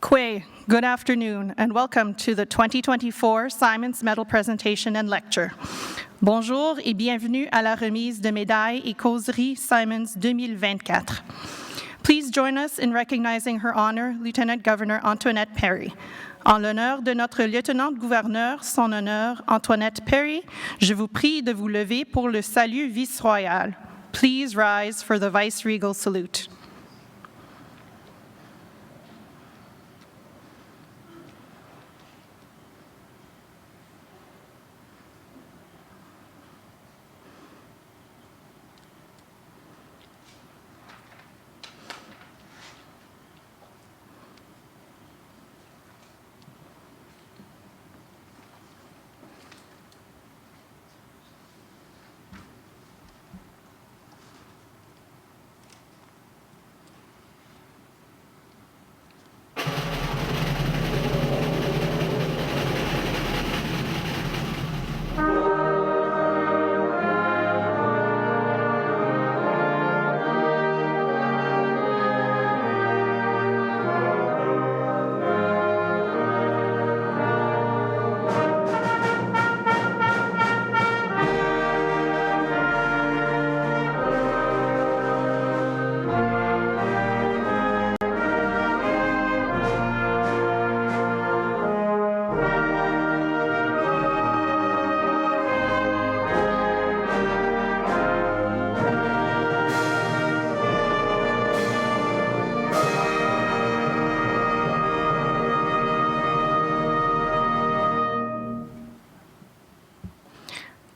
Kwe, good afternoon, and welcome to the 2024 Symons Medal Presentation and Lecture. Bonjour et bienvenue à la remise de médailles et causeries Symons 2024. Please join us in recognizing Her Honor, Lieutenant Governor Antoinette Perry. En l'honneur de notre lieutenant-gouverneur, son honneur Antoinette Perry, je vous prie de vous lever pour le salut vice-royal. Please rise for the vice-regal salute.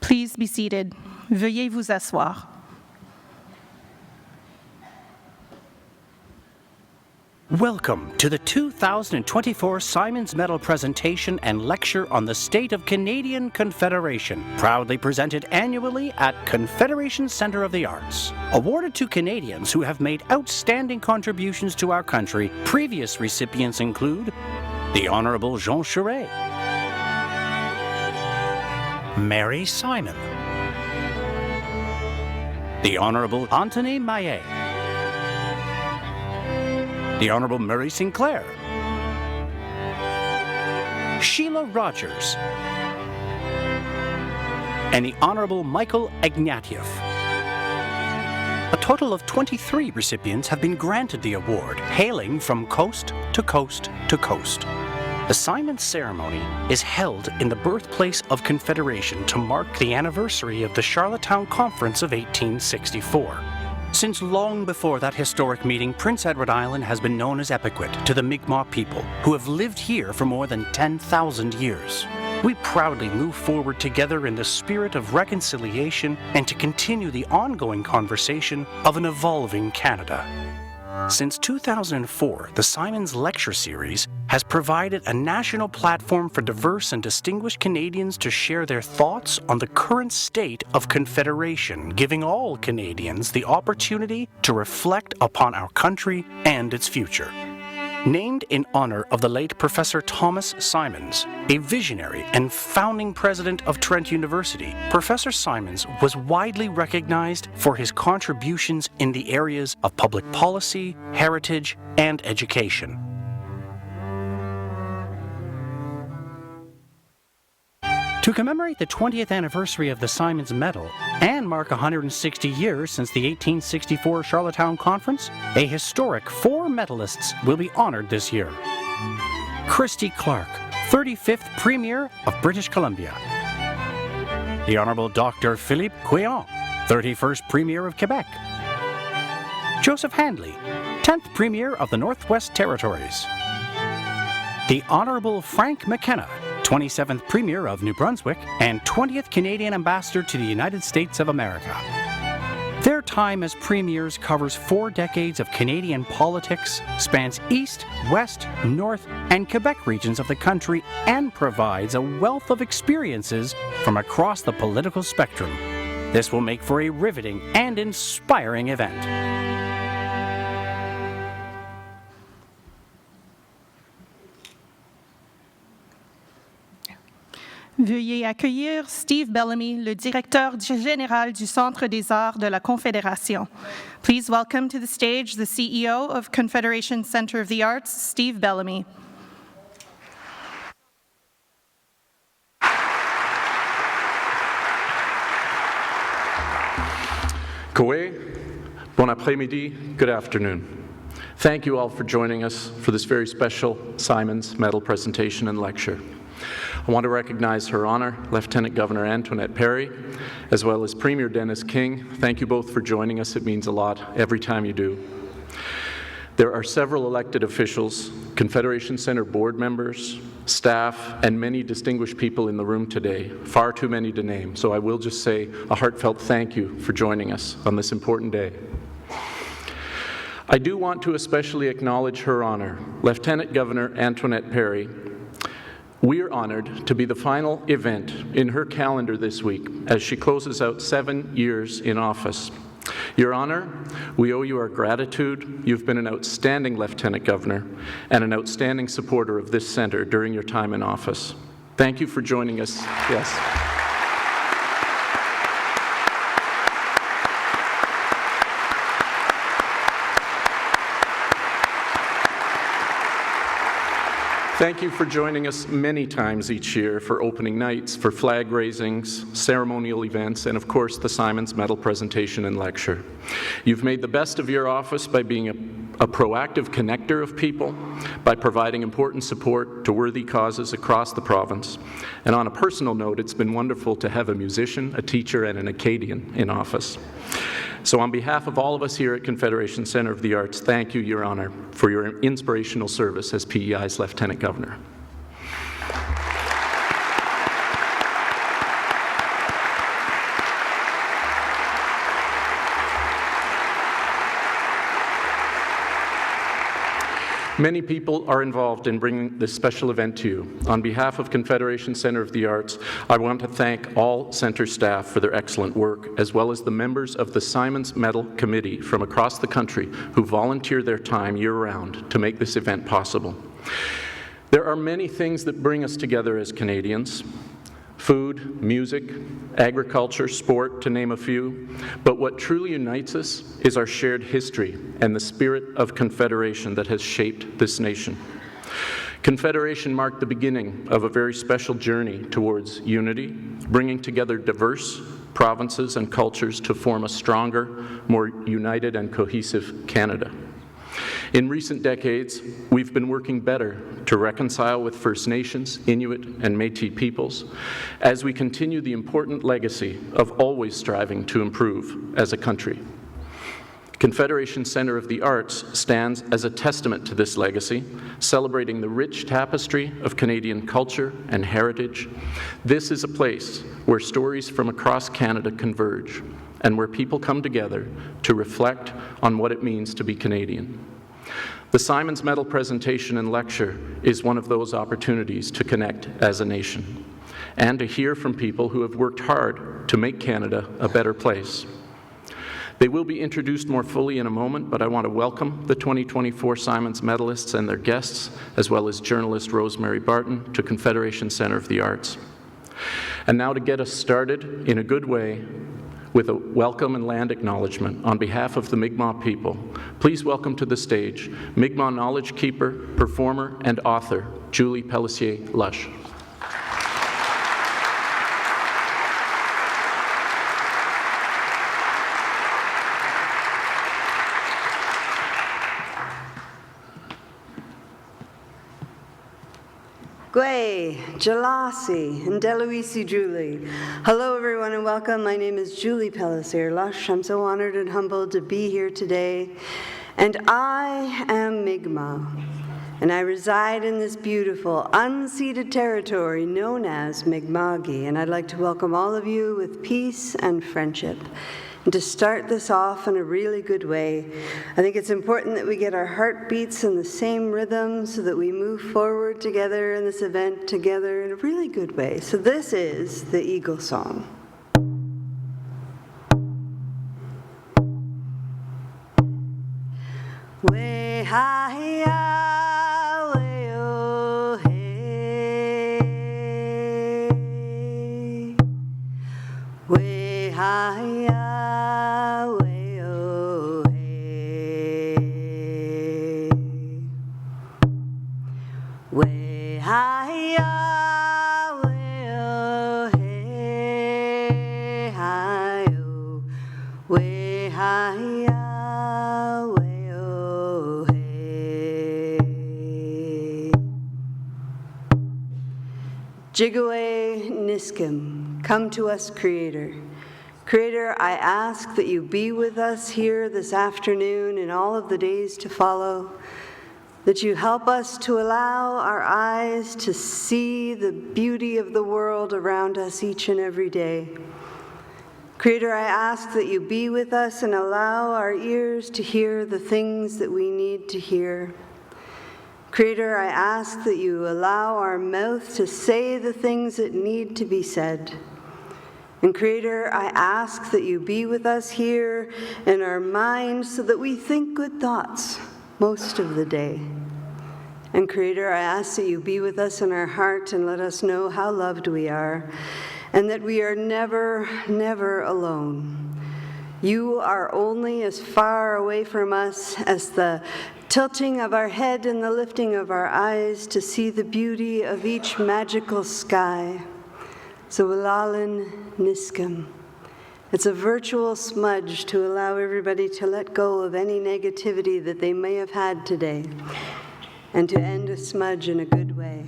Please be seated. Veuillez vous asseoir. Welcome to the 2024 Symons Medal Presentation and Lecture on the State of Canadian Confederation, proudly presented annually at Confederation Centre of the Arts. Awarded to Canadians who have made outstanding contributions to our country, previous recipients include the Honourable Jean Charest, Mary Simon, the Honourable Antony Maillet, the Honourable Murray Sinclair, Sheila Rogers, and the Honourable Michael Ignatieff. A total of 23 recipients have been granted the award, hailing from coast to coast to coast. The Symons ceremony is held in the birthplace of Confederation to mark the anniversary of the Charlottetown Conference of 1864. Since long before that historic meeting, Prince Edward Island has been known as Epequet to the Mi'kmaq people, who have lived here for more than 10,000 years. We proudly move forward together in the spirit of reconciliation and to continue the ongoing conversation of an evolving Canada. Since 2004, the Symons Lecture Series has provided a national platform for diverse and distinguished Canadians to share their thoughts on the current state of Confederation, giving all Canadians the opportunity to reflect upon our country and its future. Named in honor of the late Professor Thomas Symons, a visionary and founding president of Trent University, Professor Symons was widely recognized for his contributions in the areas of public policy, heritage, and education. To commemorate the 20th anniversary of the Symons Medal and mark 160 years since the 1864 Charlottetown Conference, a historic 4 medalists will be honored this year. Christy Clark, 35th Premier of British Columbia. The Honourable Dr. Philippe Couillon, 31st Premier of Quebec. Joseph Handley, 10th Premier of the Northwest Territories. The Honourable Frank McKenna, 27th Premier of New Brunswick and 20th Canadian Ambassador to the United States of America. Their time as premiers covers 4 decades of Canadian politics, spans East, West, North, and Quebec regions of the country, and provides a wealth of experiences from across the political spectrum. This will make for a riveting and inspiring event. Veuillez accueillir Steve Bellamy, le directeur général du Centre des Arts de la Confédération. Please welcome to the stage the CEO of Confederation Centre of the Arts, Steve Bellamy. Koe, bon après-midi, good afternoon. Thank you all for joining us for this very special Symons Medal presentation and lecture. I want to recognize Her Honor, Lieutenant Governor Antoinette Perry, as well as Premier Dennis King. Thank you both for joining us. It means a lot every time you do. There are several elected officials, Confederation Centre board members, staff, and many distinguished people in the room today, far too many to name, so I will just say a heartfelt thank you for joining us on this important day. I do want to especially acknowledge Her Honor, Lieutenant Governor Antoinette Perry. We are honored to be the final event in her calendar this week as she closes out 7 years in office. Your Honor, we owe you our gratitude. You've been an outstanding Lieutenant Governor and an outstanding supporter of this centre during your time in office. Thank you for joining us. Yes. Thank you for joining us many times each year for opening nights, for flag raisings, ceremonial events, and of course the Symons Medal presentation and lecture. You've made the best of your office by being a proactive connector of people, by providing important support to worthy causes across the province. And on a personal note, it's been wonderful to have a musician, a teacher, and an Acadian in office. So on behalf of all of us here at Confederation Centre of the Arts, thank you, Your Honour, for your inspirational service as PEI's Lieutenant Governor. Many people are involved in bringing this special event to you. On behalf of Confederation Centre of the Arts, I want to thank all Centre staff for their excellent work, as well as the members of the Symons Medal Committee from across the country who volunteer their time year-round to make this event possible. There are many things that bring us together as Canadians: food, music, agriculture, sport, to name a few. But what truly unites us is our shared history and the spirit of Confederation that has shaped this nation. Confederation marked the beginning of a very special journey towards unity, bringing together diverse provinces and cultures to form a stronger, more united and cohesive Canada. In recent decades, we've been working better to reconcile with First Nations, Inuit, and Métis peoples as we continue the important legacy of always striving to improve as a country. Confederation Centre of the Arts stands as a testament to this legacy, celebrating the rich tapestry of Canadian culture and heritage. This is a place where stories from across Canada converge and where people come together to reflect on what it means to be Canadian. The Symons Medal presentation and lecture is one of those opportunities to connect as a nation and to hear from people who have worked hard to make Canada a better place. They will be introduced more fully in a moment, but I want to welcome the 2024 Symons medalists and their guests, as well as journalist Rosemary Barton, to Confederation Centre of the Arts. And now to get us started in a good way, with a welcome and land acknowledgement on behalf of the Mi'kmaq people, please welcome to the stage Mi'kmaq knowledge keeper, performer, and author, Julie Pelletier-Lush. Gwe, Jalasi, and Deluisi Julie. Hello everyone and welcome. My name is Julie Pelletier-Lush. I'm so honored and humbled to be here today. And I am Mi'kmaq, and I reside in this beautiful, unceded territory known as Mi'kma'ki, and I'd like to welcome all of you with peace and friendship. And to start this off in a really good way, I think it's important that we get our heartbeats in the same rhythm so that we move forward together in this event together in a really good way. So this is the Eagle Song. Way hi-ya, way oh hey, way hi-ya. Way Jigaway Niskim, come to us, Creator. Creator, I ask that you be with us here this afternoon and all of the days to follow, that you help us to allow our eyes to see the beauty of the world around us each and every day. Creator, I ask that you be with us and allow our ears to hear the things that we need to hear. Creator, I ask that you allow our mouth to say the things that need to be said. And Creator, I ask that you be with us here in our minds so that we think good thoughts most of the day. And Creator, I ask that you be with us in our heart and let us know how loved we are and that we are never, never alone. You are only as far away from us as the tilting of our head and the lifting of our eyes to see the beauty of each magical sky. So Wilalin Niskim. It's a virtual smudge to allow everybody to let go of any negativity that they may have had today and to end a smudge in a good way.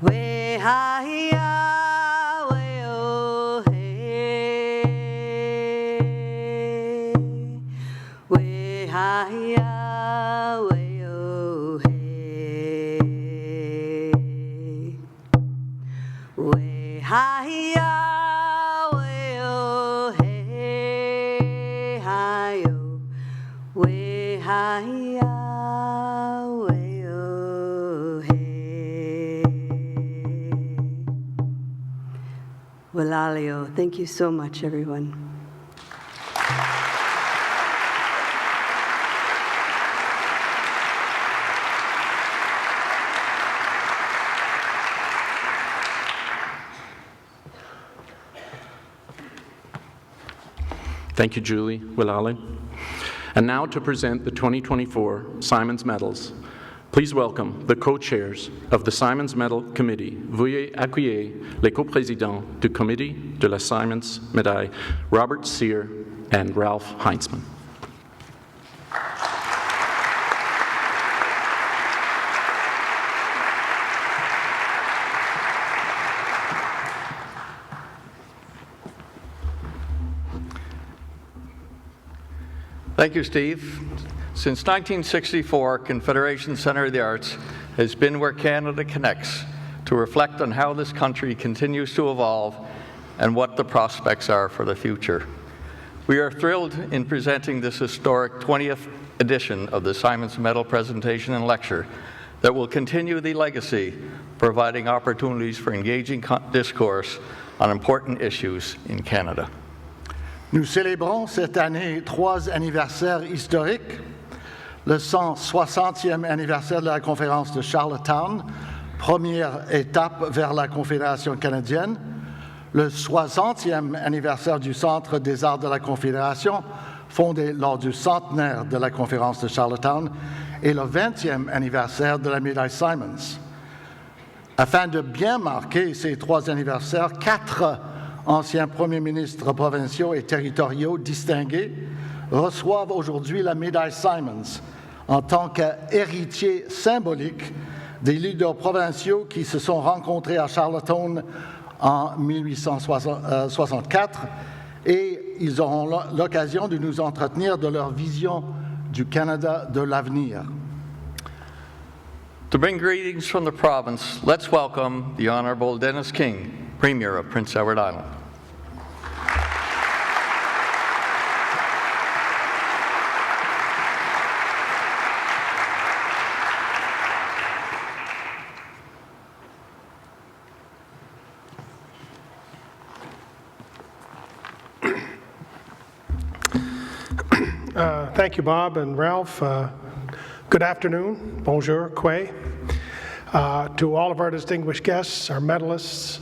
Way hi-ya, way oh hey. Way hi-ya, way oh hey. Way hi-ya, way oh hey, hi-yo. Way hi-ya, way oh hey. Walalio, thank you so much, everyone. Thank you, Julie Willale. And now to present the 2024 Symons Medals, please welcome the co-chairs of the Symons Medal Committee. Veuillez accueillir les co-présidents du Committee de la Symons Medal, Robert Sear and Ralph Heinzman. Thank you, Steve. Since 1964, Confederation Centre of the Arts has been where Canada connects to reflect on how this country continues to evolve and what the prospects are for the future. We are thrilled in presenting this historic 20th edition of the Symons Medal presentation and lecture that will continue the legacy, providing opportunities for engaging discourse on important issues in Canada. Nous célébrons cette année 3 anniversaires historiques, le 160e anniversaire de la conférence de Charlottetown, première étape vers la Confédération canadienne, le 60e anniversaire du Centre des arts de la Confédération, fondé lors du centenaire de la conférence de Charlottetown, et le 20e anniversaire de la médaille Symons. Afin de bien marquer ces 3 anniversaires, 4 anciens premiers ministres provinciaux et territoriaux distingués reçoivent aujourd'hui la médaille Symons en tant qu'héritiers symboliques des leaders provinciaux qui se sont rencontrés à Charlottetown en 1864 et ils auront l'occasion de nous entretenir de leur vision du Canada de l'avenir. To bring greetings from the province, let's welcome the Honourable Dennis King, Premier of Prince Edward Island. Thank you, Bob and Ralph. Good afternoon. Bonjour, Quay. To all of our distinguished guests, our medalists,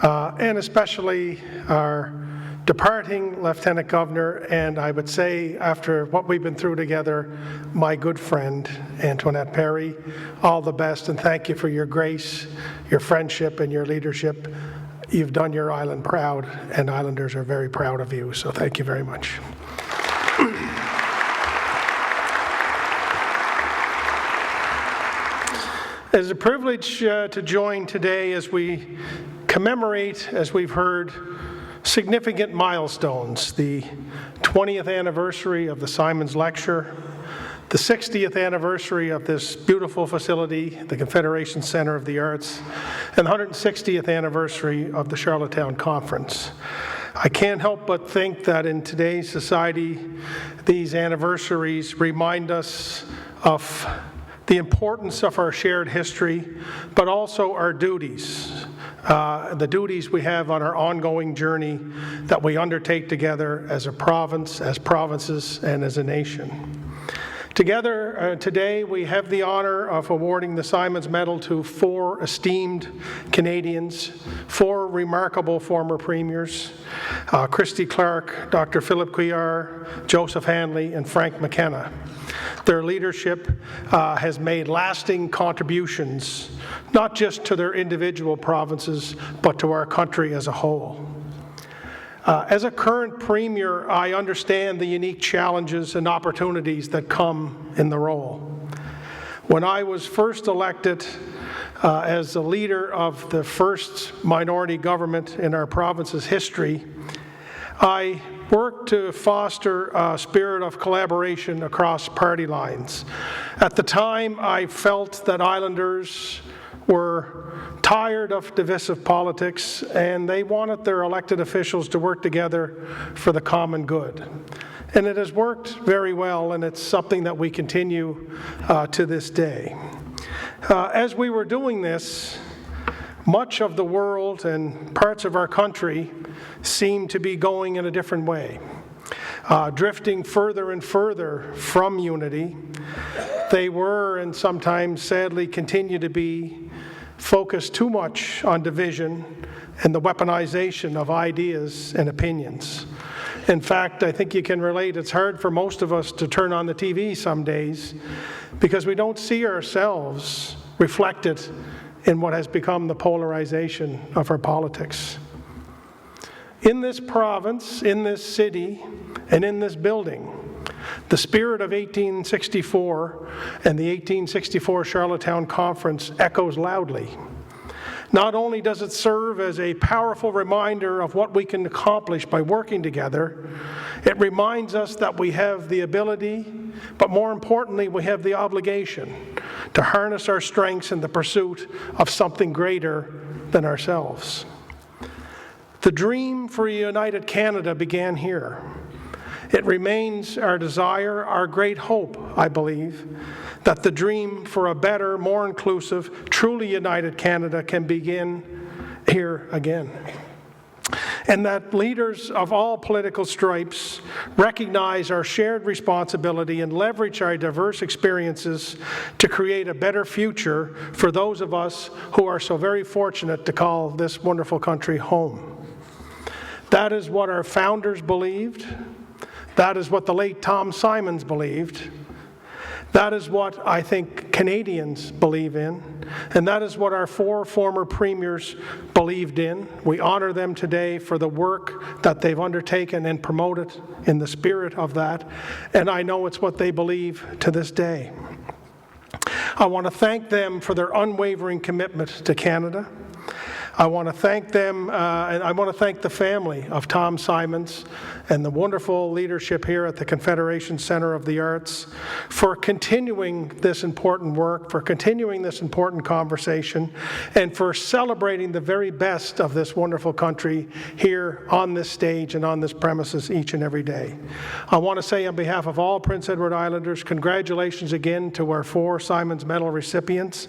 and especially our departing Lieutenant Governor, and I would say, after what we've been through together, my good friend, Antoinette Perry, all the best, and thank you for your grace, your friendship, and your leadership. You've done your island proud, and Islanders are very proud of you, so thank you very much. It is a privilege to join today as we commemorate, as we've heard, significant milestones: the 20th anniversary of the Symons Lecture, the 60th anniversary of this beautiful facility, the Confederation Centre of the Arts, and the 160th anniversary of the Charlottetown Conference. I can't help but think that in today's society, these anniversaries remind us of the importance of our shared history, but also our duties, the duties we have on our ongoing journey that we undertake together as a province, as provinces, and as a nation. Together today, we have the honor of awarding the Symons Medal to 4 esteemed Canadians, 4 remarkable former premiers, Christy Clark, Dr. Philip Couillard, Joseph Hanley, and Frank McKenna. Their leadership has made lasting contributions, not just to their individual provinces, but to our country as a whole. As a current premier, I understand the unique challenges and opportunities that come in the role. When I was first elected as the leader of the first minority government in our province's history, I worked to foster a spirit of collaboration across party lines. At the time, I felt that Islanders were tired of divisive politics, and they wanted their elected officials to work together for the common good. And it has worked very well, and it's something that we continue to this day. As we were doing this, much of the world and parts of our country seemed to be going in a different way, drifting further and further from unity. They were, and sometimes sadly continue to be, focused too much on division and the weaponization of ideas and opinions. In fact, I think you can relate, it's hard for most of us to turn on the TV some days because we don't see ourselves reflected in what has become the polarization of our politics. In this province, in this city, and in this building, the spirit of 1864 and the 1864 Charlottetown Conference echoes loudly. Not only does it serve as a powerful reminder of what we can accomplish by working together, it reminds us that we have the ability, but more importantly, we have the obligation to harness our strengths in the pursuit of something greater than ourselves. The dream for a united Canada began here. It remains our desire, our great hope, I believe, that the dream for a better, more inclusive, truly united Canada can begin here again. And that leaders of all political stripes recognize our shared responsibility and leverage our diverse experiences to create a better future for those of us who are so very fortunate to call this wonderful country home. That is what our founders believed. That is what the late Tom Symons believed. That is what I think Canadians believe in. And that is what our 4 former premiers believed in. We honor them today for the work that they've undertaken and promoted in the spirit of that. And I know it's what they believe to this day. I want to thank them for their unwavering commitment to Canada. I want to thank them, and I want to thank the family of Tom Symons and the wonderful leadership here at the Confederation Centre of the Arts for continuing this important work, for continuing this important conversation, and for celebrating the very best of this wonderful country here on this stage and on this premises each and every day. I want to say on behalf of all Prince Edward Islanders, congratulations again to our 4 Symons Medal recipients.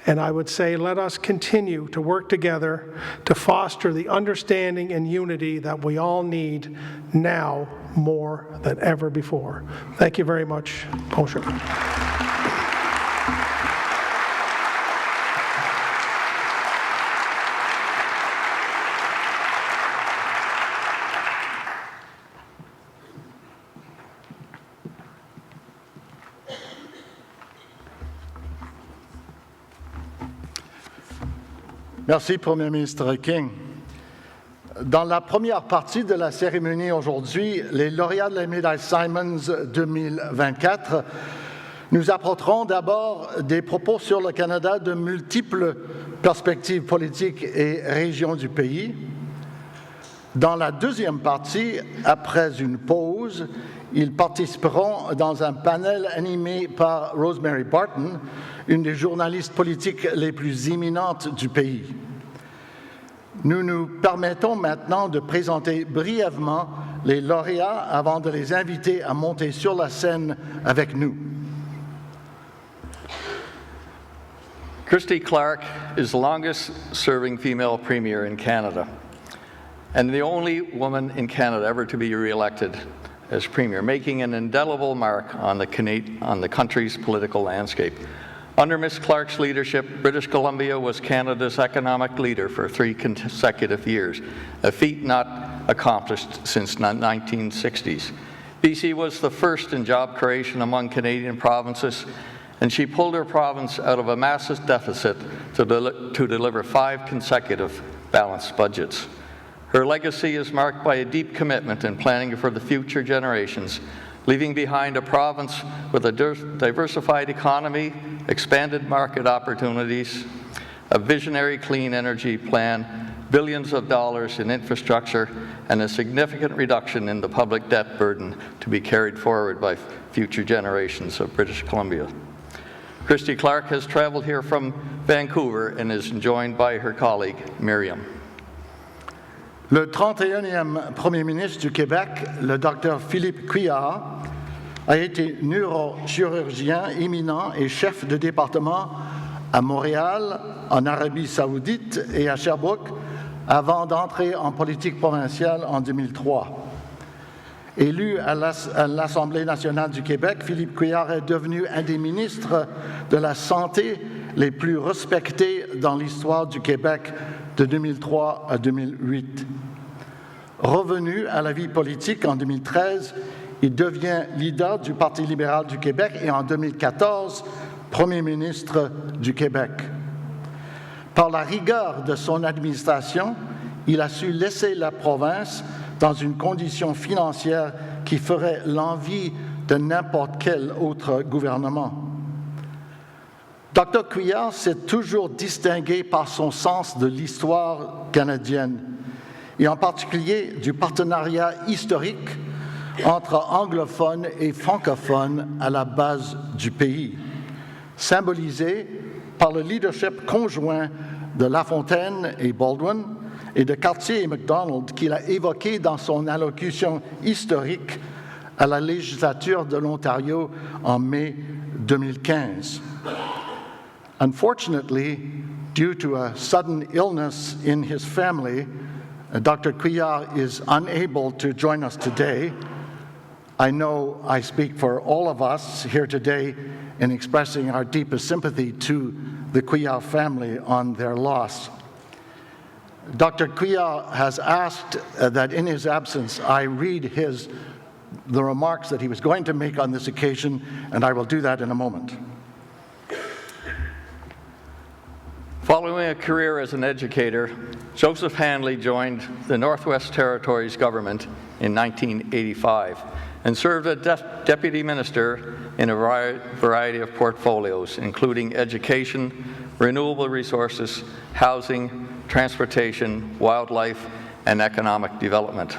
And I would say, let us continue to work together to foster the understanding and unity that we all need now more than ever before. Thank you very much. Bonjour. Merci, Premier ministre King. Dans la première partie de la cérémonie aujourd'hui, les lauréats de la médaille Symons 2024 Nous apporterons d'abord des propos sur le Canada de multiples perspectives politiques et régions du pays. Dans la deuxième partie, après une pause, ils participeront dans un panel animé par Rosemary Barton, une des journalistes politiques les plus éminentes du pays. Nous nous permettons maintenant de présenter brièvement les lauréats avant de les inviter à monter sur la scène avec nous. Christy Clark is the longest-serving female premier in Canada, and the only woman in Canada ever to be re-elected as premier, making an indelible mark on the country's political landscape. Under Ms. Clark's leadership, British Columbia was Canada's economic leader for 3 consecutive years, a feat not accomplished since the 1960s. BC was the first in job creation among Canadian provinces, and she pulled her province out of a massive deficit to deliver 5 consecutive balanced budgets. Her legacy is marked by a deep commitment in planning for the future generations, leaving behind a province with a diversified economy, expanded market opportunities, a visionary clean energy plan, billions of dollars in infrastructure, and a significant reduction in the public debt burden to be carried forward by future generations of British Columbia. Christy Clark has traveled here from Vancouver and is joined by her colleague, Miriam. Le 31e Premier ministre du Québec, le Dr Philippe Couillard, a été neurochirurgien éminent et chef de département à Montréal, en Arabie saoudite et à Sherbrooke, avant d'entrer en politique provinciale en 2003. Élu à l'Assemblée nationale du Québec, Philippe Couillard est devenu un des ministres de la Santé les plus respectés dans l'histoire du Québec de 2003 à 2008. Revenu à la vie politique en 2013, il devient leader du Parti libéral du Québec et en 2014, Premier ministre du Québec. Par la rigueur de son administration, il a su laisser la province dans une condition financière qui ferait l'envie de n'importe quel autre gouvernement. Dr Couillard s'est toujours distingué par son sens de l'histoire canadienne, et en particulier du partenariat historique entre anglophones et francophones à la base du pays, symbolisé par le leadership conjoint de Lafontaine et Baldwin, et de Cartier et MacDonald qu'il a évoqué dans son allocution historique à la législature de l'Ontario en mai 2015. Unfortunately, due to a sudden illness in his family, Dr. Couillard is unable to join us today. I know I speak for all of us here today in expressing our deepest sympathy to the Couillard family on their loss. Dr. Couillard has asked that in his absence I read the remarks that he was going to make on this occasion, and I will do that in a moment. Following a career as an educator, Joseph Handley joined the Northwest Territories government in 1985 and served as deputy minister in a variety of portfolios, including education, renewable resources, housing, transportation, wildlife, and economic development.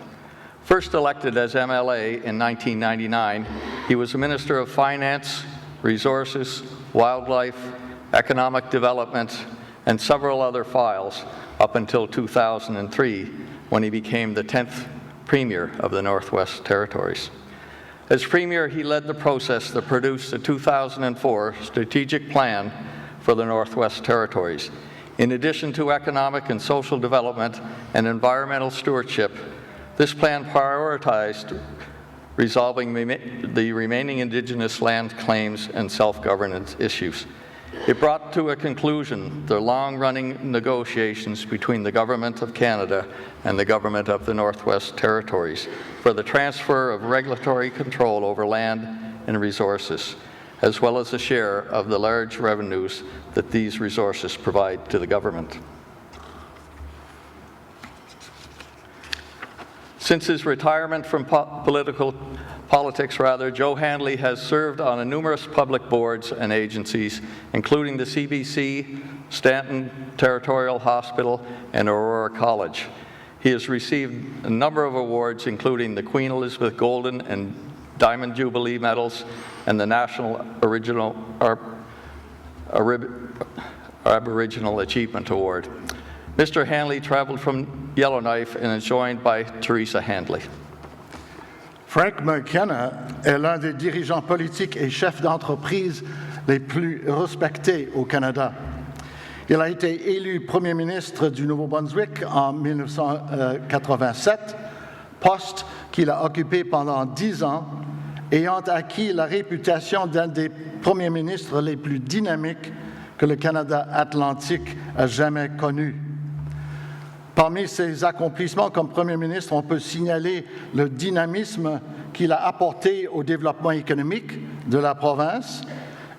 First elected as MLA in 1999, he was a Minister of Finance, Resources, Wildlife, Economic Development, and several other files up until 2003, when he became the 10th Premier of the Northwest Territories. As Premier, he led the process that produced the 2004 Strategic Plan for the Northwest Territories. In addition to economic and social development and environmental stewardship, this plan prioritized resolving the remaining Indigenous land claims and self-governance issues. It brought to a conclusion the long-running negotiations between the Government of Canada and the Government of the Northwest Territories for the transfer of regulatory control over land and resources, as well as a share of the large revenues that these resources provide to the government. Since his retirement from political politics, Joe Handley has served on numerous public boards and agencies, including the CBC, Stanton Territorial Hospital, and Aurora College. He has received a number of awards, including the Queen Elizabeth Golden and Diamond Jubilee Medals and the National Aboriginal Achievement Award. Mr. Handley traveled from Yellowknife and is joined by Teresa Handley. Frank McKenna est l'un des dirigeants politiques et chefs d'entreprise les plus respectés au Canada. Il a été élu Premier ministre du Nouveau-Brunswick en 1987, poste qu'il a occupé pendant 10 ans, ayant acquis la réputation d'un des premiers ministres les plus dynamiques que le Canada atlantique a jamais connu. Parmi ses accomplissements comme Premier ministre, on peut signaler le dynamisme qu'il a apporté au développement économique de la province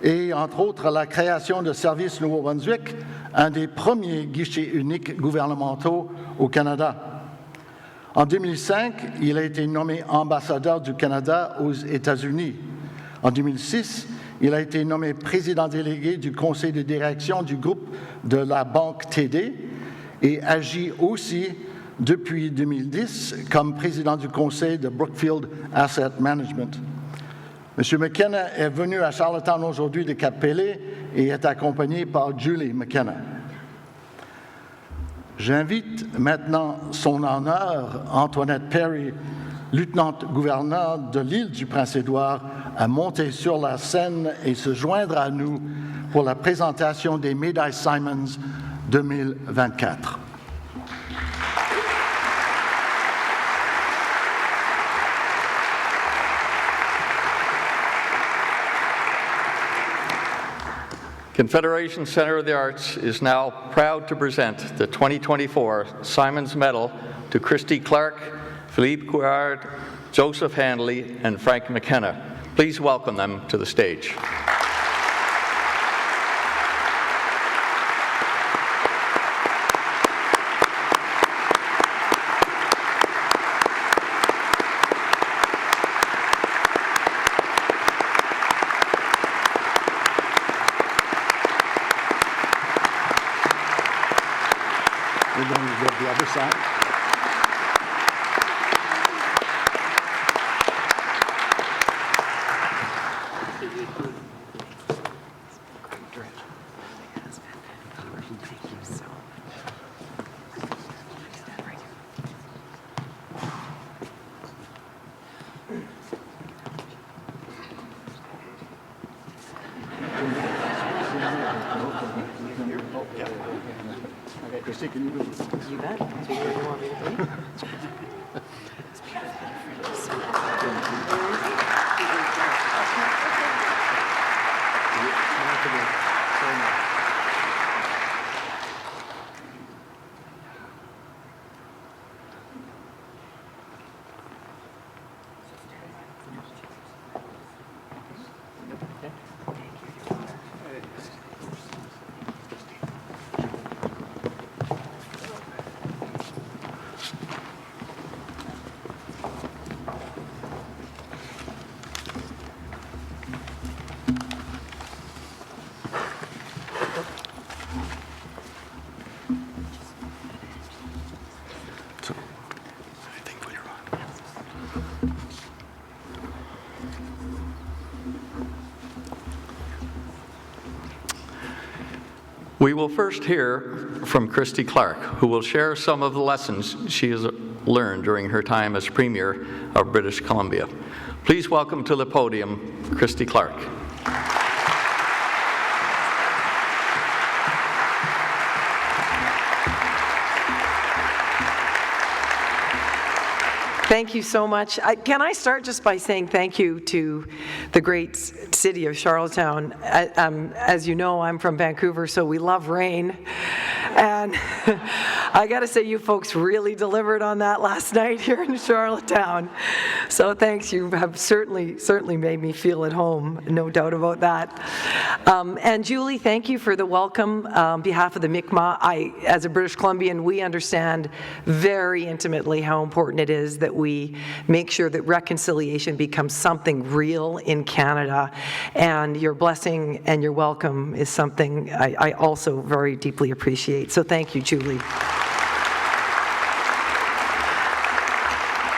et, entre autres, la création de Services Nouveau-Brunswick, un des premiers guichets uniques gouvernementaux au Canada. En 2005, il a été nommé ambassadeur du Canada aux États-Unis. En 2006, il a été nommé président délégué du conseil de direction du groupe de la Banque TD et agit aussi depuis 2010 comme président du conseil de Brookfield Asset Management. M. McKenna est venu à Charlottetown aujourd'hui de Cap-Pelé et est accompagné par Julie McKenna. J'invite maintenant son honneur, Antoinette Perry, lieutenant-gouverneur de l'île du Prince-Édouard, à monter sur la scène et se joindre à nous pour la présentation des médailles Symons 2024. Confederation Centre of the Arts is now proud to present the 2024 Symons Medal to Christy Clark, Philippe Couillard, Joseph Handley, and Frank McKenna. Please welcome them to the stage. The other side. Christy, can you do it? You bet. So where do you want me to be? We will first hear from Christy Clark, who will share some of the lessons she has learned during her time as Premier of British Columbia. Please welcome to the podium, Christy Clark. Thank you so much. Can I start just by saying thank you to the great city of Charlottetown. As you know, I'm from Vancouver, so we love rain. And I got to say, you folks really delivered on that last night here in Charlottetown. So thanks, you have certainly made me feel at home, no doubt about that. And Julie, thank you for the welcome on behalf of the Mi'kmaq. As a British Columbian, we understand very intimately how important it is that we make sure that reconciliation becomes something real in Canada. And your blessing and your welcome is something I also very deeply appreciate. So thank you, Julie.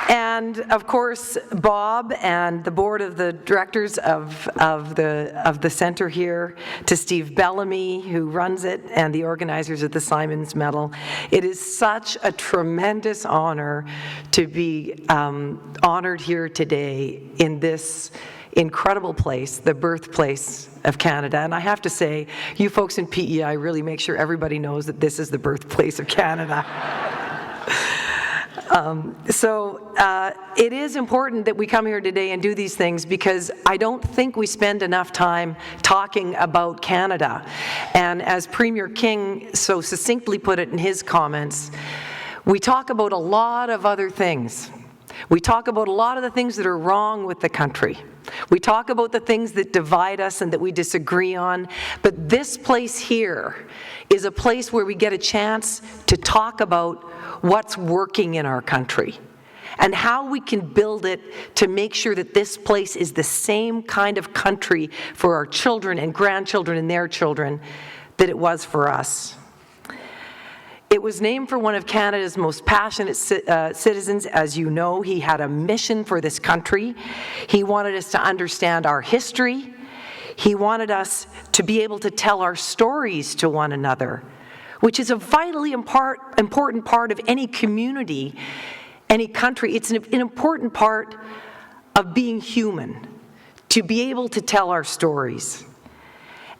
And of course, Bob and the board of the directors of the center here, to Steve Bellamy, who runs it, and the organizers of the Symons Medal. It is such a tremendous honor to be honored here today in this incredible place, the birthplace of Canada. And I have to say, you folks in PEI really make sure everybody knows that this is the birthplace of Canada. It is important that we come here today and do these things, because I don't think we spend enough time talking about Canada. And as Premier King so succinctly put it in his comments, we talk about a lot of other things. We talk about a lot of the things that are wrong with the country. We talk about the things that divide us and that we disagree on, but this place here is a place where we get a chance to talk about what's working in our country and how we can build it to make sure that this place is the same kind of country for our children and grandchildren and their children that it was for us. It was named for one of Canada's most passionate citizens. As you know, he had a mission for this country. He wanted us to understand our history. He wanted us to be able to tell our stories to one another, which is a vitally important part of any community, any country. It's an important part of being human, to be able to tell our stories.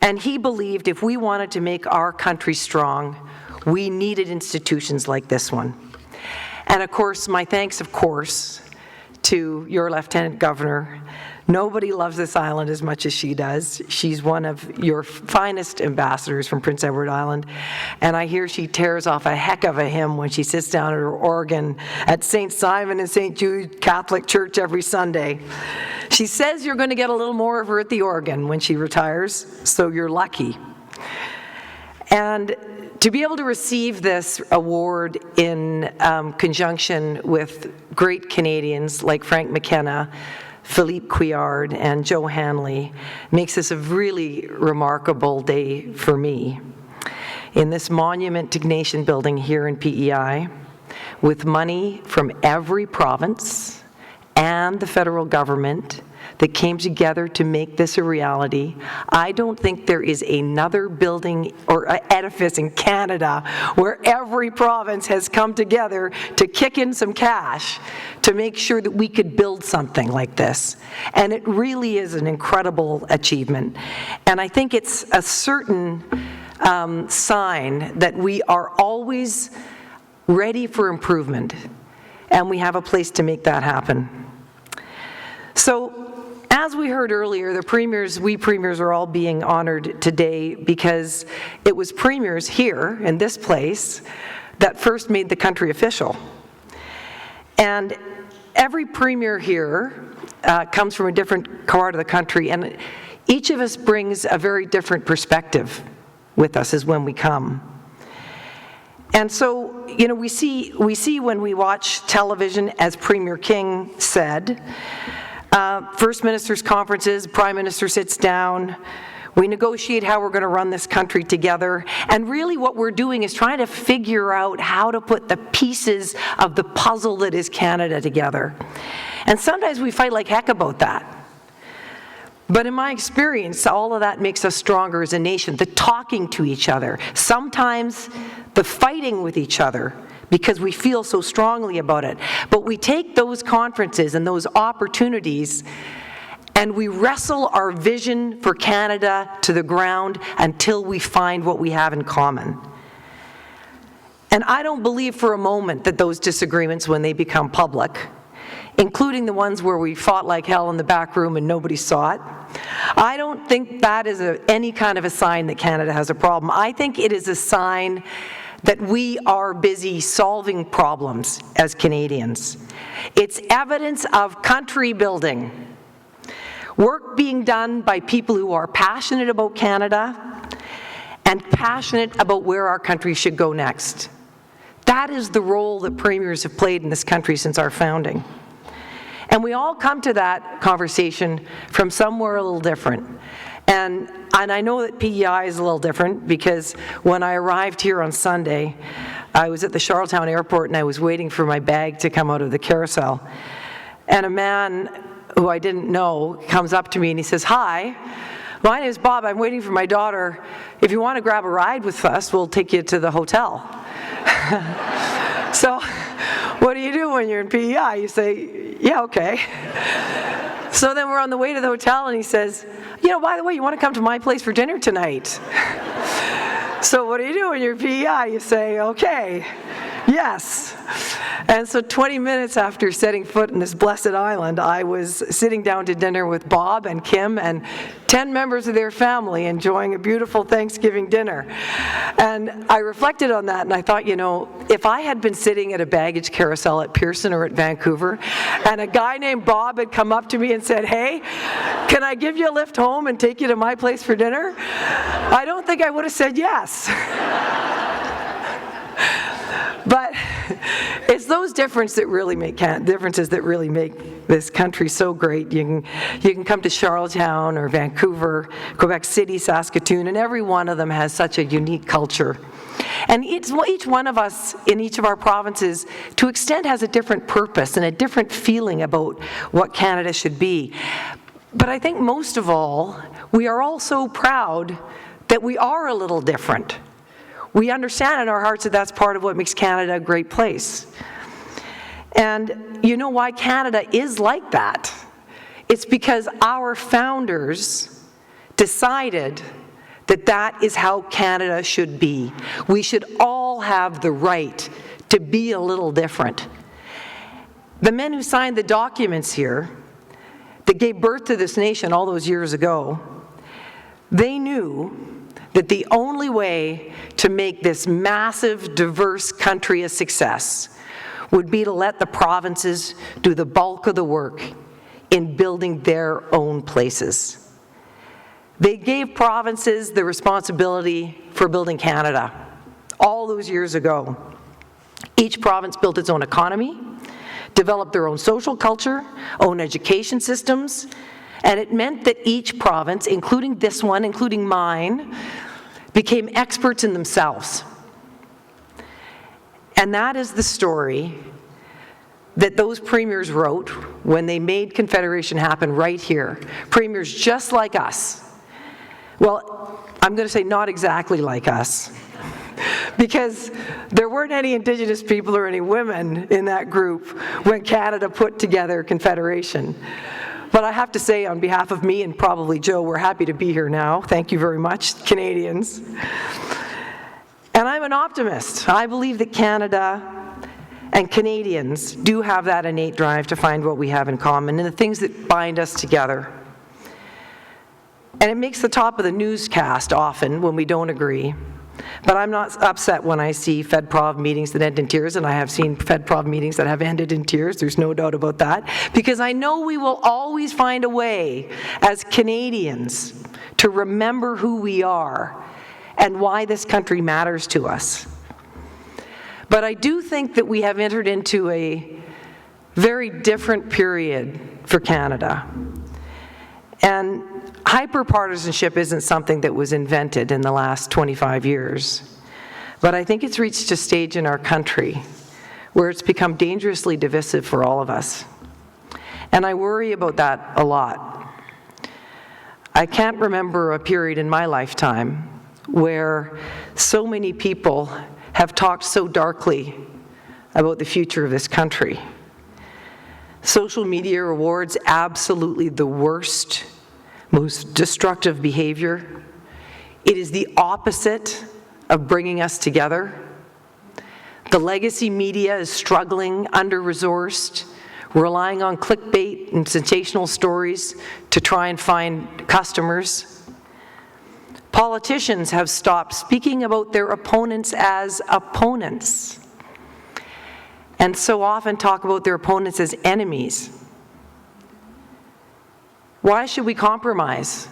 And he believed if we wanted to make our country strong, we needed institutions like this one. And of course, my thanks, of course, to your Lieutenant Governor. Nobody loves this island as much as she does. She's one of your finest ambassadors from Prince Edward Island, and I hear she tears off a heck of a hymn when she sits down at her organ at St. Simon and St. Jude Catholic Church every Sunday. She says you're going to get a little more of her at the organ when she retires, so you're lucky. And to be able to receive this award in conjunction with great Canadians like Frank McKenna, Philippe Couillard, and Joe Hanley makes this a really remarkable day for me. In this monument to nation building here in PEI, with money from every province and the federal government that came together to make this a reality, I don't think there is another building or edifice in Canada where every province has come together to kick in some cash to make sure that we could build something like this. And it really is an incredible achievement. And I think it's a certain sign that we are always ready for improvement, and we have a place to make that happen. So, as we heard earlier, we premiers are all being honored today because it was premiers here in this place that first made the country official. And every premier here comes from a different part of the country, and each of us brings a very different perspective with us as when we come. And so, you know, we see when we watch television, as Premier King said, First Minister's conferences, Prime Minister sits down, we negotiate how we're going to run this country together, and really what we're doing is trying to figure out how to put the pieces of the puzzle that is Canada together. And sometimes we fight like heck about that. But in my experience, all of that makes us stronger as a nation, the talking to each other, sometimes the fighting with each other, because we feel so strongly about it. But we take those conferences and those opportunities and we wrestle our vision for Canada to the ground until we find what we have in common. And I don't believe for a moment that those disagreements, when they become public, including the ones where we fought like hell in the back room and nobody saw it, I don't think that is any kind of a sign that Canada has a problem. I think it is a sign that we are busy solving problems as Canadians. It's evidence of country building. Work being done by people who are passionate about Canada and passionate about where our country should go next. That is the role that premiers have played in this country since our founding. And we all come to that conversation from somewhere a little different. And I know that PEI is a little different because when I arrived here on Sunday, I was at the Charlottetown airport and I was waiting for my bag to come out of the carousel. And a man who I didn't know comes up to me and he says, "Hi, my name is Bob. I'm waiting for my daughter. If you want to grab a ride with us, we'll take you to the hotel." So what do you do when you're in PEI? You say, "Yeah, okay." So then we're on the way to the hotel and he says, "By the way, you want to come to my place for dinner tonight?" So what do you do when you're in PEI? You say, "Okay, yes." And so 20 minutes after setting foot in this blessed island, I was sitting down to dinner with Bob and Kim and 10 members of their family enjoying a beautiful Thanksgiving dinner. And I reflected on that and I thought, if I had been sitting at a baggage carousel at Pearson or at Vancouver and a guy named Bob had come up to me and said, "Hey, can I give you a lift home and take you to my place for dinner?" I don't think I would have said yes. But it's those differences that really make this country so great. You can come to Charlottetown or Vancouver, Quebec City, Saskatoon, and every one of them has such a unique culture. And each one of us in each of our provinces, to extent, has a different purpose and a different feeling about what Canada should be. But I think most of all, we are all so proud that we are a little different. We understand in our hearts that that's part of what makes Canada a great place. And you know why Canada is like that? It's because our founders decided that that is how Canada should be. We should all have the right to be a little different. The men who signed the documents here that gave birth to this nation all those years ago, they knew that the only way to make this massive, diverse country a success would be to let the provinces do the bulk of the work in building their own places. They gave provinces the responsibility for building Canada all those years ago. Each province built its own economy, developed their own social culture, own education systems, and it meant that each province, including this one, including mine, became experts in themselves. And that is the story that those premiers wrote when they made Confederation happen right here. Premiers just like us. Well, I'm going to say not exactly like us, because there weren't any Indigenous people or any women in that group when Canada put together Confederation. But I have to say, on behalf of me and probably Joe, we're happy to be here now. Thank you very much, Canadians. And I'm an optimist. I believe that Canada and Canadians do have that innate drive to find what we have in common and the things that bind us together. And it makes the top of the newscast often when we don't agree. But I'm not upset when I see FedProv meetings that end in tears, and I have seen FedProv meetings that have ended in tears, there's no doubt about that, because I know we will always find a way as Canadians to remember who we are and why this country matters to us. But I do think that we have entered into a very different period for Canada. And hyperpartisanship isn't something that was invented in the last 25 years, but I think it's reached a stage in our country where it's become dangerously divisive for all of us. And I worry about that a lot. I can't remember a period in my lifetime where so many people have talked so darkly about the future of this country. Social media rewards absolutely the worst, most destructive behavior. It is the opposite of bringing us together. The legacy media is struggling, under-resourced, relying on clickbait and sensational stories to try and find customers. Politicians have stopped speaking about their opponents as opponents, and so often talk about their opponents as enemies. Why should we compromise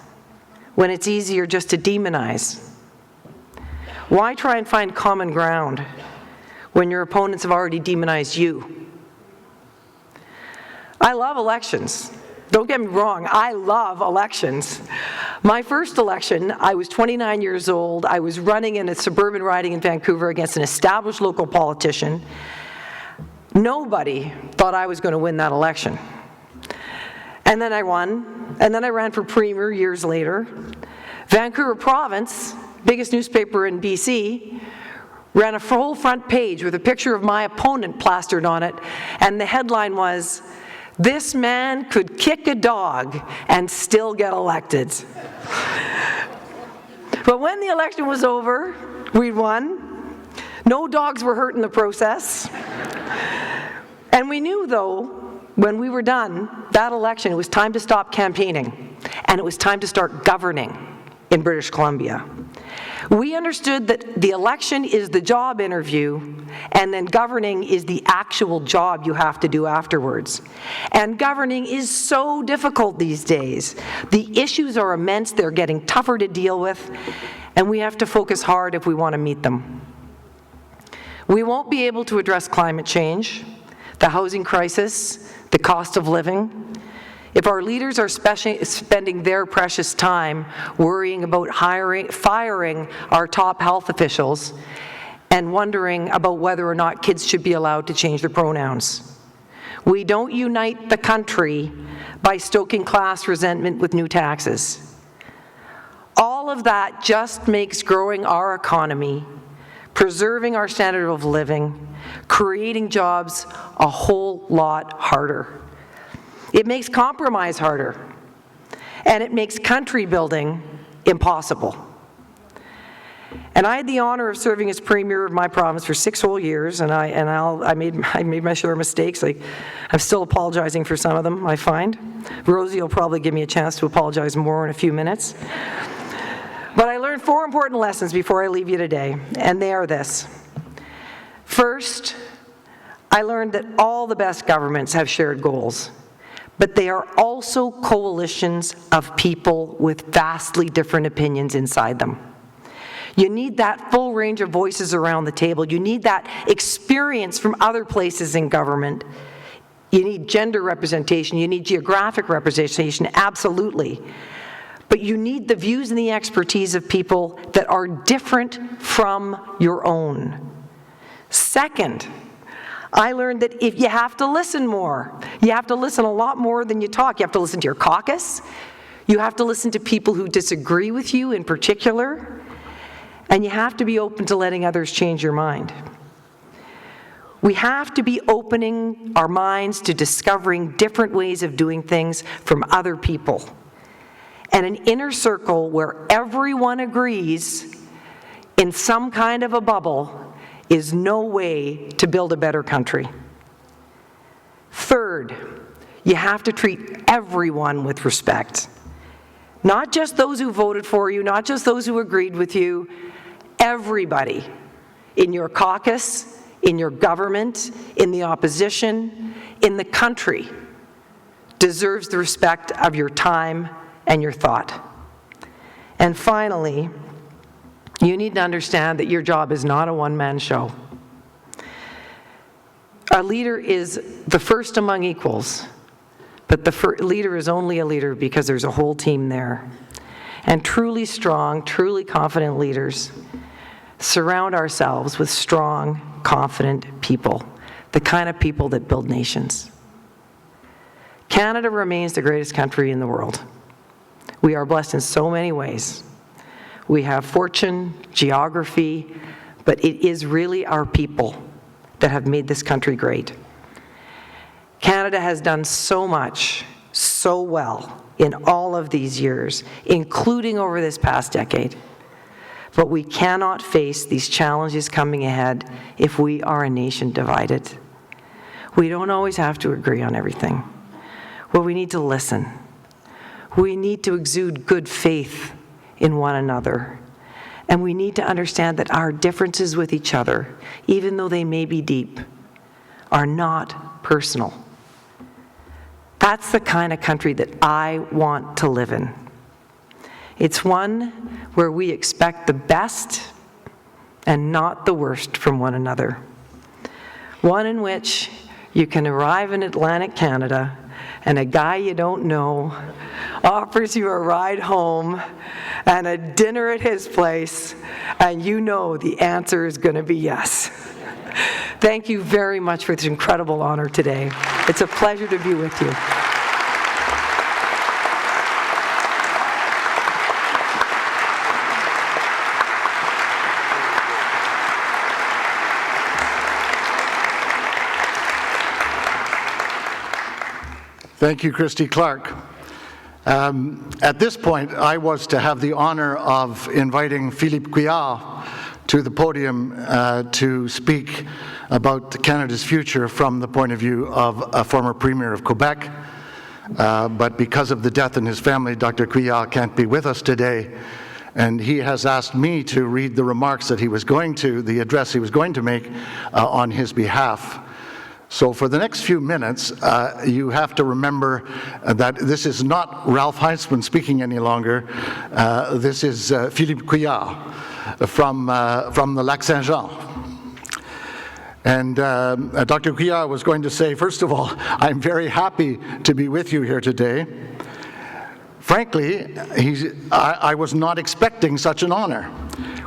when it's easier just to demonize? Why try and find common ground when your opponents have already demonized you? I love elections. Don't get me wrong, I love elections. My first election, I was 29 years old. I was running in a suburban riding in Vancouver against an established local politician. Nobody thought I was going to win that election. And then I won, and then I ran for premier years later. Vancouver Province, biggest newspaper in BC, ran a full front page with a picture of my opponent plastered on it, and the headline was, "This man could kick a dog and still get elected." But when the election was over, we'd won. No dogs were hurt in the process. And we knew, though, when we were done, that election, it was time to stop campaigning, and it was time to start governing in British Columbia. We understood that the election is the job interview, and then governing is the actual job you have to do afterwards. And governing is so difficult these days. The issues are immense, they're getting tougher to deal with, and we have to focus hard if we want to meet them. We won't be able to address climate change, the housing crisis, the cost of living, if our leaders are spending their precious time worrying about firing our top health officials and wondering about whether or not kids should be allowed to change their pronouns. We don't unite the country by stoking class resentment with new taxes. All of that just makes growing our economy, preserving our standard of living, creating jobs a whole lot harder. It makes compromise harder, and it makes country building impossible. And I had the honor of serving as premier of my province for 6 whole years, and I made my share of mistakes. I'm still apologizing for some of them, I find. Rosie will probably give me a chance to apologize more in a few minutes. But I learned 4 important lessons before I leave you today, and they are this. First, I learned that all the best governments have shared goals, but they are also coalitions of people with vastly different opinions inside them. You need that full range of voices around the table. You need that experience from other places in government. You need gender representation. You need geographic representation, absolutely. But you need the views and the expertise of people that are different from your own. Second, I learned that if you have to listen more, you have to listen a lot more than you talk. You have to listen to your caucus. You have to listen to people who disagree with you in particular. And you have to be open to letting others change your mind. We have to be opening our minds to discovering different ways of doing things from other people. And an inner circle where everyone agrees in some kind of a bubble is no way to build a better country. Third, you have to treat everyone with respect. Not just those who voted for you, not just those who agreed with you, everybody in your caucus, in your government, in the opposition, in the country deserves the respect of your time and your thought. And finally, you need to understand that your job is not a one-man show. A leader is the first among equals, but the leader is only a leader because there's a whole team there. And truly strong, truly confident leaders surround ourselves with strong, confident people, the kind of people that build nations. Canada remains the greatest country in the world. We are blessed in so many ways. We have fortune, geography, but it is really our people that have made this country great. Canada has done so much, so well in all of these years, including over this past decade. But we cannot face these challenges coming ahead if we are a nation divided. We don't always have to agree on everything. Well, we need to listen. We need to exude good faith in one another. And we need to understand that our differences with each other, even though they may be deep, are not personal. That's the kind of country that I want to live in. It's one where we expect the best and not the worst from one another. One in which you can arrive in Atlantic Canada and a guy you don't know offers you a ride home and a dinner at his place, and you know the answer is going to be yes. Thank you very much for this incredible honor today. It's a pleasure to be with you. Thank you, Christy Clark. At this point, I was to have the honor of inviting Philippe Couillard to the podium to speak about Canada's future from the point of view of a former Premier of Quebec. But because of the death in his family, Dr. Couillard can't be with us today. And he has asked me to read the remarks that the address he was going to make on his behalf. So for the next few minutes, you have to remember that this is not Ralph Heinzmann speaking any longer. This is Philippe Couillard from the Lac Saint-Jean. And Dr. Couillard was going to say, first of all, I'm very happy to be with you here today. Frankly, I was not expecting such an honor.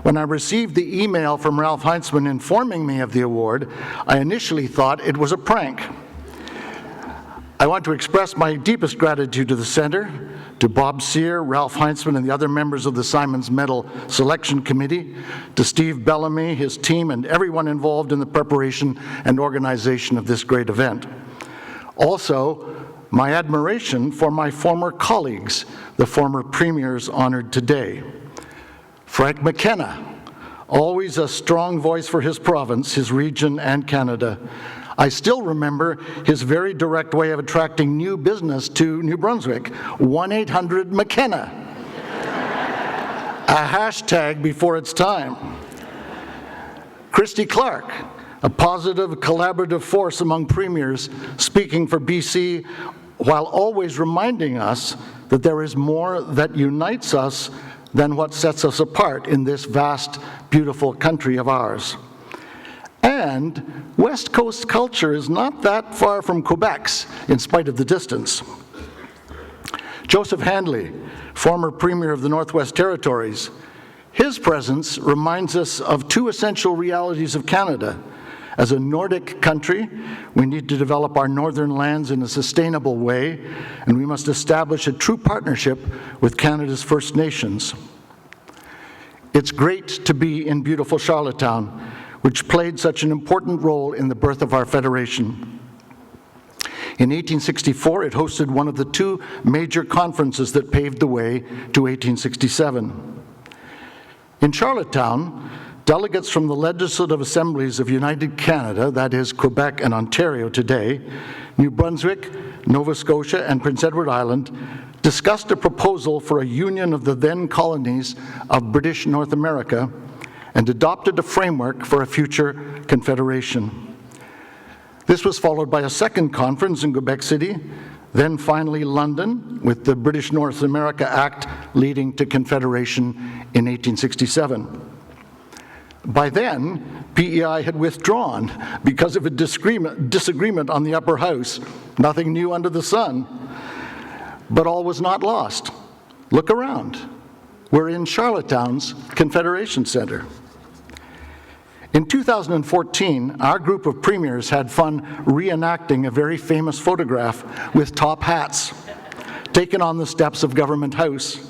When I received the email from Ralph Heinzmann informing me of the award, I initially thought it was a prank. I want to express my deepest gratitude to the Centre, to Bob Sear, Ralph Heinzmann, and the other members of the Symons Medal Selection Committee, to Steve Bellamy, his team, and everyone involved in the preparation and organization of this great event. Also, my admiration for my former colleagues, the former premiers honored today. Frank McKenna, always a strong voice for his province, his region, and Canada. I still remember his very direct way of attracting new business to New Brunswick, 1-800-McKenna, a hashtag before its time. Christy Clark, a positive, collaborative force among premiers, speaking for BC, while always reminding us that there is more that unites us than what sets us apart in this vast, beautiful country of ours. And West Coast culture is not that far from Quebec's, in spite of the distance. Joseph Handley, former Premier of the Northwest Territories, his presence reminds us of two essential realities of Canada. As a Nordic country, we need to develop our northern lands in a sustainable way, and we must establish a true partnership with Canada's First Nations. It's great to be in beautiful Charlottetown, which played such an important role in the birth of our federation. In 1864, it hosted one of the two major conferences that paved the way to 1867. In Charlottetown, delegates from the legislative assemblies of United Canada, that is Quebec and Ontario today, New Brunswick, Nova Scotia, and Prince Edward Island, discussed a proposal for a union of the then colonies of British North America and adopted a framework for a future confederation. This was followed by a second conference in Quebec City, then finally London, with the British North America Act leading to confederation in 1867. By then, PEI had withdrawn because of a disagreement on the upper house. Nothing new under the sun. But all was not lost. Look around. We're in Charlottetown's Confederation Centre. In 2014, our group of premiers had fun reenacting a very famous photograph with top hats, taken on the steps of Government House.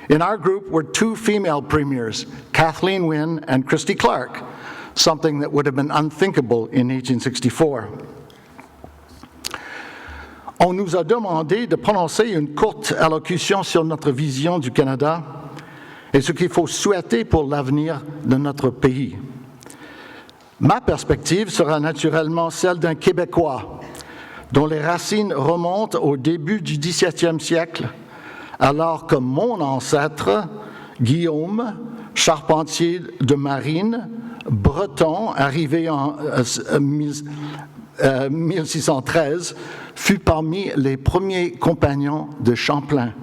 In our group were two female premiers, Kathleen Wynne and Christy Clark, something that would have been unthinkable in 1864. On nous a demandé de prononcer une courte allocution sur notre vision du Canada et ce qu'il faut souhaiter pour l'avenir de notre pays. Ma perspective sera naturellement celle d'un Québécois dont les racines remontent au début du XVIIe siècle, alors que mon ancêtre, Guillaume, charpentier de marine, breton, arrivé en 1613, fut parmi les premiers compagnons de Champlain.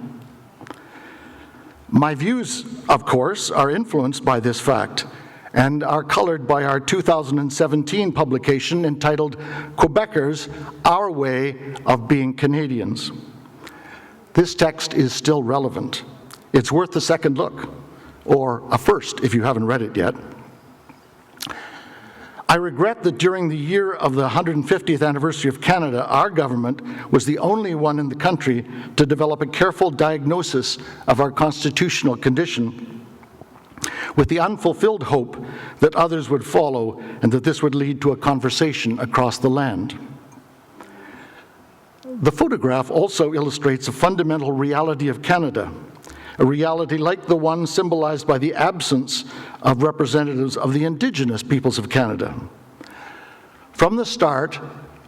My views, of course, are influenced by this fact and are colored by our 2017 publication entitled Quebecers, Our Way of Being Canadians. This text is still relevant. It's worth a second look, or a first if you haven't read it yet. I regret that during the year of the 150th anniversary of Canada, our government was the only one in the country to develop a careful diagnosis of our constitutional condition, with the unfulfilled hope that others would follow and that this would lead to a conversation across the land. The photograph also illustrates a fundamental reality of Canada, a reality like the one symbolized by the absence of representatives of the Indigenous peoples of Canada. From the start,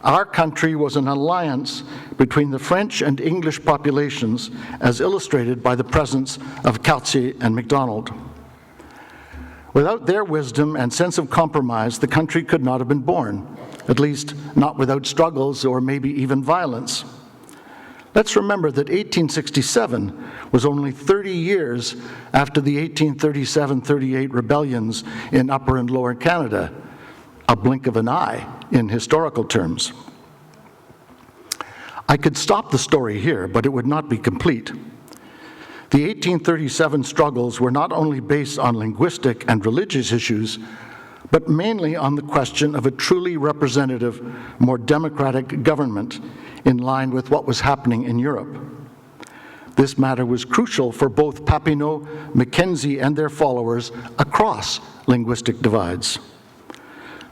our country was an alliance between the French and English populations, as illustrated by the presence of Cartier and Macdonald. Without their wisdom and sense of compromise, the country could not have been born, at least not without struggles or maybe even violence. Let's remember that 1867 was only 30 years after the 1837-38 rebellions in Upper and Lower Canada, a blink of an eye in historical terms. I could stop the story here, but it would not be complete. The 1837 struggles were not only based on linguistic and religious issues, but mainly on the question of a truly representative, more democratic government in line with what was happening in Europe. This matter was crucial for both Papineau, Mackenzie, and their followers across linguistic divides.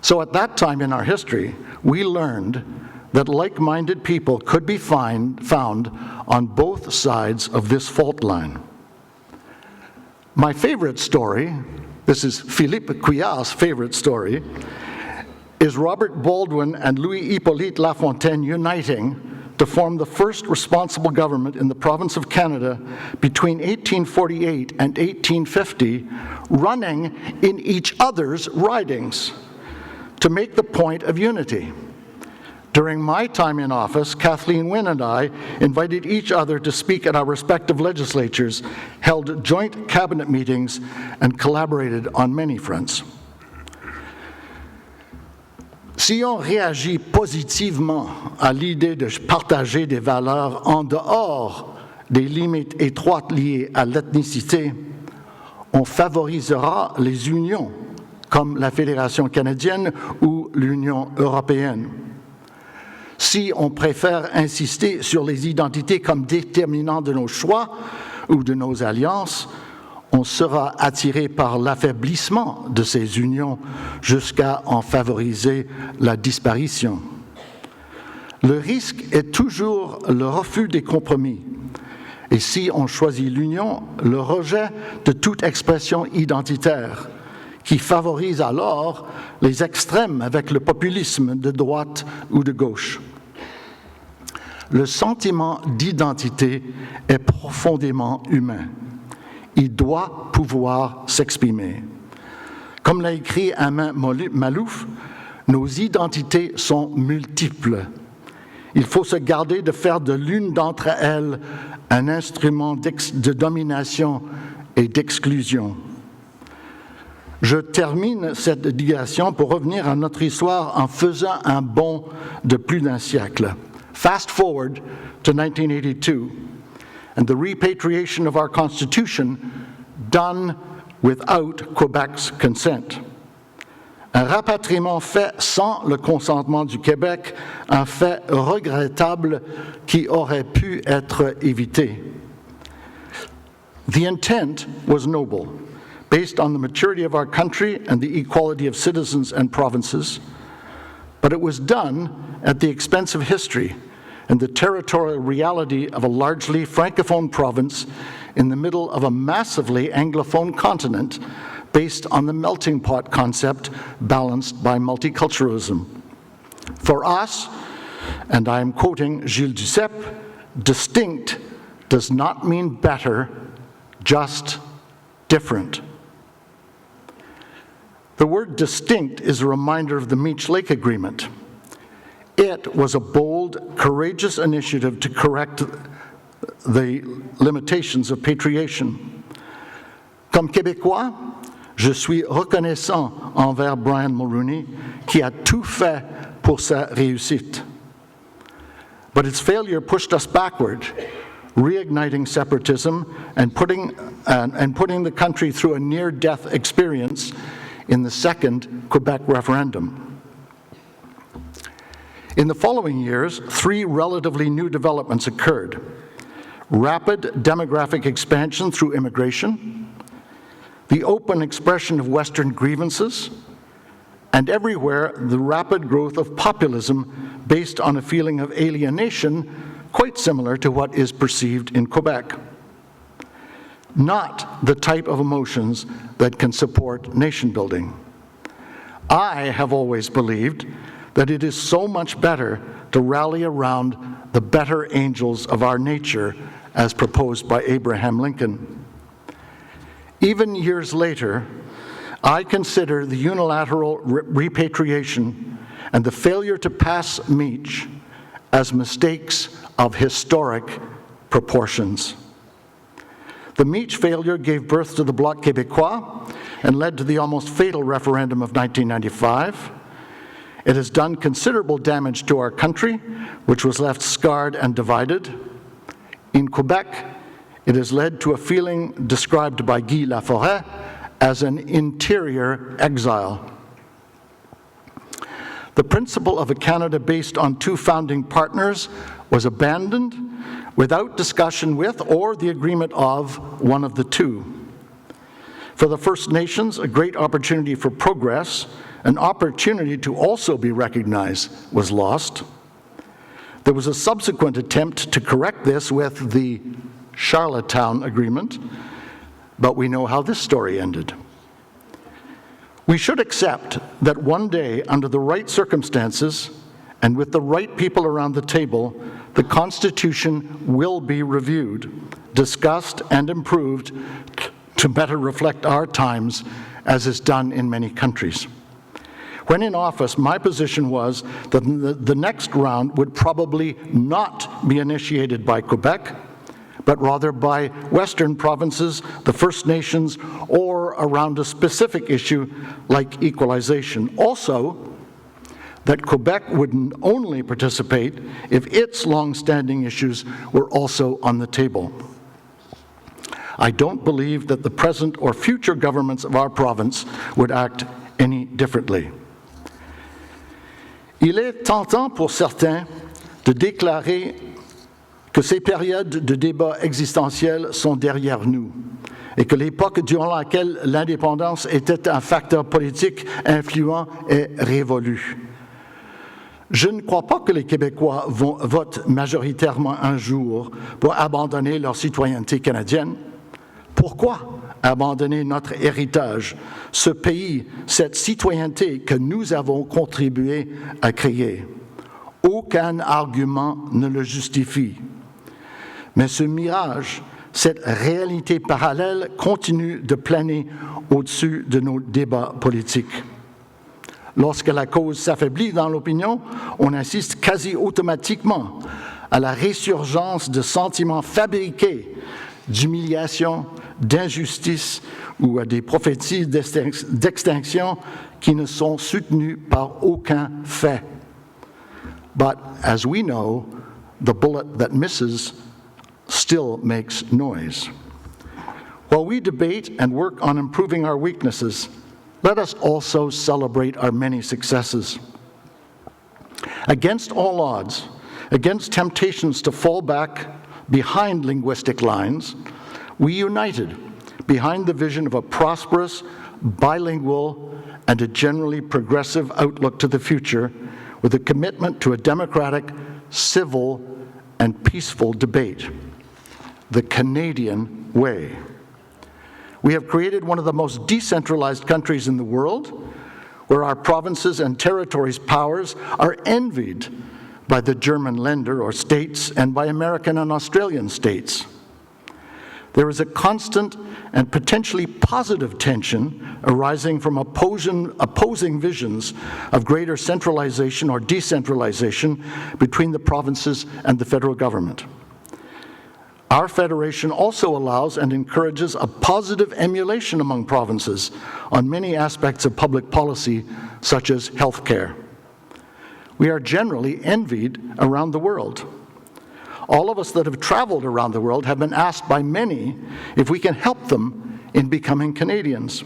So at that time in our history, we learned that like-minded people could be found on both sides of this fault line. My favorite story, this is Philippe Couillard's favorite story, is Robert Baldwin and Louis Hippolyte Lafontaine uniting to form the first responsible government in the province of Canada between 1848 and 1850, running in each other's ridings to make the point of unity. During my time in office, Kathleen Wynne and I invited each other to speak at our respective legislatures, held joint cabinet meetings, and collaborated on many fronts. Si on réagit positivement à l'idée de partager des valeurs en dehors des limites étroites liées à l'ethnicité, on favorisera les unions comme la Fédération canadienne ou l'Union européenne. Si on préfère insister sur les identités comme déterminants de nos choix ou de nos alliances, on sera attiré par l'affaiblissement de ces unions jusqu'à en favoriser la disparition. Le risque est toujours le refus des compromis. Et si on choisit l'union, le rejet de toute expression identitaire, qui favorise alors les extrêmes avec le populisme de droite ou de gauche. Le sentiment d'identité est profondément humain. Il doit pouvoir s'exprimer. Comme l'a écrit Alain Malouf, nos identités sont multiples. Il faut se garder de faire de l'une d'entre elles un instrument de domination et d'exclusion. Je termine cette digression pour revenir à notre histoire en faisant un bond de plus d'un siècle. Fast forward to 1982, and the repatriation of our Constitution done without Quebec's consent. Un rapatriement fait sans le consentement du Québec, un fait regrettable qui aurait pu être évité. The intent was noble, based on the maturity of our country and the equality of citizens and provinces, but it was done at the expense of history and the territorial reality of a largely Francophone province in the middle of a massively Anglophone continent based on the melting pot concept balanced by multiculturalism. For us, and I am quoting Gilles Duceppe, distinct does not mean better, just different. The word distinct is a reminder of the Meech Lake Agreement. It was a bold, courageous initiative to correct the limitations of patriation. Comme Québécois, je suis reconnaissant envers Brian Mulroney, qui a tout fait pour sa réussite. But its failure pushed us backward, reigniting separatism and putting the country through a near-death experience in the second Quebec referendum. In the following years, 3 relatively new developments occurred: rapid demographic expansion through immigration, the open expression of Western grievances, and everywhere the rapid growth of populism based on a feeling of alienation quite similar to what is perceived in Quebec. Not the type of emotions that can support nation building. I have always believed that it is so much better to rally around the better angels of our nature as proposed by Abraham Lincoln. Even years later, I consider the unilateral repatriation and the failure to pass Meech as mistakes of historic proportions. The Meech failure gave birth to the Bloc Québécois and led to the almost fatal referendum of 1995. It has done considerable damage to our country, which was left scarred and divided. In Quebec, it has led to a feeling described by Guy Laforêt as an interior exile. The principle of a Canada based on 2 founding partners was abandoned without discussion with or the agreement of one of the 2. For the First Nations, a great opportunity for progress, an opportunity to also be recognized, was lost. There was a subsequent attempt to correct this with the Charlottetown Agreement, but we know how this story ended. We should accept that one day, under the right circumstances and with the right people around the table, the Constitution will be reviewed, discussed, and improved to better reflect our times, as is done in many countries. When in office, my position was that the next round would probably not be initiated by Quebec, but rather by Western provinces, the First Nations, or around a specific issue like equalization. Also, that Quebec would only participate if its long-standing issues were also on the table. I don't believe that the present or future governments of our province would act any differently. Il est tentant pour certains de déclarer que ces périodes de débat existentiels sont derrière nous et que l'époque durant laquelle l'indépendance était un facteur politique influent est révolue. Je ne crois pas que les Québécois votent majoritairement un jour pour abandonner leur citoyenneté canadienne. Pourquoi abandonner notre héritage, ce pays, cette citoyenneté que nous avons contribué à créer? Aucun argument ne le justifie. Mais ce mirage, cette réalité parallèle continue de planer au-dessus de nos débats politiques. Lorsque la cause s'affaiblit dans l'opinion, on assiste quasi automatiquement à la résurgence de sentiments fabriqués d'humiliation, d'injustice ou à des prophéties d'extinction qui ne sont soutenues par aucun fait. But as we know, the bullet that misses still makes noise. While we debate and work on improving our weaknesses, let us also celebrate our many successes. Against all odds, against temptations to fall back behind linguistic lines, we united behind the vision of a prosperous, bilingual, and a generally progressive outlook to the future with a commitment to a democratic, civil, and peaceful debate. The Canadian way. We have created one of the most decentralized countries in the world, where our provinces and territories' powers are envied by the German Länder or states and by American and Australian states. There is a constant and potentially positive tension arising from opposing visions of greater centralization or decentralization between the provinces and the federal government. Our federation also allows and encourages a positive emulation among provinces on many aspects of public policy, such as healthcare. We are generally envied around the world. All of us that have traveled around the world have been asked by many if we can help them in becoming Canadians.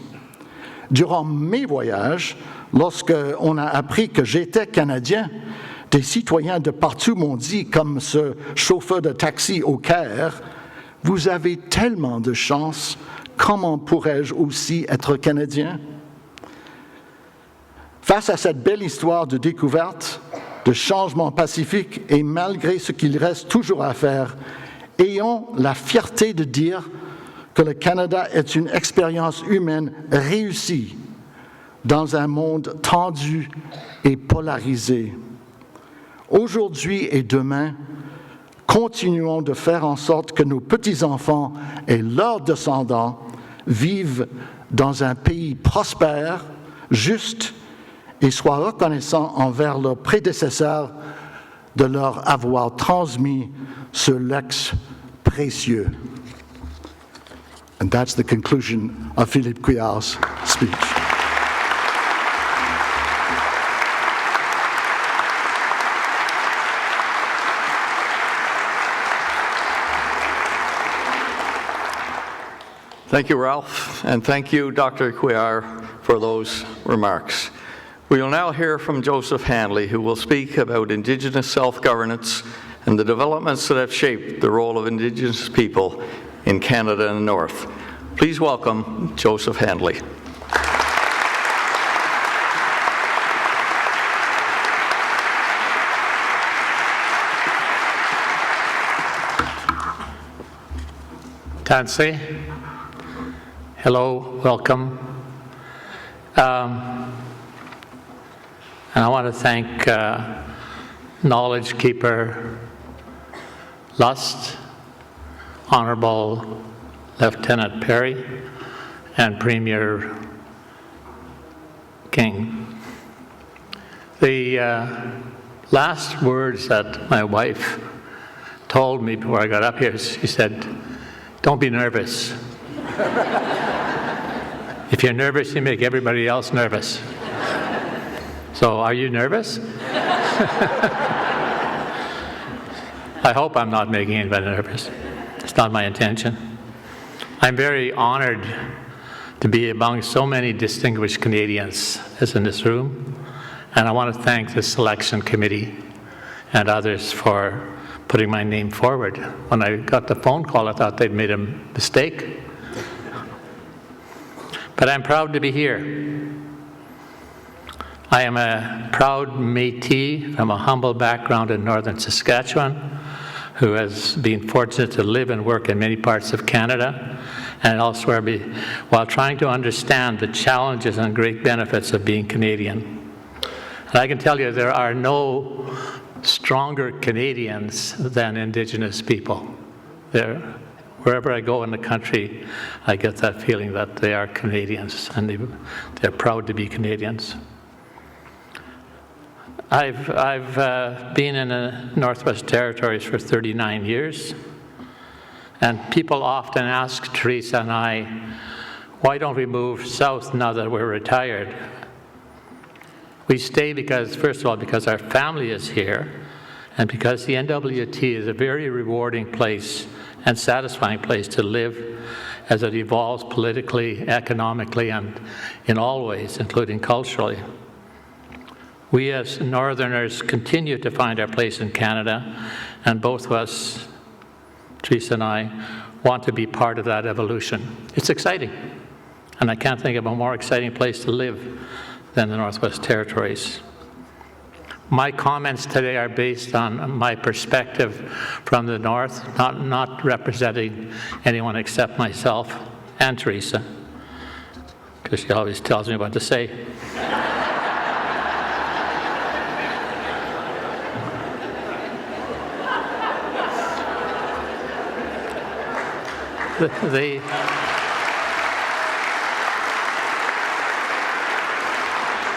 Durant mes voyages, lorsque on a appris que j'étais Canadien, des citoyens de partout m'ont dit, comme ce chauffeur de taxi au Caire, « Vous avez tellement de chance, comment pourrais-je aussi être Canadien ?» Face à cette belle histoire de découverte, de changement pacifique, et malgré ce qu'il reste toujours à faire, ayons la fierté de dire que le Canada est une expérience humaine réussie dans un monde tendu et polarisé. Aujourd'hui et demain, continuons de faire en sorte que nos petits-enfants et leurs descendants vivent dans un pays prospère, juste et soient reconnaissants envers leurs prédécesseurs de leur avoir transmis ce legs précieux. And that's the conclusion of Philippe Couillard's speech. Thank you, Ralph, and thank you, Dr. Couillard, for those remarks. We will now hear from Joseph Handley, who will speak about Indigenous self-governance and the developments that have shaped the role of Indigenous people in Canada and the North. Please welcome Joseph Handley. Tansy. Hello, welcome. And I want to thank Knowledge Keeper Lust, Honorable Lieutenant Perry, and Premier King. The last words that my wife told me before I got up here, she said, "Don't be nervous. If you're nervous, you make everybody else nervous." So, are you nervous? I hope I'm not making anybody nervous. It's not my intention. I'm very honored to be among so many distinguished Canadians as in this room, and I want to thank the selection committee and others for putting my name forward. When I got the phone call, I thought they'd made a mistake. But I'm proud to be here. I am a proud Métis from a humble background in northern Saskatchewan, who has been fortunate to live and work in many parts of Canada and elsewhere while trying to understand the challenges and great benefits of being Canadian. And I can tell you there are no stronger Canadians than Indigenous people. Wherever I go in the country, I get that feeling that they are Canadians and they're proud to be Canadians. I've been in the Northwest Territories for 39 years, and people often ask Teresa and I, why don't we move south now that we're retired? We stay because, first of all, because our family is here, and because the NWT is a very rewarding place and satisfying place to live as it evolves politically, economically, and in all ways, including culturally. We as Northerners continue to find our place in Canada, and both of us, Teresa and I, want to be part of that evolution. It's exciting, and I can't think of a more exciting place to live than the Northwest Territories. My comments today are based on my perspective from the North, not representing anyone except myself and Teresa, because she always tells me what to say.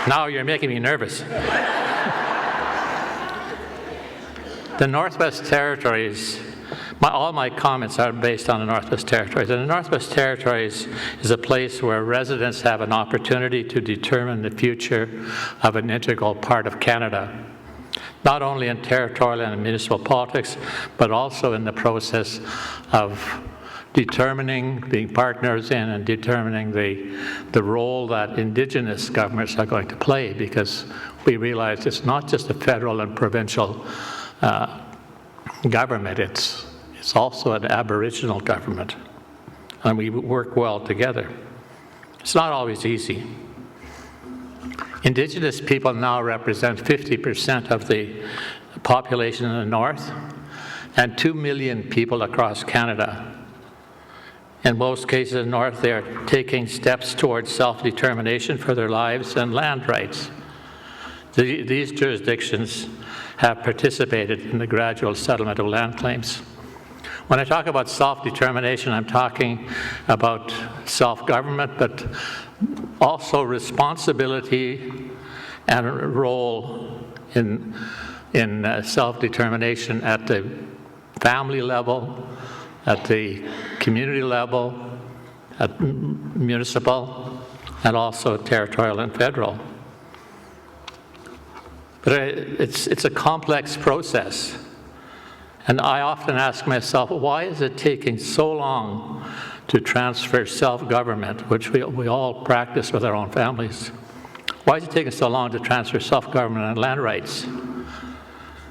Now you're making me nervous. The Northwest Territories, all my comments are based on the Northwest Territories. And the Northwest Territories is a place where residents have an opportunity to determine the future of an integral part of Canada, not only in territorial and municipal politics, but also in the process of determining, being partners in and determining the role that Indigenous governments are going to play, because we realize it's not just a federal and provincial government, it's also an Aboriginal government, and we work well together. It's not always easy. Indigenous people now represent 50% of the population in the north, and 2 million people across Canada. In most cases in the north, they're taking steps towards self-determination for their lives and land rights. These jurisdictions have participated in the gradual settlement of land claims. When I talk about self-determination, I'm talking about self-government, but also responsibility and a role in self-determination at the family level, at the community level, at municipal, and also territorial and federal. But it's a complex process. And I often ask myself, why is it taking so long to transfer self-government, which we all practice with our own families? Why is it taking so long to transfer self-government and land rights?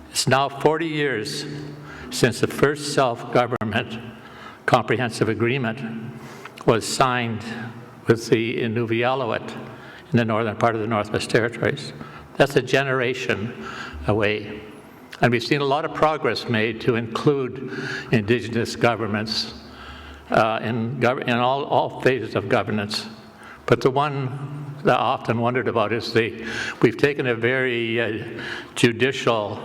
It's now 40 years since the first self-government comprehensive agreement was signed with the Inuvialuit in the northern part of the Northwest Territories. That's a generation away. And we've seen a lot of progress made to include Indigenous governments in all phases of governance. But the one that I often wondered about is we've taken a very judicial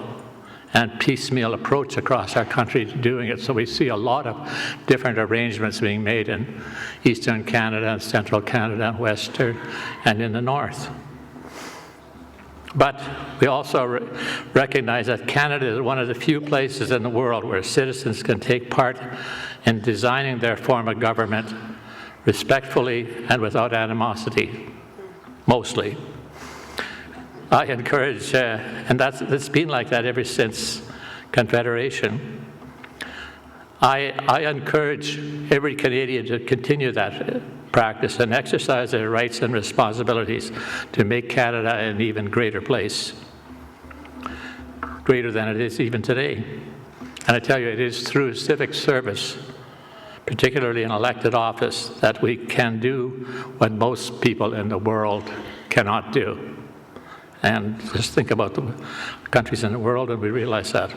and piecemeal approach across our country to doing it. So we see a lot of different arrangements being made in Eastern Canada and Central Canada and Western and in the North. But we also recognize that Canada is one of the few places in the world where citizens can take part in designing their form of government respectfully and without animosity, mostly. I encourage, and it's been like that ever since Confederation. I encourage every Canadian to continue that practice and exercise their rights and responsibilities to make Canada an even greater place, greater than it is even today. And I tell you, it is through civic service, particularly in elected office, that we can do what most people in the world cannot do. And just think about the countries in the world and we realize that.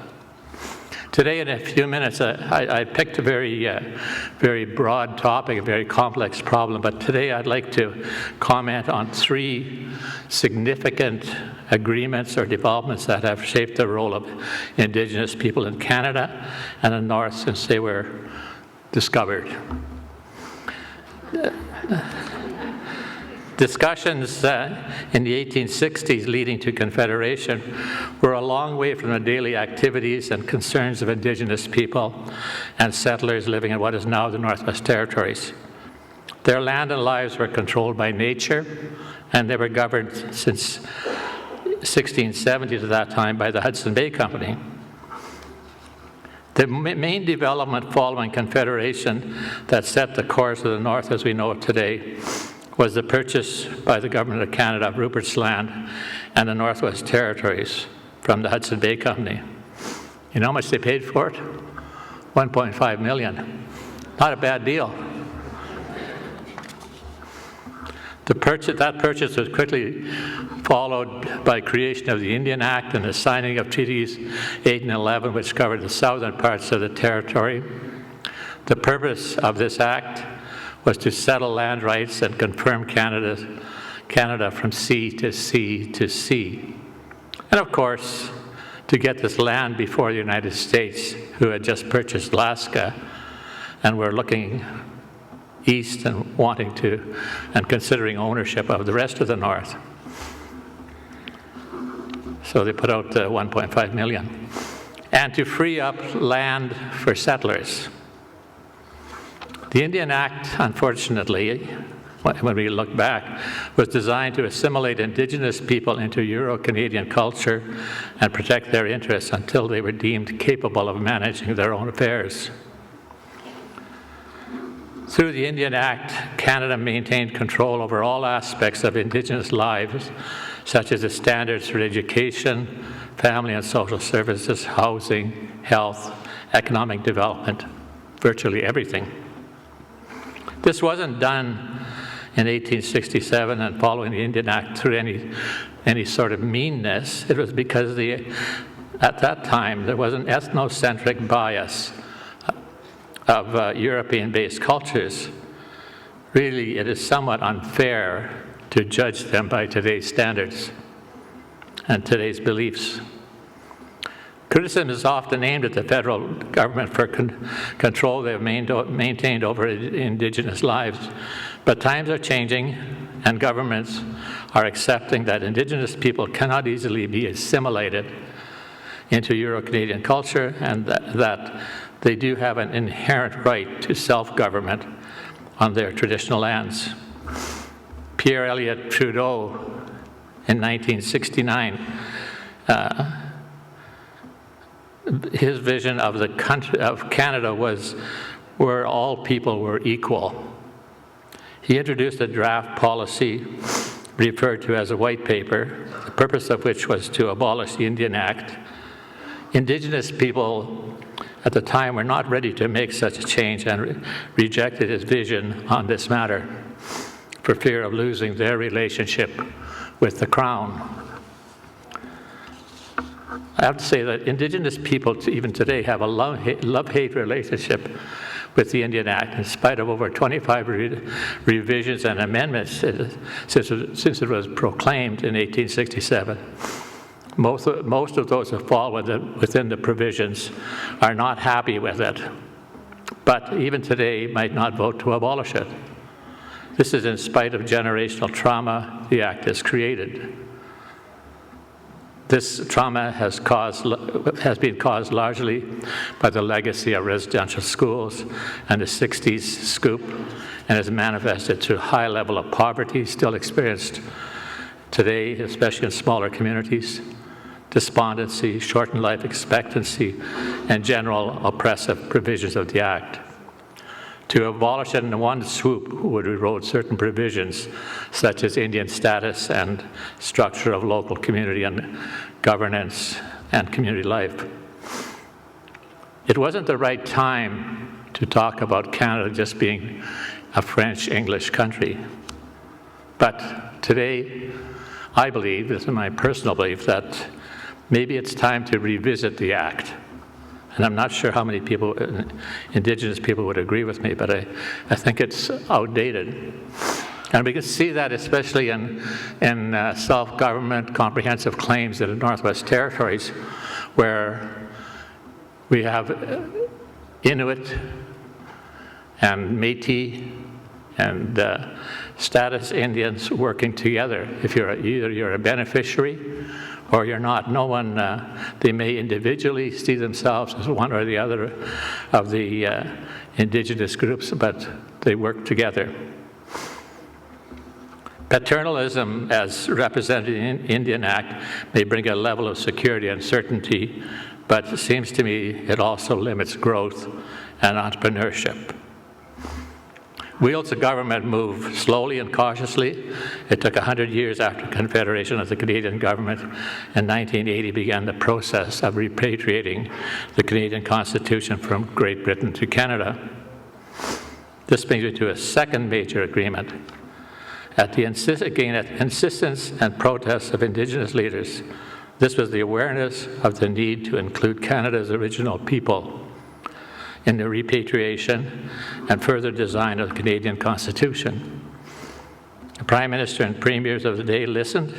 Today, in a few minutes, I picked a very broad topic, a very complex problem, but today I'd like to comment on 3 significant agreements or developments that have shaped the role of Indigenous people in Canada and the North since they were discovered. Discussions in the 1860s leading to Confederation were a long way from the daily activities and concerns of Indigenous people and settlers living in what is now the Northwest Territories. Their land and lives were controlled by nature, and they were governed since 1670 to that time by the Hudson Bay Company. The main development following Confederation that set the course of the North as we know it today was the purchase by the Government of Canada of Rupert's Land and the Northwest Territories from the Hudson Bay Company. You know how much they paid for it? $1.5 million. Not a bad deal. That purchase was quickly followed by creation of the Indian Act and the signing of Treaties 8 and 11, which covered the southern parts of the territory. The purpose of this act was to settle land rights and confirm Canada from sea to sea to sea. And of course, to get this land before the United States, who had just purchased Alaska, and were looking east and wanting to, and considering ownership of the rest of the North. So they put out 1.5 million. And to free up land for settlers. The Indian Act, unfortunately, when we look back, was designed to assimilate Indigenous people into Euro-Canadian culture and protect their interests until they were deemed capable of managing their own affairs. Through the Indian Act, Canada maintained control over all aspects of Indigenous lives, such as the standards for education, family and social services, housing, health, economic development, virtually everything. This wasn't done in 1867 and following the Indian Act through any sort of meanness. It was because at that time there was an ethnocentric bias of European-based cultures. Really, it is somewhat unfair to judge them by today's standards and today's beliefs. Criticism is often aimed at the federal government for control they have maintained over Indigenous lives. But times are changing, and governments are accepting that Indigenous people cannot easily be assimilated into Euro-Canadian culture, and that they do have an inherent right to self-government on their traditional lands. Pierre Elliott Trudeau in 1969, his vision of the country of Canada was where all people were equal. He introduced a draft policy referred to as a white paper, the purpose of which was to abolish the Indian Act. Indigenous people at the time were not ready to make such a change and rejected his vision on this matter for fear of losing their relationship with the Crown. I have to say that Indigenous people, even today, have a love-hate relationship with the Indian Act, in spite of over 25 revisions and amendments since it was proclaimed in 1867. Most of those who fall within the provisions are not happy with it, but even today might not vote to abolish it. This is in spite of generational trauma the Act has created. This trauma has been caused largely by the legacy of residential schools and the 60s scoop, and has manifested through a high level of poverty still experienced today, especially in smaller communities, despondency, shortened life expectancy, and general oppressive provisions of the Act. To abolish it in one swoop would erode certain provisions, such as Indian status and structure of local community and governance and community life. It wasn't the right time to talk about Canada just being a French-English country. But today, I believe, this is my personal belief, that maybe it's time to revisit the Act. And I'm not sure how many people, Indigenous people, would agree with me, but I think it's outdated. And we can see that especially in self-government comprehensive claims in the Northwest Territories, where we have Inuit and Métis and status Indians working together. If either you're a beneficiary or you're not. No one, they may individually see themselves as one or the other of the Indigenous groups, but they work together. Paternalism, as represented in the Indian Act, may bring a level of security and certainty, but it seems to me it also limits growth and entrepreneurship. Wheels of government move slowly and cautiously. It took 100 years after Confederation of the Canadian government in 1980 began the process of repatriating the Canadian Constitution from Great Britain to Canada. This brings me to a second major agreement. At the insistence and protests of Indigenous leaders, this was the awareness of the need to include Canada's original people in the repatriation and further design of the Canadian Constitution. The Prime Minister and Premiers of the day listened.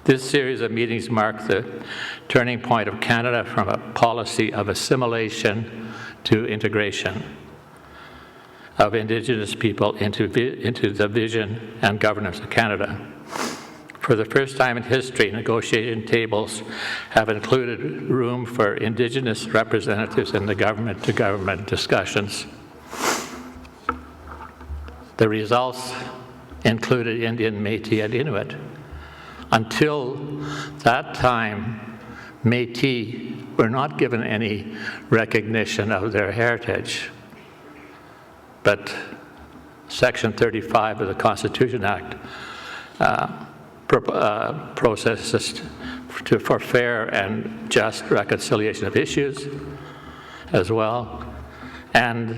This series of meetings marked the turning point of Canada from a policy of assimilation to integration. of Indigenous people into the vision and governance of Canada. For the first time in history, negotiation tables have included room for Indigenous representatives in the government-to-government discussions. The results included Indian, Métis, and Inuit. Until that time, Métis were not given any recognition of their heritage. But Section 35 of the Constitution Act processes for fair and just reconciliation of issues as well, and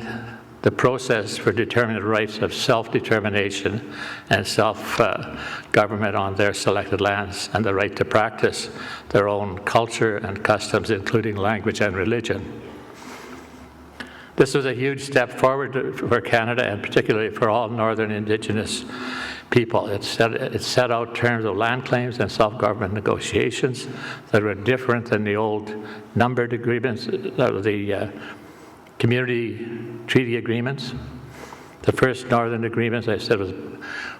the process for determining the rights of self-determination and self-government on their selected lands, and the right to practice their own culture and customs, including language and religion. This was a huge step forward for Canada, and particularly for all Northern Indigenous people. It set out terms of land claims and self-government negotiations that were different than the old numbered agreements, the community treaty agreements. The first Northern agreement, as I said,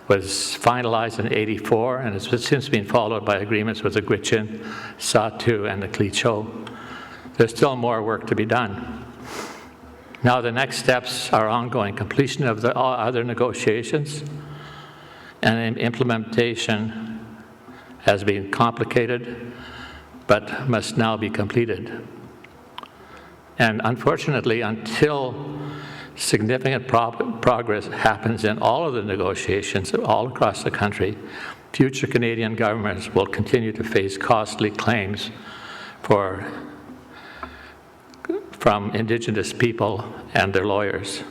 was finalized in '84, and it's since been followed by agreements with the Gwich'in, Saulteaux, and the Clicho. There's still more work to be done. Now the next steps are ongoing completion of the other negotiations, and implementation has been complicated, but must now be completed. And unfortunately, until significant progress happens in all of the negotiations all across the country, future Canadian governments will continue to face costly claims from Indigenous people and their lawyers.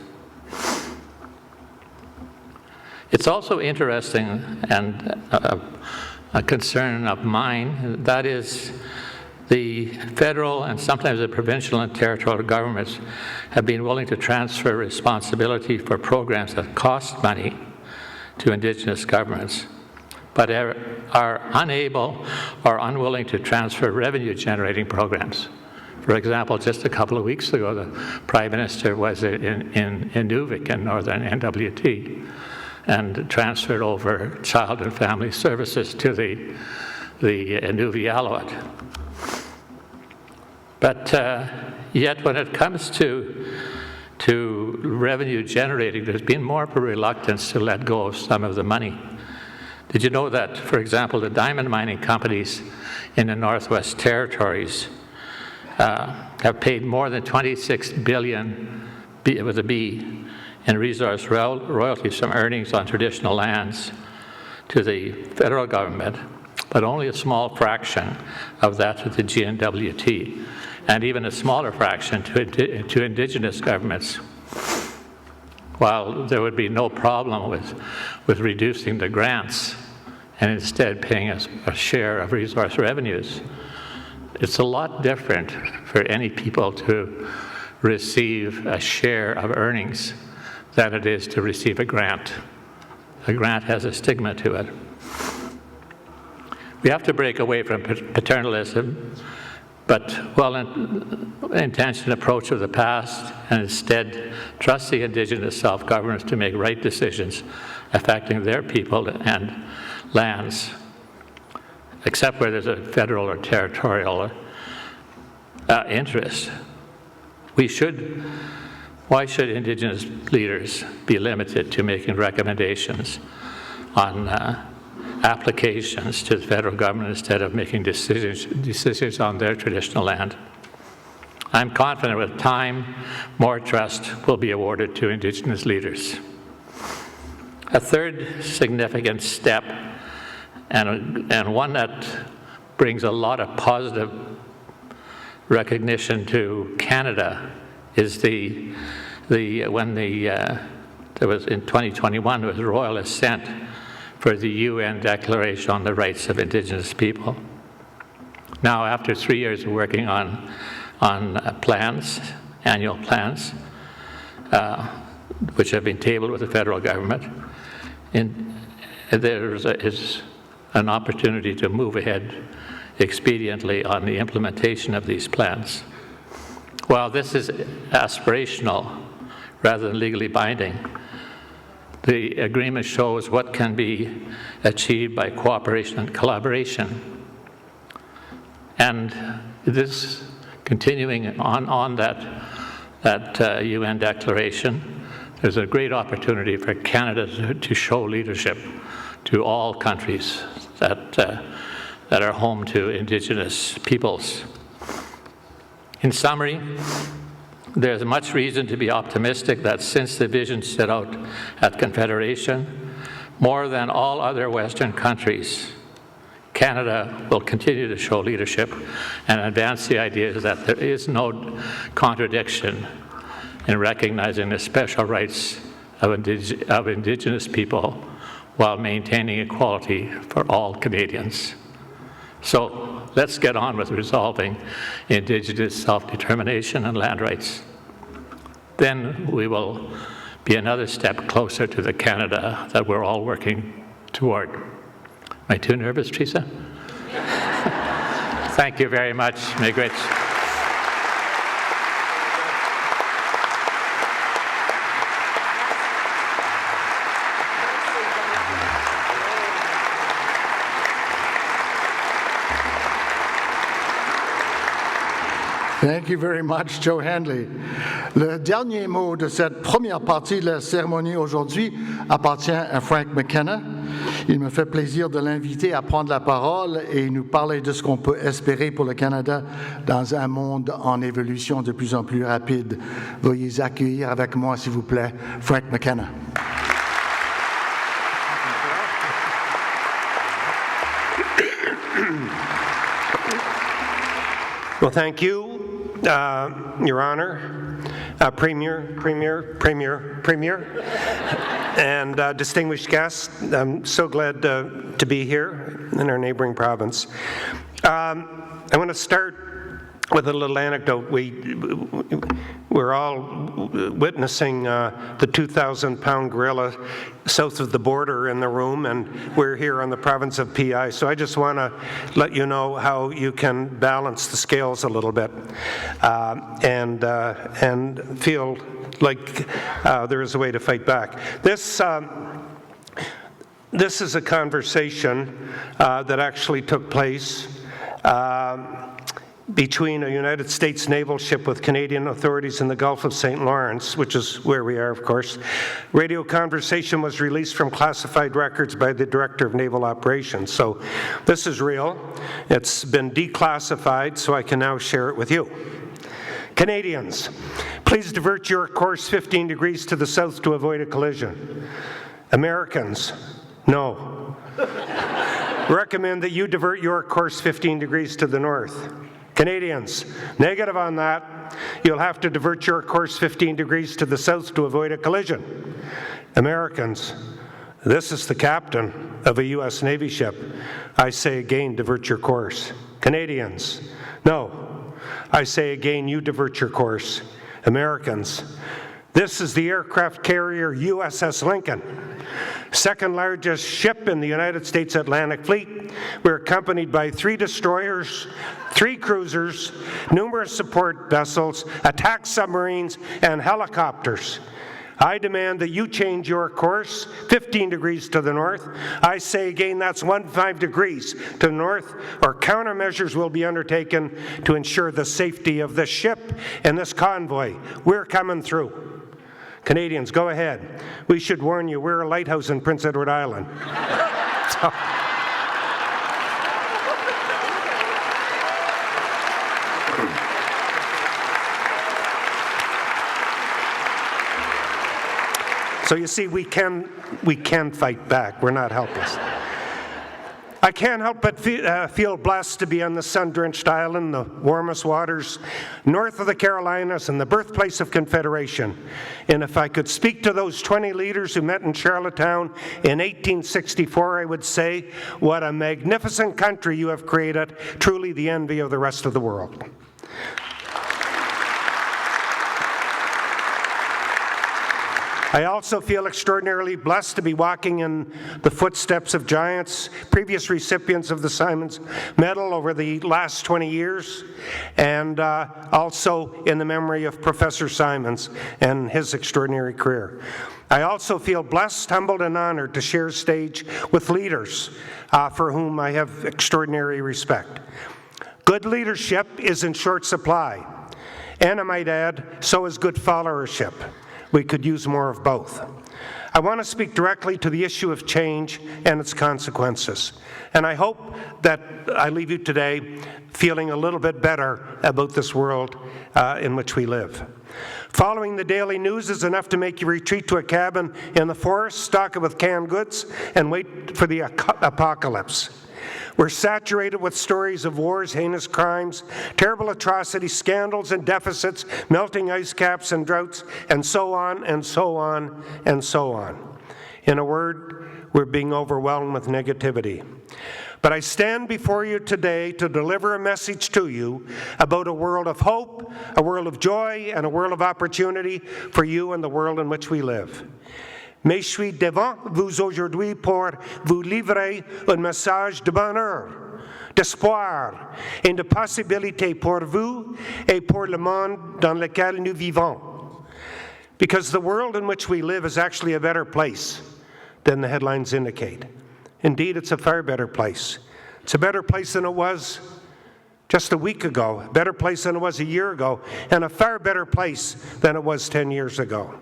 It's also interesting, and a concern of mine, that is the federal and sometimes the provincial and territorial governments have been willing to transfer responsibility for programs that cost money to Indigenous governments, but are unable or unwilling to transfer revenue-generating programs. For example, just a couple of weeks ago, the Prime Minister was in Inuvik in northern NWT and transferred over child and family services to the Inuvialuit. But yet when it comes to revenue generating, there's been more of a reluctance to let go of some of the money. Did you know that, for example, the diamond mining companies in the Northwest Territories have paid more than $26 billion, with a B, in resource royalties from earnings on traditional lands to the federal government, but only a small fraction of that to the GNWT, and even a smaller fraction to Indigenous governments. While there would be no problem with reducing the grants and instead paying a share of resource revenues, it's a lot different for any people to receive a share of earnings than it is to receive a grant. A grant has a stigma to it. We have to break away from paternalism, but well-intentioned approach of the past, and instead trust the Indigenous self-governance to make right decisions affecting their people and lands, except where there's a federal or territorial interest. Why should Indigenous leaders be limited to making recommendations on applications to the federal government instead of making decisions on their traditional land? I'm confident with time, more trust will be awarded to Indigenous leaders. A third significant step, and one that brings a lot of positive recognition to Canada, is there was in 2021 there was royal assent for the UN Declaration on the Rights of Indigenous People. Now, after 3 years of working on plans, annual plans, which have been tabled with the federal government, there is an opportunity to move ahead expediently on the implementation of these plans. While this is aspirational, rather than legally binding. The agreement shows what can be achieved by cooperation and collaboration. And this, continuing on that UN declaration, there's a great opportunity for Canada to show leadership to all countries that are home to Indigenous peoples. In summary, there's much reason to be optimistic that since the vision set out at Confederation, more than all other Western countries, Canada will continue to show leadership and advance the idea that there is no contradiction in recognizing the special rights of Indigenous people while maintaining equality for all Canadians. So let's get on with resolving Indigenous self-determination and land rights. Then we will be another step closer to the Canada that we're all working toward. Am I too nervous, Teresa? Thank you very much. May great. Thank you very much, Joe Handley. Le dernier mot de cette première partie de la cérémonie aujourd'hui appartient à Frank McKenna. Il me fait plaisir de l'inviter à prendre la parole et nous parler de ce qu'on peut espérer pour le Canada dans un monde en évolution de plus en plus rapide. Veuillez accueillir avec moi, s'il vous plaît, Frank McKenna. Well, thank you, Your Honor, Premier, and distinguished guests. I'm so glad to be here in our neighboring province. I want to start with a little anecdote. We're all witnessing the 2,000-pound gorilla south of the border in the room, and we're here on the province of PI. So I just want to let you know how you can balance the scales a little bit and feel like there is a way to fight back. This is a conversation that actually took place between a United States naval ship with Canadian authorities in the Gulf of St. Lawrence, which is where we are, of course. Radio conversation was released from classified records by the Director of Naval Operations. So this is real. It's been declassified, so I can now share it with you. Canadians, please divert your course 15 degrees to the south to avoid a collision. Americans, no. Recommend that you divert your course 15 degrees to the north. Canadians, negative on that. You'll have to divert your course 15 degrees to the south to avoid a collision. Americans, this is the captain of a U.S. Navy ship. I say again, divert your course. Canadians, no. I say again, you divert your course. Americans, this is the aircraft carrier USS Lincoln, second largest ship in the United States Atlantic Fleet. We're accompanied by 3 destroyers, 3 cruisers, numerous support vessels, attack submarines, and helicopters. I demand that you change your course 15 degrees to the north. I say again, that's 15 degrees to the north, or countermeasures will be undertaken to ensure the safety of this ship and this convoy. We're coming through. Canadians, go ahead. We should warn you, we're a lighthouse in Prince Edward Island. So you see, we can fight back. We're not helpless. I can't help but feel blessed to be on the sun-drenched island, the warmest waters north of the Carolinas and the birthplace of Confederation. And if I could speak to those 20 leaders who met in Charlottetown in 1864, I would say, what a magnificent country you have created, truly the envy of the rest of the world. I also feel extraordinarily blessed to be walking in the footsteps of giants, previous recipients of the Symons Medal over the last 20 years, and also in the memory of Professor Symons and his extraordinary career. I also feel blessed, humbled, and honored to share stage with leaders for whom I have extraordinary respect. Good leadership is in short supply, and I might add, so is good followership. We could use more of both. I want to speak directly to the issue of change and its consequences, and I hope that I leave you today feeling a little bit better about this world in which we live. Following the daily news is enough to make you retreat to a cabin in the forest, stock it with canned goods, and wait for the apocalypse. We're saturated with stories of wars, heinous crimes, terrible atrocities, scandals and deficits, melting ice caps and droughts, and so on and so on and so on. In a word, we're being overwhelmed with negativity. But I stand before you today to deliver a message to you about a world of hope, a world of joy, and a world of opportunity for you and the world in which we live. Mais je suis devant vous aujourd'hui pour vous livrer un message de bonheur, d'espoir et de possibilité pour vous et pour le monde dans lequel nous vivons. Because the world in which we live is actually a better place than the headlines indicate. Indeed, it's a far better place. It's a better place than it was just a week ago, a better place than it was a year ago, and a far better place than it was 10 years ago.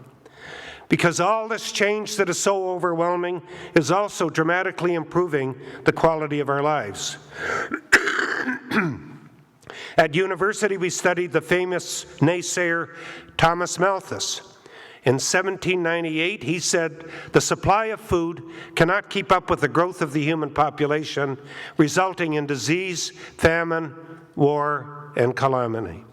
Because all this change that is so overwhelming is also dramatically improving the quality of our lives. At university, we studied the famous naysayer Thomas Malthus. In 1798, he said, "The supply of food cannot keep up with the growth of the human population, resulting in disease, famine, war, and calamity."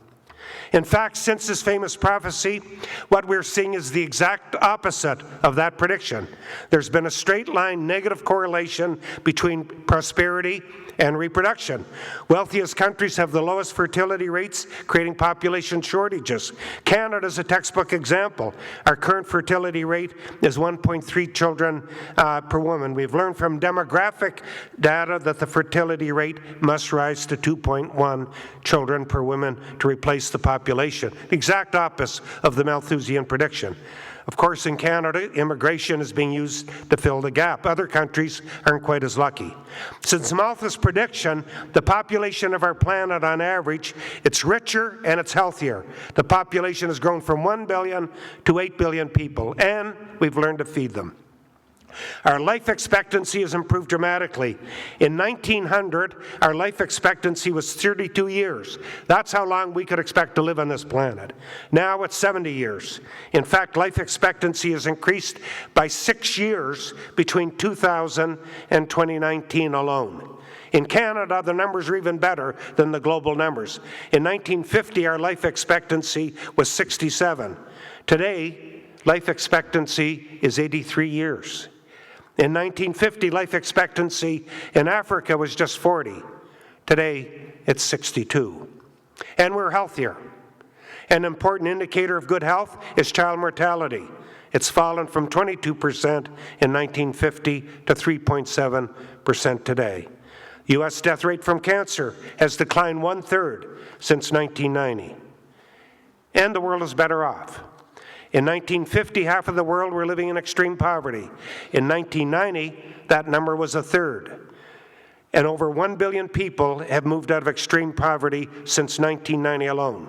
In fact, since this famous prophecy, what we're seeing is the exact opposite of that prediction. There's been a straight line negative correlation between prosperity and reproduction. Wealthiest countries have the lowest fertility rates, creating population shortages. Canada is a textbook example. Our current fertility rate is 1.3 children per woman. We've learned from demographic data that the fertility rate must rise to 2.1 children per woman to replace the population. The exact opposite of the Malthusian prediction. Of course, in Canada, immigration is being used to fill the gap. Other countries aren't quite as lucky. Since Malthus' prediction, the population of our planet on average, it's richer and it's healthier. The population has grown from 1 billion to 8 billion people, and we've learned to feed them. Our life expectancy has improved dramatically. In 1900, our life expectancy was 32 years. That's how long we could expect to live on this planet. Now it's 70 years. In fact, life expectancy has increased by 6 years between 2000 and 2019 alone. In Canada, the numbers are even better than the global numbers. In 1950, our life expectancy was 67. Today, life expectancy is 83 years. In 1950, life expectancy in Africa was just 40. Today, it's 62. And we're healthier. An important indicator of good health is child mortality. It's fallen from 22% in 1950 to 3.7% today. U.S. death rate from cancer has declined 1/3 since 1990. And the world is better off. In 1950, half of the world were living in extreme poverty. In 1990, that number was 1/3. And over 1 billion people have moved out of extreme poverty since 1990 alone.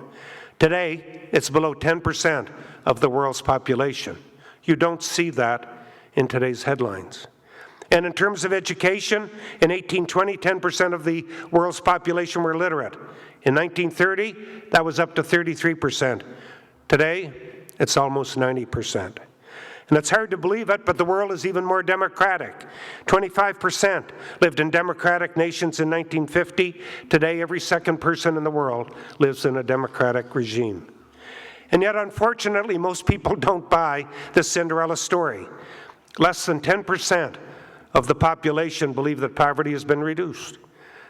Today, it's below 10% of the world's population. You don't see that in today's headlines. And in terms of education, in 1820, 10% of the world's population were literate. In 1930, that was up to 33%. Today, it's almost 90%. And it's hard to believe it, but the world is even more democratic. 25% lived in democratic nations in 1950. Today, every second person in the world lives in a democratic regime. And yet, unfortunately, most people don't buy the Cinderella story. Less than 10% of the population believe that poverty has been reduced.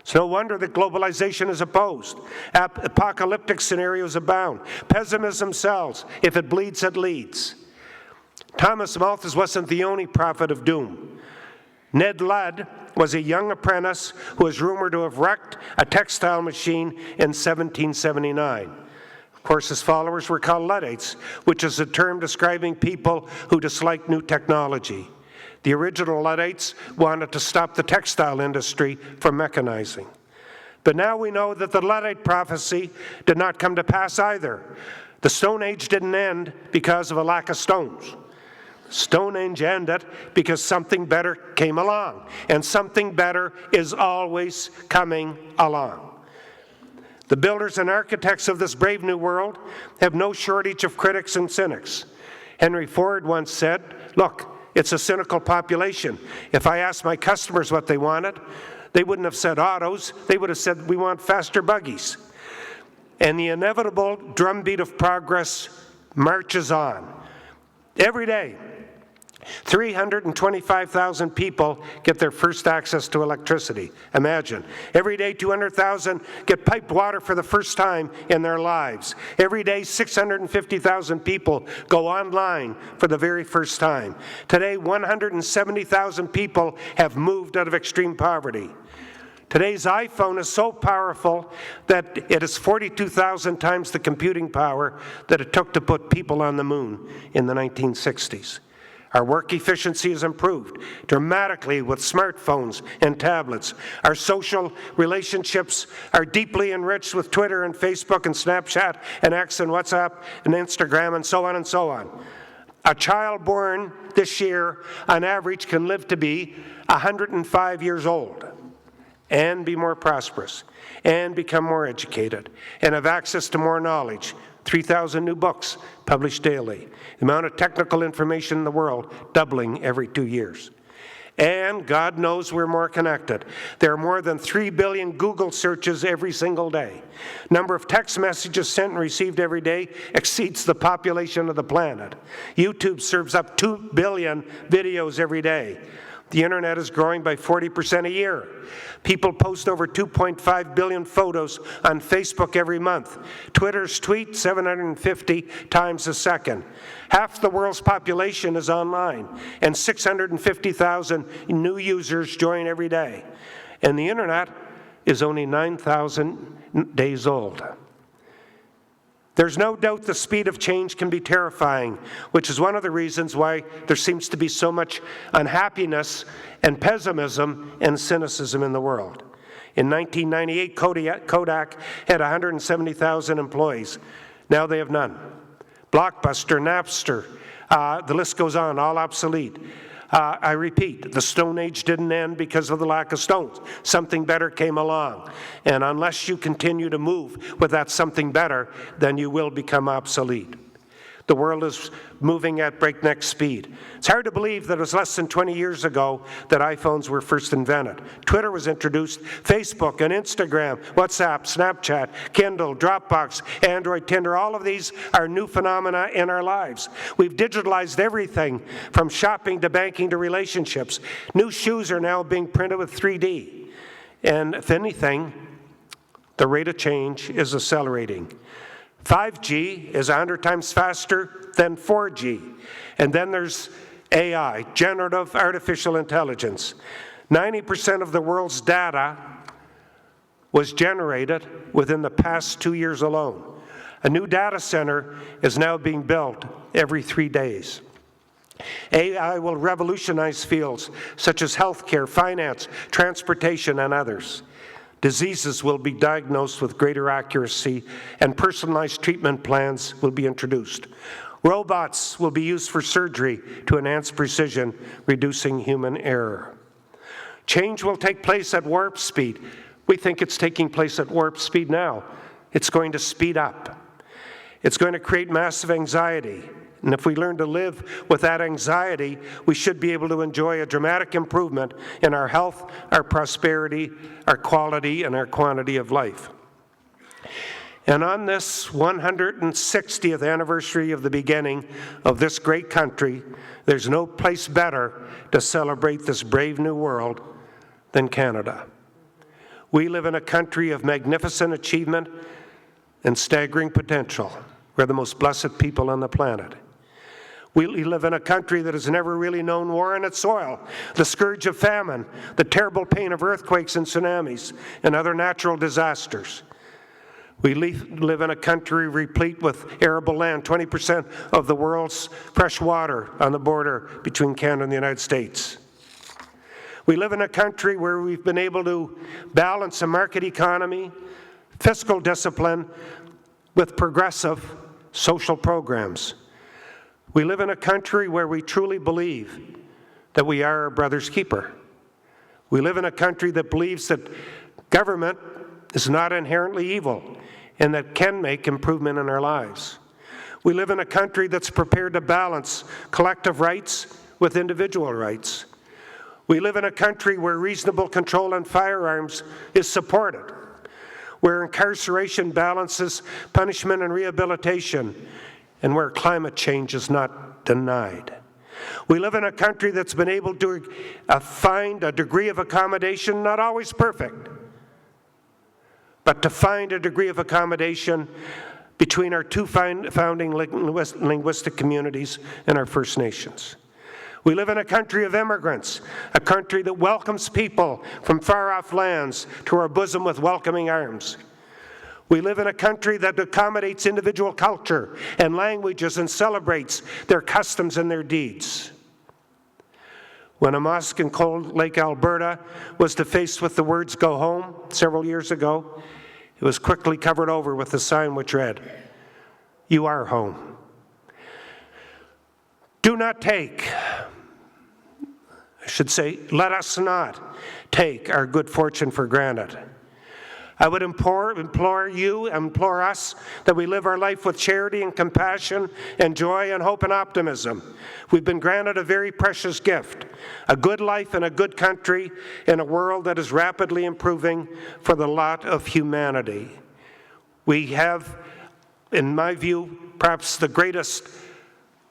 It's no wonder that globalization is opposed. Apocalyptic scenarios abound. Pessimism sells. If it bleeds, it leads. Thomas Malthus wasn't the only prophet of doom. Ned Ludd was a young apprentice who is rumored to have wrecked a textile machine in 1779. Of course, his followers were called Luddites, which is a term describing people who dislike new technology. The original Luddites wanted to stop the textile industry from mechanizing. But now we know that the Luddite prophecy did not come to pass either. The Stone Age didn't end because of a lack of stones. Stone Age ended because something better came along, and something better is always coming along. The builders and architects of this brave new world have no shortage of critics and cynics. Henry Ford once said, "Look, it's a cynical population. If I asked my customers what they wanted, they wouldn't have said autos, they would have said, we want faster buggies." And the inevitable drumbeat of progress marches on. Every day, 325,000 people get their first access to electricity. Imagine. Every day, 200,000 get piped water for the first time in their lives. Every day, 650,000 people go online for the very first time. Today, 170,000 people have moved out of extreme poverty. Today's iPhone is so powerful that it is 42,000 times the computing power that it took to put people on the moon in the 1960s. Our work efficiency has improved dramatically with smartphones and tablets. Our social relationships are deeply enriched with Twitter and Facebook and Snapchat and X and WhatsApp and Instagram and so on and so on. A child born this year, on average, can live to be 105 years old and be more prosperous and become more educated and have access to more knowledge. 3,000 new books published daily. The amount of technical information in the world doubling every 2 years. And God knows we're more connected. There are more than 3 billion Google searches every single day. Number of text messages sent and received every day exceeds the population of the planet. YouTube serves up 2 billion videos every day. The internet is growing by 40% a year. People post over 2.5 billion photos on Facebook every month. Twitter's tweet 750 times a second. Half the world's population is online, and 650,000 new users join every day. And the internet is only 9,000 days old. There's no doubt the speed of change can be terrifying, which is one of the reasons why there seems to be so much unhappiness and pessimism and cynicism in the world. In 1998, Kodak had 170,000 employees. Now they have none. Blockbuster, Napster, the list goes on, all obsolete. I repeat, the Stone Age didn't end because of the lack of stones. Something better came along. And unless you continue to move with that something better, then you will become obsolete. The world is moving at breakneck speed. It's hard to believe that it was less than 20 years ago that iPhones were first invented. Twitter was introduced, Facebook and Instagram, WhatsApp, Snapchat, Kindle, Dropbox, Android, Tinder, all of these are new phenomena in our lives. We've digitalized everything from shopping to banking to relationships. New shoes are now being printed with 3D. And if anything, the rate of change is accelerating. 5G is 100 times faster than 4G. And then there's AI, generative artificial intelligence. 90% of the world's data was generated within the past 2 years alone. A new data center is now being built every 3 days. AI will revolutionize fields such as healthcare, finance, transportation, and others. Diseases will be diagnosed with greater accuracy, and personalized treatment plans will be introduced. Robots will be used for surgery to enhance precision, reducing human error. Change will take place at warp speed. We think it's taking place at warp speed now. It's going to speed up. It's going to create massive anxiety. And if we learn to live with that anxiety, we should be able to enjoy a dramatic improvement in our health, our prosperity, our quality, and our quantity of life. And on this 160th anniversary of the beginning of this great country, there's no place better to celebrate this brave new world than Canada. We live in a country of magnificent achievement and staggering potential. We're the most blessed people on the planet. We live in a country that has never really known war in its soil, the scourge of famine, the terrible pain of earthquakes and tsunamis, and other natural disasters. We live in a country replete with arable land, 20% of the world's fresh water on the border between Canada and the United States. We live in a country where we've been able to balance a market economy, fiscal discipline, with progressive social programs. We live in a country where we truly believe that we are our brother's keeper. We live in a country that believes that government is not inherently evil and that can make improvement in our lives. We live in a country that's prepared to balance collective rights with individual rights. We live in a country where reasonable control on firearms is supported, where incarceration balances punishment and rehabilitation, and where climate change is not denied. We live in a country that's been able to find a degree of accommodation, not always perfect, but to find a degree of accommodation between our two founding linguistic communities and our First Nations. We live in a country of immigrants, a country that welcomes people from far-off lands to our bosom with welcoming arms. We live in a country that accommodates individual culture and languages and celebrates their customs and their deeds. When a mosque in Cold Lake, Alberta was defaced with the words "Go home" several years ago, it was quickly covered over with a sign which read, "You are home." Do not take, I should say, let us not take our good fortune for granted. I would implore us that we live our life with charity and compassion and joy and hope and optimism. We've been granted a very precious gift, a good life in a good country in a world that is rapidly improving for the lot of humanity. We have, in my view, perhaps the greatest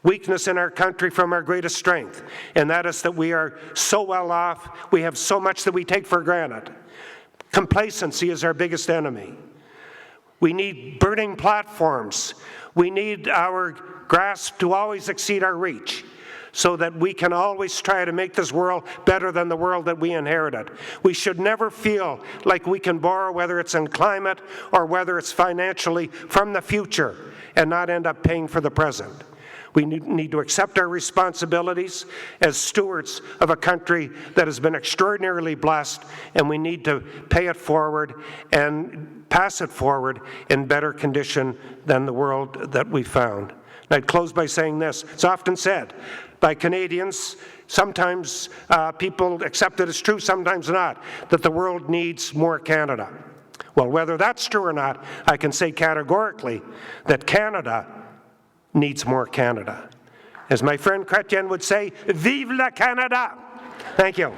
weakness in our country from our greatest strength, and that is that we are so well off, we have so much that we take for granted. Complacency is our biggest enemy. We need burning platforms. We need our grasp to always exceed our reach so that we can always try to make this world better than the world that we inherited. We should never feel like we can borrow, whether it's in climate or whether it's financially, from the future and not end up paying for the present. We need to accept our responsibilities as stewards of a country that has been extraordinarily blessed, and we need to pay it forward and pass it forward in better condition than the world that we found. And I'd close by saying this. It's often said by Canadians, sometimes people accept it as true, sometimes not, that the world needs more Canada. Well, whether that's true or not, I can say categorically that Canada needs more Canada. As my friend Chrétien would say, vive la Canada! Thank you.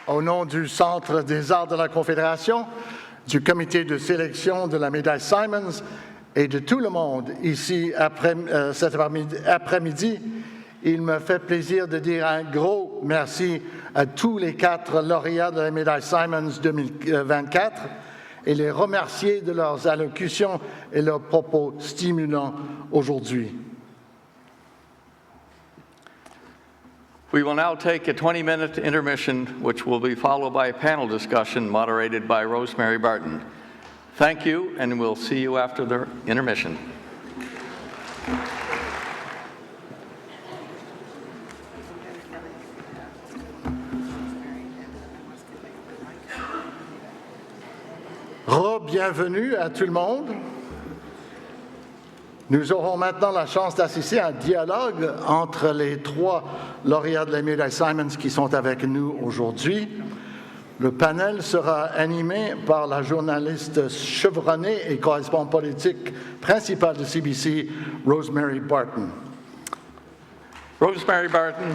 Au nom du Centre des arts de la Confédération, du comité de sélection de la médaille Symons et de tout le monde ici cet après-midi, il me fait plaisir de dire un gros merci à tous les 4 lauréats de la médaille Symons 2024 et les remercier de leurs allocutions et leurs propos stimulants aujourd'hui. We will now take a 20-minute intermission, which will be followed by a panel discussion moderated by Rosemary Barton. Thank you, and we'll see you after the intermission. Bienvenue à tout le monde. Nous aurons maintenant la chance d'assister à un dialogue entre les 3 lauréats de la médaille Symons qui sont avec nous aujourd'hui. Le panel sera animé par la journaliste chevronnée et correspondante politique principale de CBC, Rosemary Barton. Rosemary Barton.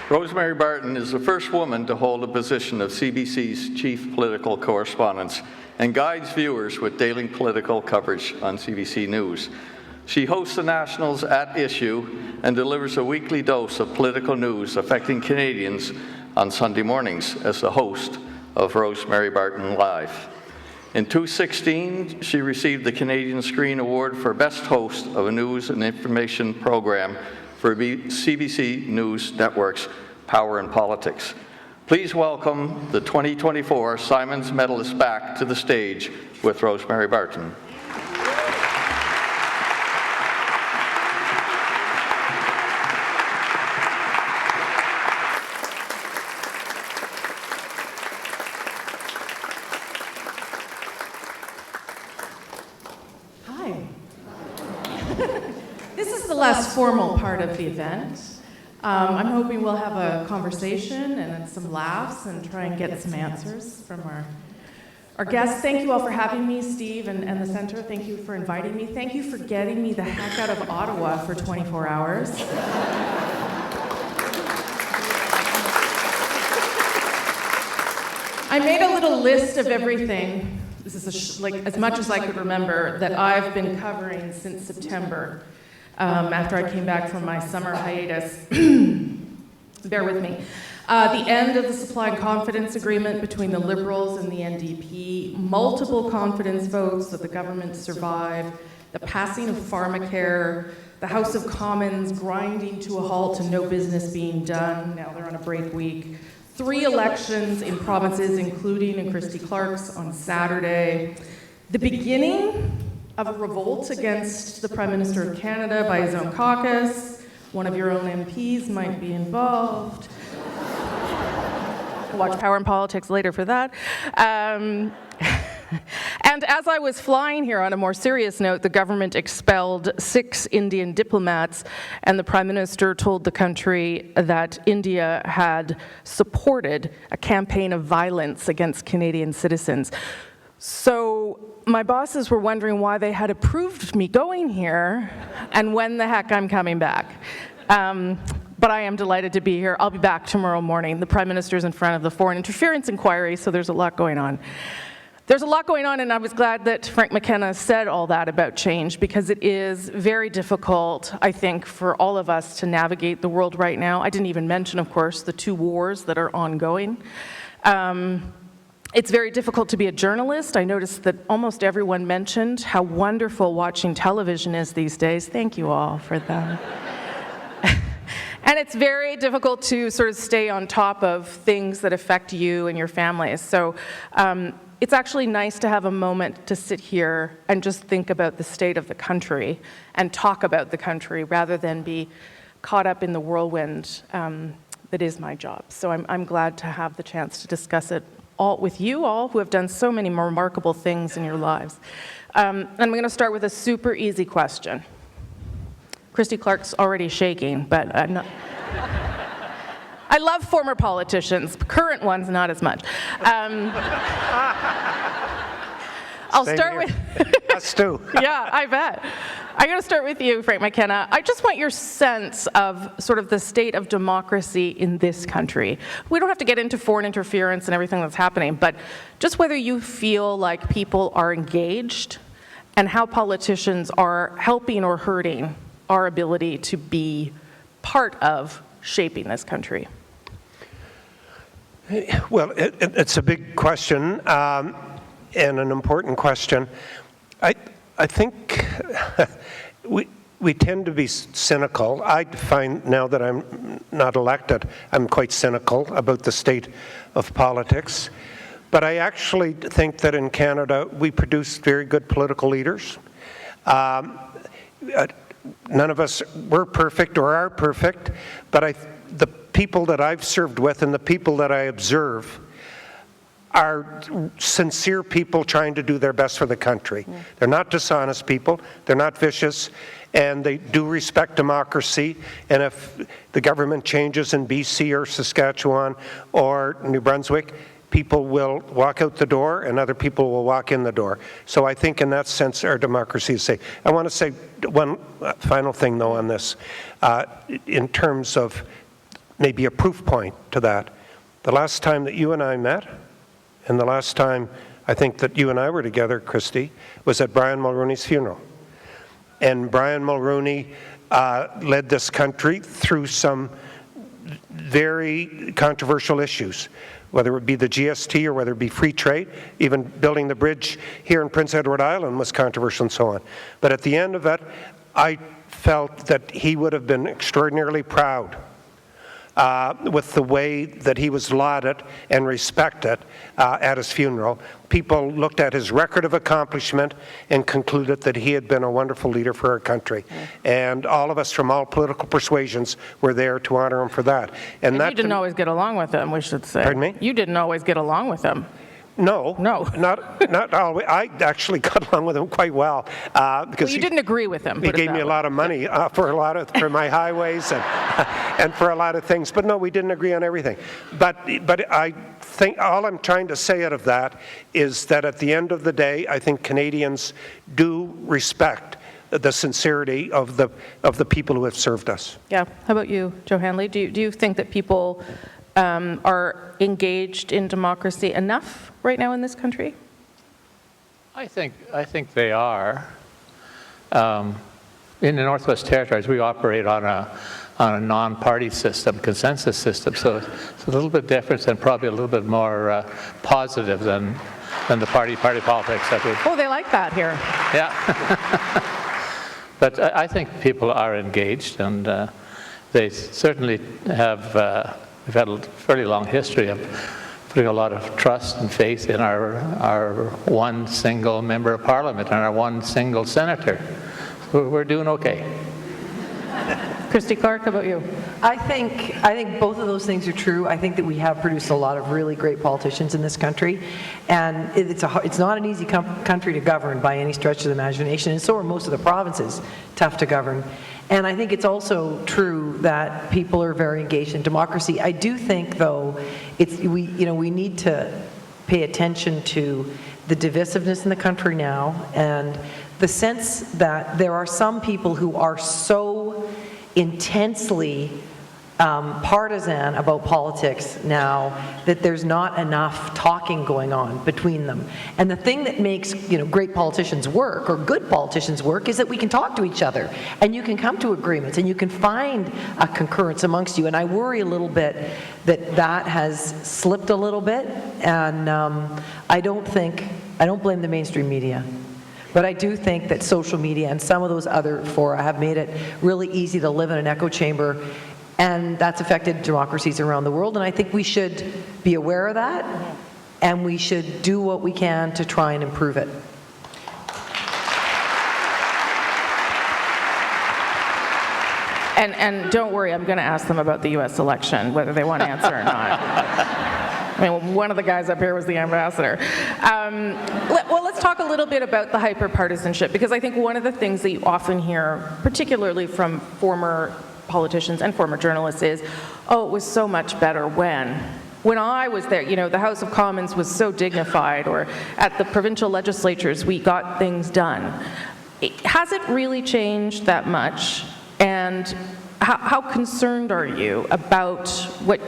Rosemary Barton is the first woman to hold the position of CBC's chief political correspondent and guides viewers with daily political coverage on CBC News. She hosts the Nationals at Issue and delivers a weekly dose of political news affecting Canadians on Sunday mornings as the host of Rosemary Barton Live. In 2016, she received the Canadian Screen Award for Best Host of a News and Information Program for CBC News Network's Power and Politics. Please welcome the 2024 Symons Medalist back to the stage with Rosemary Barton. Last formal part of the event. I'm hoping we'll have a conversation and some laughs and try and get some answers from our guests. Thank you all for having me, Steve and the Centre. Thank you for inviting me. Thank you for getting me the heck out of Ottawa for 24 hours. I made a little list of everything, this is like as much as I could remember, that I've been covering since September. After I came back from my summer hiatus. Bear with me. The end of the supply and confidence agreement between the Liberals and the NDP, multiple confidence votes that the government survived, the passing of pharmacare, the House of Commons grinding to a halt and no business being done. Now they're on a break week. 3 elections in provinces, including in Christy Clark's on Saturday. The beginning of a revolt against the Prime Minister of Canada by his own caucus. One of your own MPs might be involved. Watch Power and Politics later for that. And as I was flying here, on a more serious note, the government expelled 6 Indian diplomats, and the Prime Minister told the country that India had supported a campaign of violence against Canadian citizens. So my bosses were wondering why they had approved me going here and when the heck I'm coming back. But I am delighted to be here. I'll be back tomorrow morning. The Prime Minister's in front of the Foreign Interference Inquiry, so there's a lot going on. There's a lot going on, and I was glad that Frank McKenna said all that about change, because it is very difficult, I think, for all of us to navigate the world right now. I didn't even mention, of course, the 2 wars that are ongoing. It's very difficult to be a journalist. I noticed that almost everyone mentioned how wonderful watching television is these days. Thank you all for that. And it's very difficult to sort of stay on top of things that affect you and your families. So it's actually nice to have a moment to sit here and just think about the state of the country and talk about the country rather than be caught up in the whirlwind that is my job. So I'm glad to have the chance to discuss it all with you all who have done so many remarkable things in your lives. I'm going to start with a super easy question. Christy Clark's already shaking, but I'm not. I love former politicians, current ones not as much. I'll start with... Us too. Yeah, I bet. I'm going to start with you, Frank McKenna. I just want your sense of sort of the state of democracy in this country. We don't have to get into foreign interference and everything that's happening, but just whether you feel like people are engaged and how politicians are helping or hurting our ability to be part of shaping this country. Well, it's a big question and an important question. I think we tend to be cynical. I find now that I'm not elected, I'm quite cynical about the state of politics. But I actually think that in Canada, we produce very good political leaders. None of us were perfect or are perfect, but the people that I've served with and the people that I observe are sincere people trying to do their best for the country. Yeah. They're not dishonest people, they're not vicious, and they do respect democracy. And if the government changes in BC or Saskatchewan or New Brunswick, people will walk out the door and other people will walk in the door. So I think in that sense our democracy is safe. I want to say one final thing though on this. In terms of maybe a proof point to that. The last time that you and I met, and the last time I think that you and I were together, Christy, was at Brian Mulroney's funeral. And Brian Mulroney led this country through some very controversial issues, whether it be the GST or whether it be free trade. Even building the bridge here in Prince Edward Island was controversial and so on. But at the end of it, I felt that he would have been extraordinarily proud with the way that he was lauded and respected at his funeral. People looked at his record of accomplishment and concluded that he had been a wonderful leader for our country. And all of us from all political persuasions were there to honor him for that. And that you didn't always get along with him, we should say. Pardon me? You didn't always get along with him. No, not always. I actually got along with him quite well because you didn't agree with him. He gave me a lot of money for my highways and for a lot of things. But no, we didn't agree on everything. But I think all I'm trying to say out of that is that at the end of the day, I think Canadians do respect the sincerity of the people who have served us. Yeah. How about you, Joe Hanley? Do you think that people are engaged in democracy enough right now in this country? I think they are. In the Northwest Territories, we operate on a non-party system, consensus system, so it's a little bit different and probably a little bit more positive than the party politics that we. Oh, they like that here. Yeah. But I think people are engaged, and they certainly have. We've had a fairly long history of putting a lot of trust and faith in our one single member of parliament and our one single senator. We're doing okay. Christy Clark, how about you? I think both of those things are true. I think that we have produced a lot of really great politicians in this country, and it's not an easy country to govern by any stretch of the imagination, and so are most of the provinces tough to govern. And I think it's also true that people are very engaged in democracy. I do think, though, we need to pay attention to the divisiveness in the country now, and the sense that there are some people who are so intensely partisan about politics now that there's not enough talking going on between them. And the thing that makes great politicians work, or good politicians work, is that we can talk to each other and you can come to agreements and you can find a concurrence amongst you. And I worry a little bit that has slipped a little bit, and I don't blame the mainstream media. But I do think that social media and some of those other fora have made it really easy to live in an echo chamber, and that's affected democracies around the world. And I think we should be aware of that, and we should do what we can to try and improve it. And don't worry, I'm going to ask them about the U.S. election, whether they want to answer or not. I mean, one of the guys up here was the ambassador. Well, let's talk a little bit about the hyper-partisanship, because I think one of the things that you often hear, particularly from former politicians and former journalists, is, oh, it was so much better when I was there, the House of Commons was so dignified, or at the provincial legislatures we got things done. Has it really changed that much? And how concerned are you about what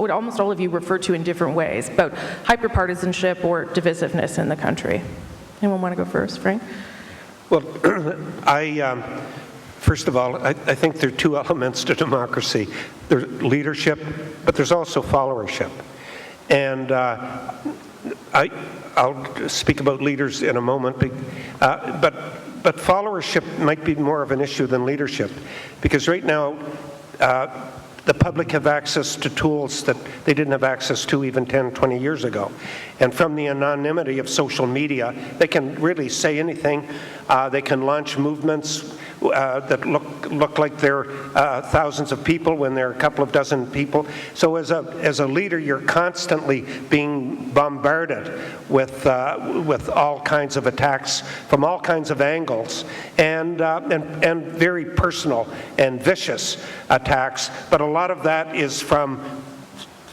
almost all of you refer to in different ways, about hyperpartisanship or divisiveness in the country? Anyone want to go first, Frank? Well, first of all, I think there are two elements to democracy. There's leadership, but there's also followership. And I'll speak about leaders in a moment, but followership might be more of an issue than leadership, because right now the public have access to tools that they didn't have access to even 10, 20 years ago. And from the anonymity of social media, they can really say anything. They can launch movements that look like they're thousands of people when they're a couple of dozen people. So as a leader, you're constantly being bombarded with all kinds of attacks from all kinds of angles, and very personal and vicious attacks. But a lot of that is from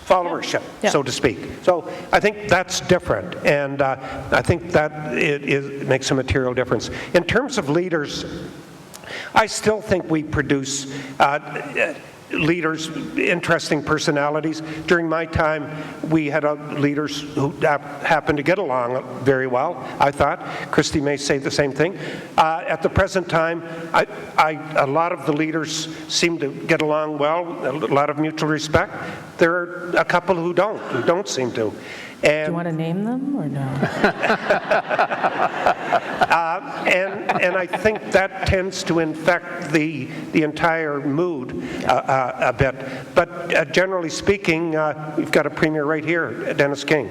followership, so to speak. So I think that's different, and I think that it makes a material difference. In terms of leaders, I still think we produce leaders, interesting personalities. During my time, we had leaders who happened to get along very well, I thought. Christy may say the same thing. At the present time, a lot of the leaders seem to get along well, a lot of mutual respect. There are a couple who don't seem to. And, do you want to name them or no? and I think that tends to infect the entire mood a bit. But generally speaking, we've got a premier right here, Dennis King,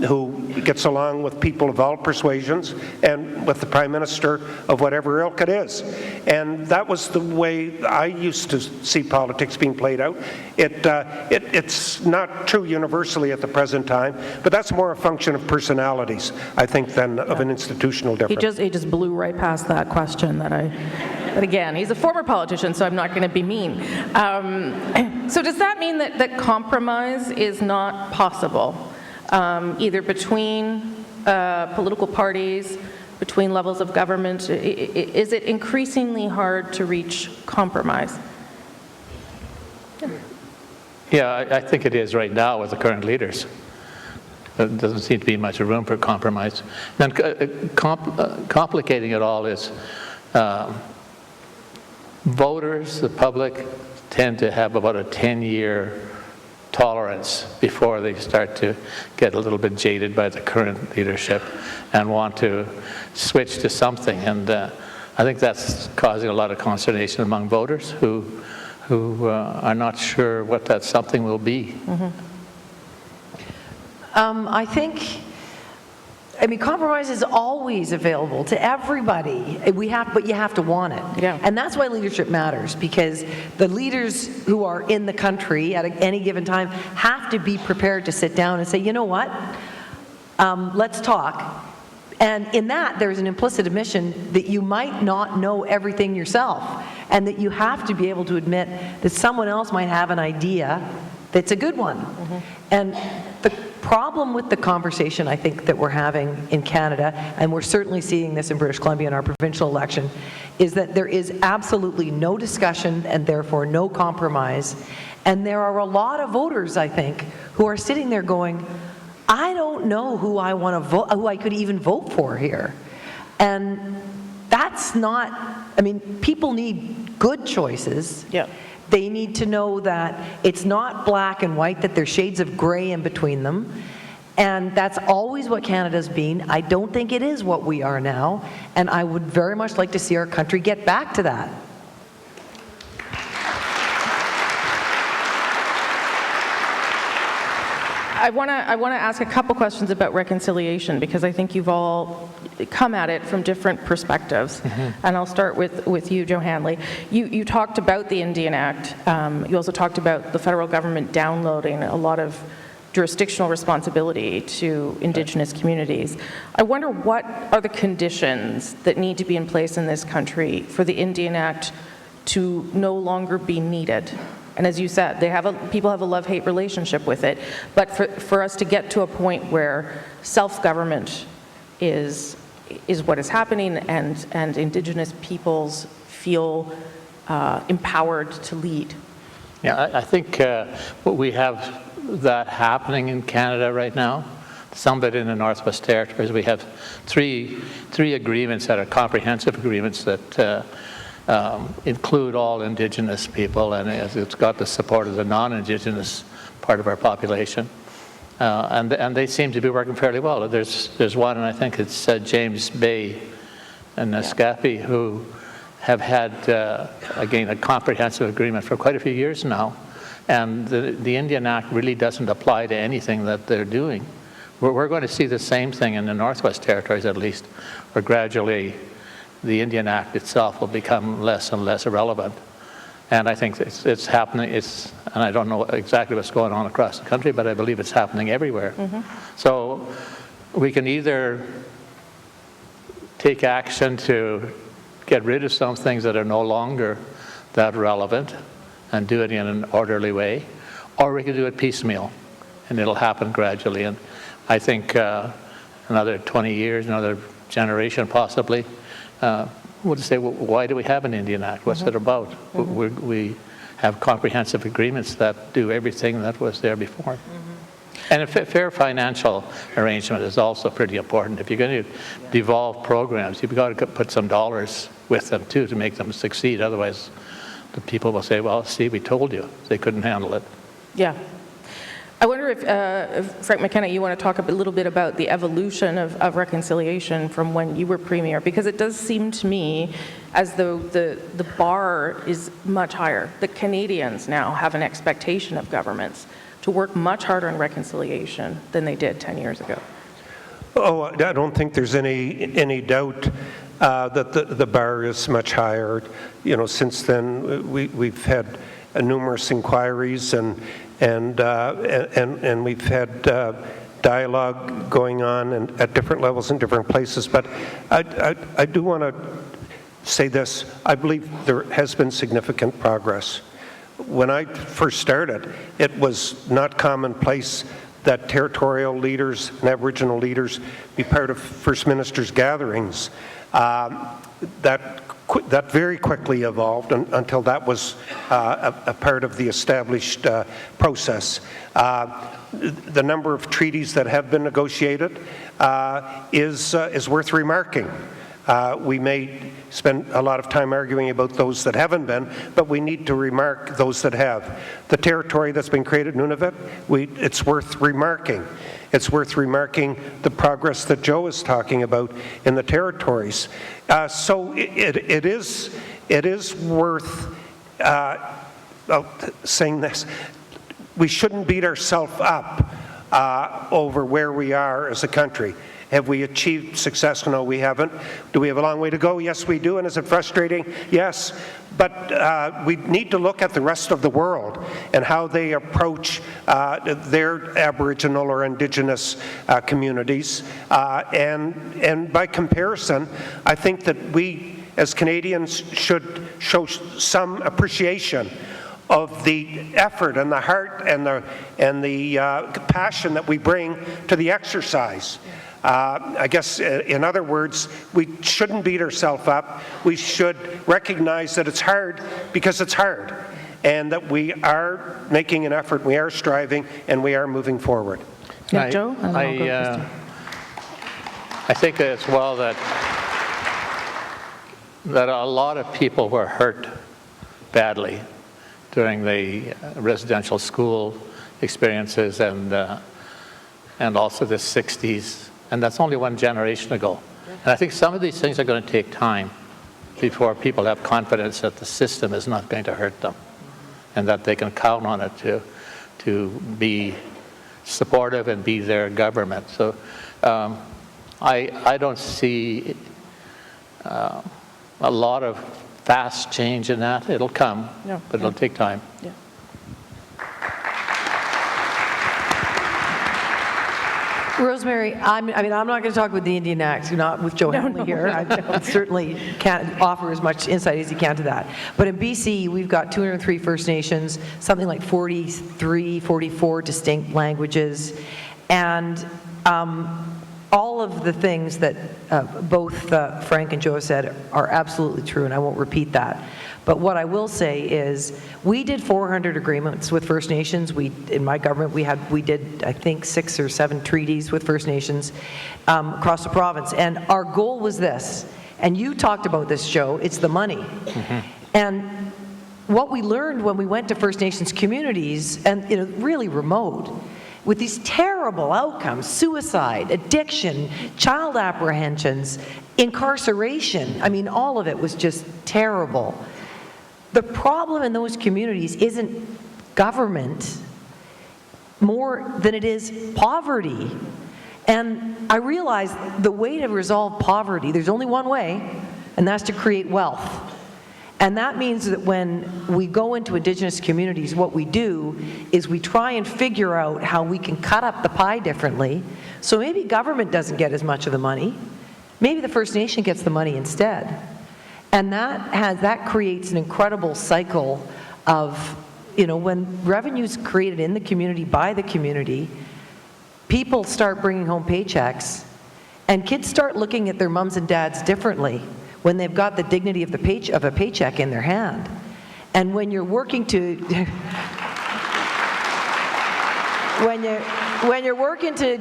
who gets along with people of all persuasions and with the Prime Minister of whatever ilk it is. And that was the way I used to see politics being played out. It's not true universally at the present time, but that's more a function of personalities, I think, than of an institutional difference. He just blew right past that question but again, he's a former politician, so I'm not going to be mean. So does that mean that compromise is not possible? Either between political parties, between levels of government? Is it increasingly hard to reach compromise? Yeah, I think it is right now with the current leaders. There doesn't seem to be much room for compromise. And complicating it all is voters, the public, tend to have about a 10-year tolerance before they start to get a little bit jaded by the current leadership and want to switch to something. And I think that's causing a lot of consternation among voters who are not sure what that something will be. Mm-hmm. I mean, compromise is always available to everybody. But you have to want it. Yeah. And that's why leadership matters, because the leaders who are in the country at any given time have to be prepared to sit down and say, you know what, let's talk. And in that, there's an implicit admission that you might not know everything yourself, and that you have to be able to admit that someone else might have an idea that's a good one. Mm-hmm. And the problem with the conversation, I think, that we're having in Canada, and we're certainly seeing this in British Columbia in our provincial election, is that there is absolutely no discussion and therefore no compromise. And there are a lot of voters, I think, who are sitting there going, I don't know who I want to vote, who I could even vote for here. And that's not, I mean, people need good choices. Yeah. They need to know that it's not black and white, that there's shades of gray in between them. And that's always what Canada's been. I don't think it is what we are now. And I would very much like to see our country get back to that. I want to ask a couple questions about reconciliation, because I think you've all come at it from different perspectives. Mm-hmm. And I'll start with you, Joe Hanley. You talked about the Indian Act. You also talked about the federal government downloading a lot of jurisdictional responsibility to Indigenous communities. I wonder, what are the conditions that need to be in place in this country for the Indian Act to no longer be needed? And as you said, people have a love-hate relationship with it. But for us to get to a point where self-government is what is happening, and Indigenous peoples feel empowered to lead. Yeah, I think we have that happening in Canada right now. Some of it in the Northwest Territories. We have three agreements that are comprehensive agreements that include all Indigenous people, and it's got the support of the non-Indigenous part of our population. And they seem to be working fairly well. There's one, and I think it's James Bay and Naskapi, who have had, again, a comprehensive agreement for quite a few years now. And the Indian Act really doesn't apply to anything that they're doing. We're going to see the same thing in the Northwest Territories, at least, where gradually the Indian Act itself will become less and less irrelevant. And I think it's happening, and I don't know exactly what's going on across the country, but I believe it's happening everywhere. Mm-hmm. So we can either take action to get rid of some things that are no longer that relevant and do it in an orderly way, or we can do it piecemeal, and it'll happen gradually. And I think another 20 years, another generation possibly, we'll say, well, why do we have an Indian Act? What's it about? Mm-hmm. We have comprehensive agreements that do everything that was there before. And a fair financial arrangement is also pretty important. If you're going to devolve programs, you've got to put some dollars with them too to make them succeed. Otherwise, the people will say, well, see, we told you. They couldn't handle it. Yeah. I wonder if Frank McKenna, you want to talk a little bit about the evolution of reconciliation from when you were Premier, because it does seem to me as though the bar is much higher. The Canadians now have an expectation of governments to work much harder on reconciliation than they did 10 years ago. Oh, I don't think there's any doubt that the bar is much higher. You know, since then we've had numerous inquiries and we've had dialogue going on and at different levels in different places. But I do want to say this. I believe there has been significant progress. When I first started, it was not commonplace that territorial leaders and Aboriginal leaders be part of First Ministers' gatherings. That very quickly evolved until that was a part of the established process. The number of treaties that have been negotiated is worth remarking. We may spend a lot of time arguing about those that haven't been, but we need to remark those that have. The territory that's been created, Nunavut, it's worth remarking. It's worth remarking the progress that Joe is talking about in the territories. So it is worth saying this. We shouldn't beat ourselves up over where we are as a country. Have we achieved success? No, we haven't. Do we have a long way to go? Yes, we do. And is it frustrating? Yes. But we need to look at the rest of the world and how they approach their Aboriginal or Indigenous communities. And by comparison, I think that we as Canadians should show some appreciation of the effort and the heart and the passion that we bring to the exercise. I guess, in other words, we shouldn't beat ourselves up. We should recognize that it's hard because it's hard, and that we are making an effort, we are striving, and we are moving forward. Yeah, Joe? And then I'll go Christy. I think as well that a lot of people were hurt badly during the residential school experiences and also the 60s. And that's only one generation ago. And I think some of these things are going to take time before people have confidence that the system is not going to hurt them and that they can count on it to be supportive and be their government. So I don't see a lot of fast change in that. It'll come, but it'll take time. Yeah. Rosemary, I'm not going to talk with the Indian Act, not with Joe Hanley here. I certainly can't offer as much insight as you can to that. But in BC, we've got 203 First Nations, something like 43, 44 distinct languages, and all of the things that both Frank and Joe said are absolutely true, and I won't repeat that. But what I will say is we did 400 agreements with First Nations. In my government, we did, I think, 6 or 7 treaties with First Nations across the province. And our goal was this, and you talked about this, Joe, it's the money. Mm-hmm. And what we learned when we went to First Nations communities, and really remote, with these terrible outcomes, suicide, addiction, child apprehensions, incarceration, I mean, all of it was just terrible. The problem in those communities isn't government more than it is poverty. And I realize the way to resolve poverty, there's only one way, and that's to create wealth. And that means that when we go into Indigenous communities, what we do is we try and figure out how we can cut up the pie differently. So maybe government doesn't get as much of the money. Maybe the First Nation gets the money instead. And that creates an incredible cycle of, when revenue's created in the community by the community, people start bringing home paychecks, and kids start looking at their mums and dads differently when they've got the dignity of a paycheck in their hand. And when you're working to when you're working to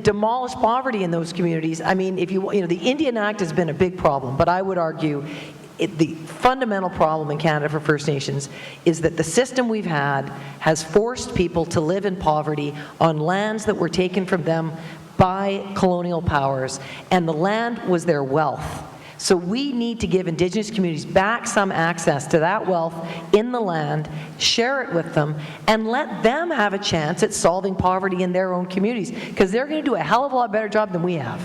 demolish poverty in those communities, I mean, if you know, the Indian Act has been a big problem, but I would argue the fundamental problem in Canada for First Nations is that the system we've had has forced people to live in poverty on lands that were taken from them by colonial powers, and the land was their wealth. So we need to give Indigenous communities back some access to that wealth in the land, share it with them, and let them have a chance at solving poverty in their own communities, because they're going to do a hell of a lot better job than we have.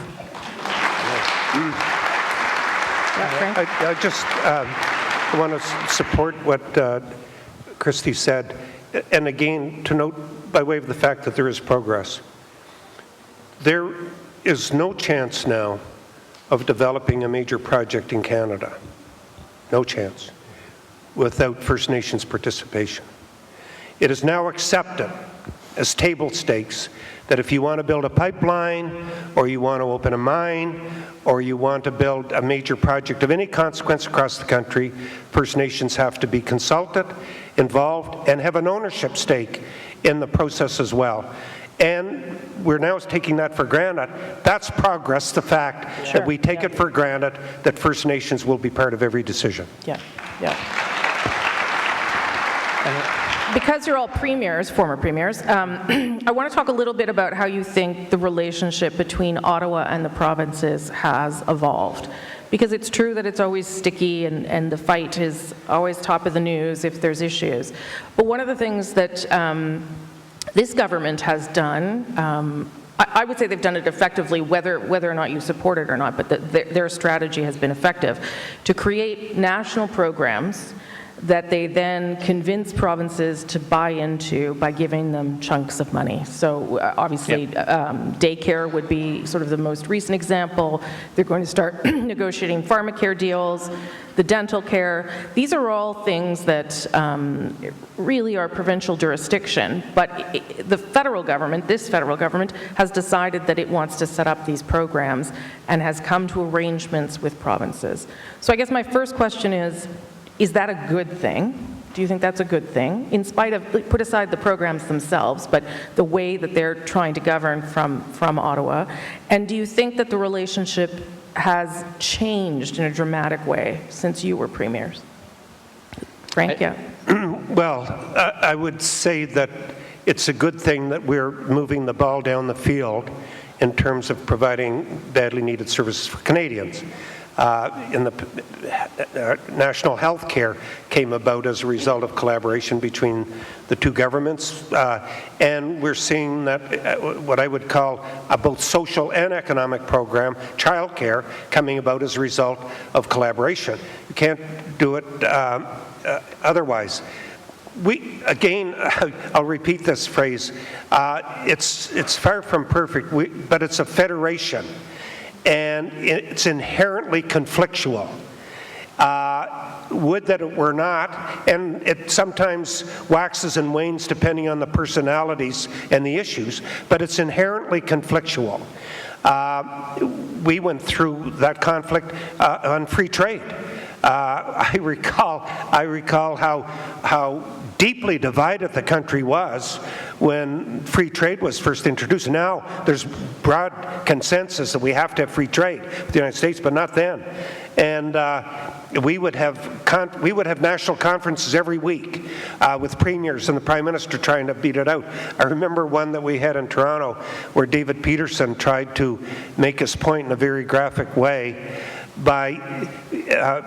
I just want to support what Christy said, and again, to note by way of the fact that there is progress. There is no chance now of developing a major project in Canada, no chance, without First Nations participation. It is now accepted as table stakes that if you want to build a pipeline, or you want to open a mine, or you want to build a major project of any consequence across the country, First Nations have to be consulted, involved, and have an ownership stake in the process as well. And we're now taking that for granted. That's progress, the fact that we take it for granted that First Nations will be part of every decision. Because you're all premiers, former premiers, I want to talk a little bit about how you think the relationship between Ottawa and the provinces has evolved. Because it's true that it's always sticky and the fight is always top of the news if there's issues. But one of the things that this government has done, I would say they've done it effectively, whether or not you support it or not, but their strategy has been effective, to create national programs that they then convince provinces to buy into by giving them chunks of money. So obviously, daycare would be sort of the most recent example. They're going to start negotiating pharmacare deals, the dental care. These are all things that really are provincial jurisdiction, but the federal government, this federal government, has decided that it wants to set up these programs and has come to arrangements with provinces. So I guess my first question is that a good thing? Do you think that's a good thing? In spite of, put aside the programs themselves, but the way that they're trying to govern from Ottawa. And do you think that the relationship has changed in a dramatic way since you were premiers? Frank, Well, I would say that it's a good thing that we're moving the ball down the field in terms of providing badly needed services for Canadians. In the national health care came about as a result of collaboration between the two governments, and we're seeing that what I would call a both social and economic program, childcare, coming about as a result of collaboration. You can't do it otherwise. Again, I'll repeat this phrase, it's far from perfect, but it's a federation. And it's inherently conflictual. Would that it were not, and it sometimes waxes and wanes depending on the personalities and the issues, but it's inherently conflictual. We went through that conflict on free trade. I recall how deeply divided the country was when free trade was first introduced. Now there's broad consensus that we have to have free trade with the United States, but not then. And we would have national conferences every week with premiers and the Prime Minister trying to beat it out. I remember one that we had in Toronto where David Peterson tried to make his point in a very graphic way by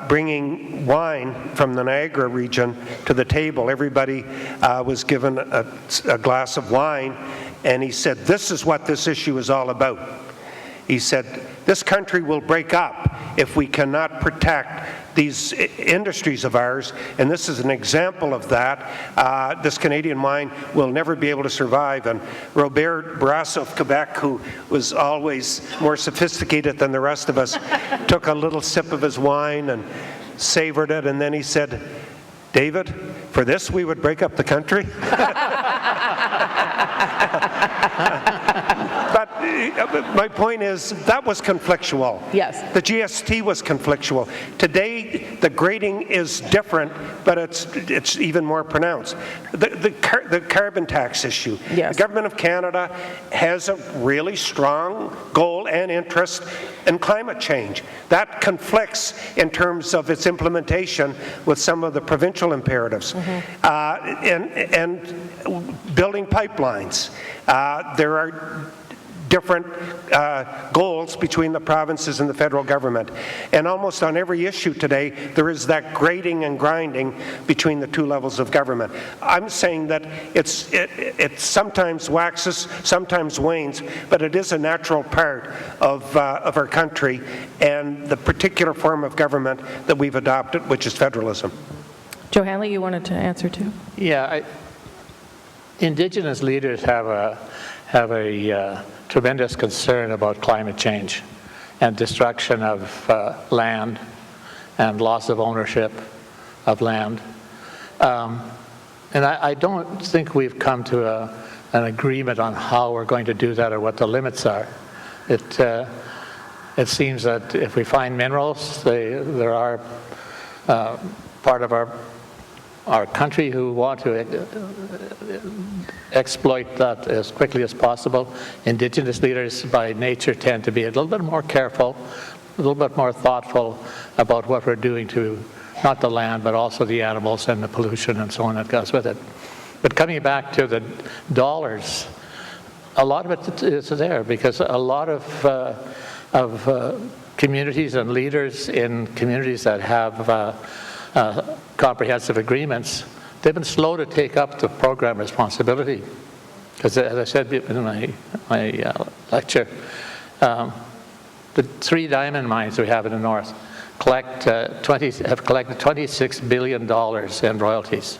bringing wine from the Niagara region to the table. Everybody was given a glass of wine, and he said, "This is what this issue is all about." He said, "This country will break up if we cannot protect these industries of ours, and this is an example of that. This Canadian wine will never be able to survive." And Robert Bourassa of Quebec, who was always more sophisticated than the rest of us, took a little sip of his wine and savored it, and then he said, "David, for this we would break up the country?" But my point is that was conflictual. Yes. The GST was conflictual. Today, the grading is different, but it's even more pronounced. The carbon tax issue. Yes. The Government of Canada has a really strong goal and interest in climate change. That conflicts in terms of its implementation with some of the provincial imperatives. And building pipelines. There are different goals between the provinces and the federal government. And almost on every issue today, there is that grading and grinding between the two levels of government. I'm saying that it sometimes waxes, sometimes wanes, but it is a natural part of our country and the particular form of government that we've adopted, which is federalism. Joe Hanley, you wanted to answer too? Yeah, Indigenous leaders have a tremendous concern about climate change and destruction of land and loss of ownership of land. And I don't think we've come to an agreement on how we're going to do that or what the limits are. It seems that if we find minerals, there are part of our country who want to exploit that as quickly as possible. Indigenous leaders by nature tend to be a little bit more careful, a little bit more thoughtful about what we're doing to not the land but also the animals and the pollution and so on that goes with it. But coming back to the dollars, a lot of it is there because a lot of communities and leaders in communities that have comprehensive agreements, they've been slow to take up the program responsibility. Because as I said in my lecture, the 3 diamond mines we have in the north have collected $26 billion in royalties.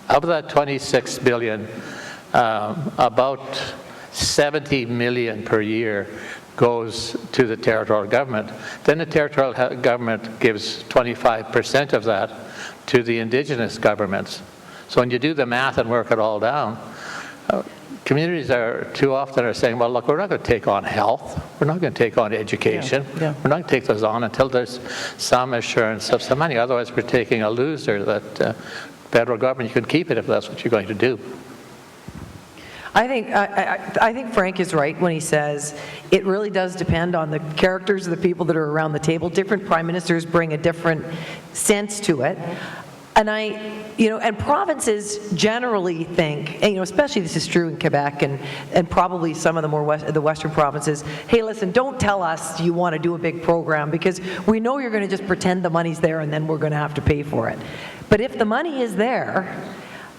Of that $26 billion, about $70 million per year goes to the territorial government. Then the territorial government gives 25% of that to the Indigenous governments. So when you do the math and work it all down, communities are too often saying, well, look, we're not going to take on health. We're not going to take on education. We're not going to take those on until there's some assurance of some money. Otherwise, we're taking a loser that federal government, you can keep it if that's what you're going to do. I think Frank is right when he says it really does depend on the characters of the people that are around the table. Different prime ministers bring a different sense to it. And and provinces generally think, and, especially this is true in Quebec and probably some of the western provinces, hey, listen, don't tell us you want to do a big program because we know you're going to just pretend the money's there and then we're going to have to pay for it. But if the money is there,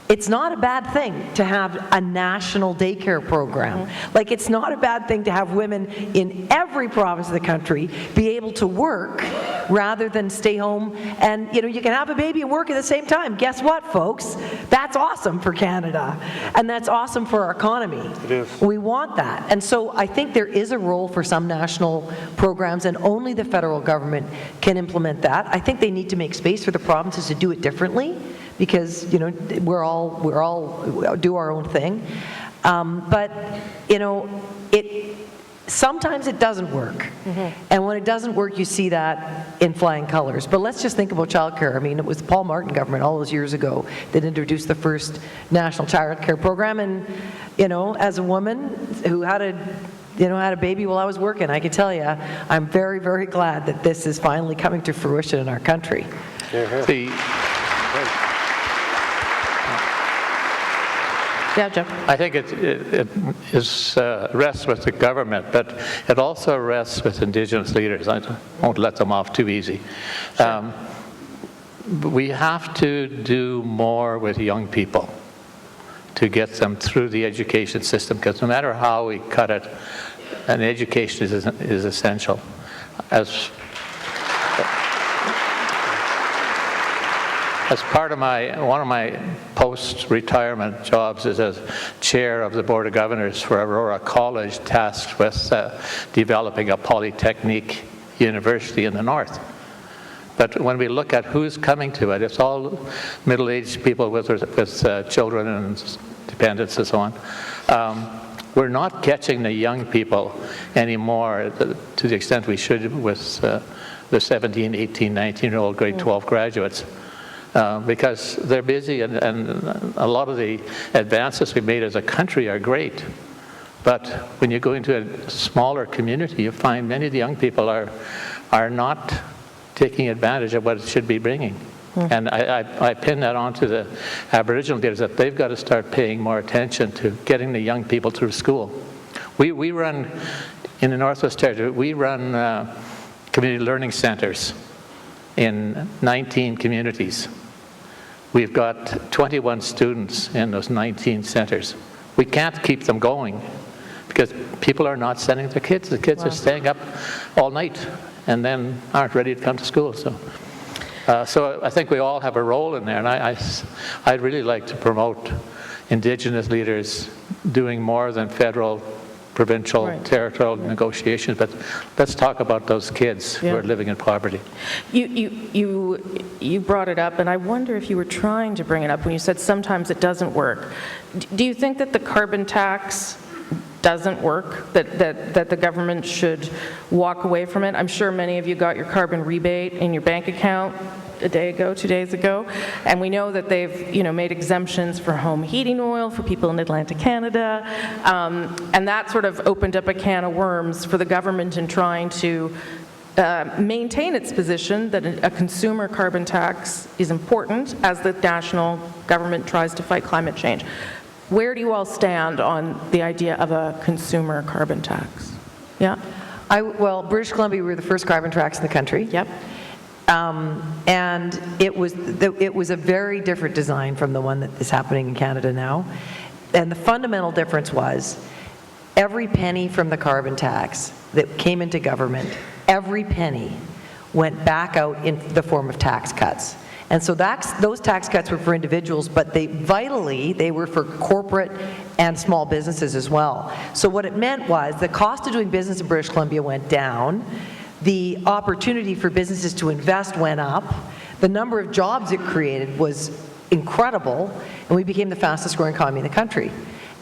it's not a bad thing to have a national daycare program. Like, it's not a bad thing to have women in every province of the country be able to work rather than stay home. And, you can have a baby and work at the same time. Guess what, folks? That's awesome for Canada. And that's awesome for our economy. It is. We want that. And so I think there is a role for some national programs, and only the federal government can implement that. I think they need to make space for the provinces to do it differently, because we're all do our own thing, but sometimes it doesn't work, and when it doesn't work, you see that in flying colors. But let's just think about childcare. I mean, it was the Paul Martin government all those years ago that introduced the first national childcare program, and as a woman who had a baby while I was working, I can tell you, I'm very, very glad that this is finally coming to fruition in our country. Yeah, Jeff. I think it rests with the government, but it also rests with Indigenous leaders. I won't let them off too easy. Sure. We have to do more with young people to get them through the education system, because no matter how we cut it, an education is essential. As part of one of my post-retirement jobs is as chair of the Board of Governors for Aurora College, tasked with developing a polytechnic university in the north. But when we look at who's coming to it, it's all middle-aged people with children and dependents and so on. we're not catching the young people anymore to the extent we should with the 17, 18, 19-year-old grade 12 graduates. Because they're busy, and a lot of the advances we've made as a country are great. But when you go into a smaller community, you find many of the young people are not taking advantage of what it should be bringing. And I pin that onto the Aboriginal leaders, that they've got to start paying more attention to getting the young people through school. We run, in the Northwest Territory, we run community learning centers in 19 communities. We've got 21 students in those 19 centers. We can't keep them going because people are not sending their kids. The kids are staying up all night and then aren't ready to come to school. So I think we all have a role in there, and I'd really like to promote Indigenous leaders doing more than federal, provincial, territorial negotiations, but let's talk about those kids who are living in poverty. You brought it up, and I wonder if you were trying to bring it up when you said sometimes it doesn't work. Do you think that the carbon tax doesn't work, that the government should walk away from it? I'm sure many of you got your carbon rebate in your bank account a day ago, 2 days ago, and we know that they've made exemptions for home heating oil for people in Atlantic Canada, and that sort of opened up a can of worms for the government in trying to maintain its position that a consumer carbon tax is important as the national government tries to fight climate change. Where do you all stand on the idea of a consumer carbon tax? Yeah? Well, British Columbia, we were the first carbon tax in the country. Yep. And it was a very different design from the one that is happening in Canada now. And the fundamental difference was every penny from the carbon tax that came into government, every penny went back out in the form of tax cuts. And so those tax cuts were for individuals, but they were for corporate and small businesses as well. So what it meant was the cost of doing business in British Columbia went down, the opportunity for businesses to invest went up, the number of jobs it created was incredible, and we became the fastest growing economy in the country.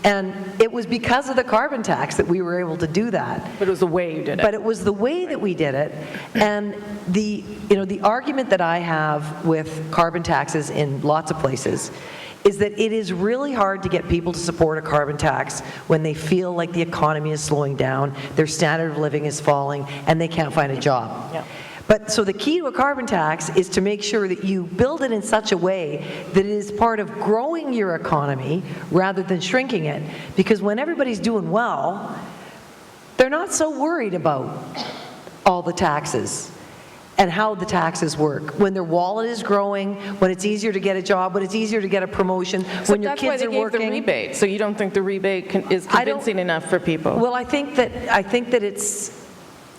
And it was because of the carbon tax that we were able to do that. But it was the way you did it. But it was the way that we did it. And the argument that I have with carbon taxes in lots of places is that it is really hard to get people to support a carbon tax when they feel like the economy is slowing down, their standard of living is falling, and they can't find a job. Yeah. But so the key to a carbon tax is to make sure that you build it in such a way that it is part of growing your economy rather than shrinking it. Because when everybody's doing well, they're not so worried about all the taxes and how the taxes work. When their wallet is growing, when it's easier to get a job, when it's easier to get a promotion, when your kids are working. So that's why they gave the rebate. So you don't think the rebate is convincing enough for people? Well, I think that it's.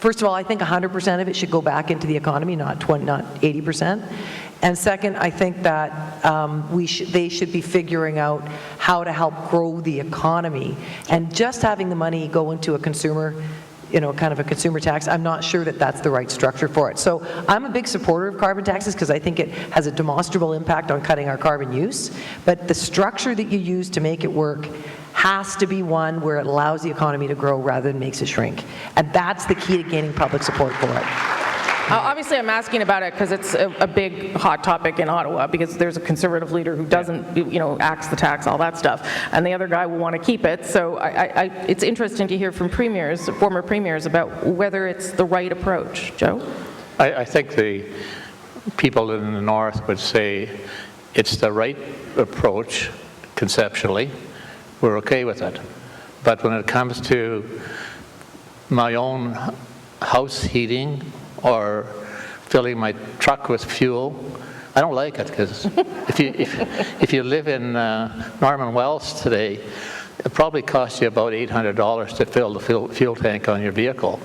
First of all, I think 100% of it should go back into the economy, not 80%. And second, I think that they should be figuring out how to help grow the economy. And just having the money go into a consumer, kind of a consumer tax, I'm not sure that that's the right structure for it. So I'm a big supporter of carbon taxes because I think it has a demonstrable impact on cutting our carbon use. But the structure that you use to make it work has to be one where it allows the economy to grow rather than makes it shrink. And that's the key to gaining public support for it. Obviously, I'm asking about it because it's a big hot topic in Ottawa because there's a Conservative leader who doesn't, axe the tax, all that stuff, and the other guy will want to keep it. So it's interesting to hear from former premiers, about whether it's the right approach. Joe? I think the people in the North would say it's the right approach conceptually. We're okay with it. But when it comes to my own house heating or filling my truck with fuel, I don't like it, because if you live in Norman Wells today, it probably costs you about $800 to fill the fuel tank on your vehicle.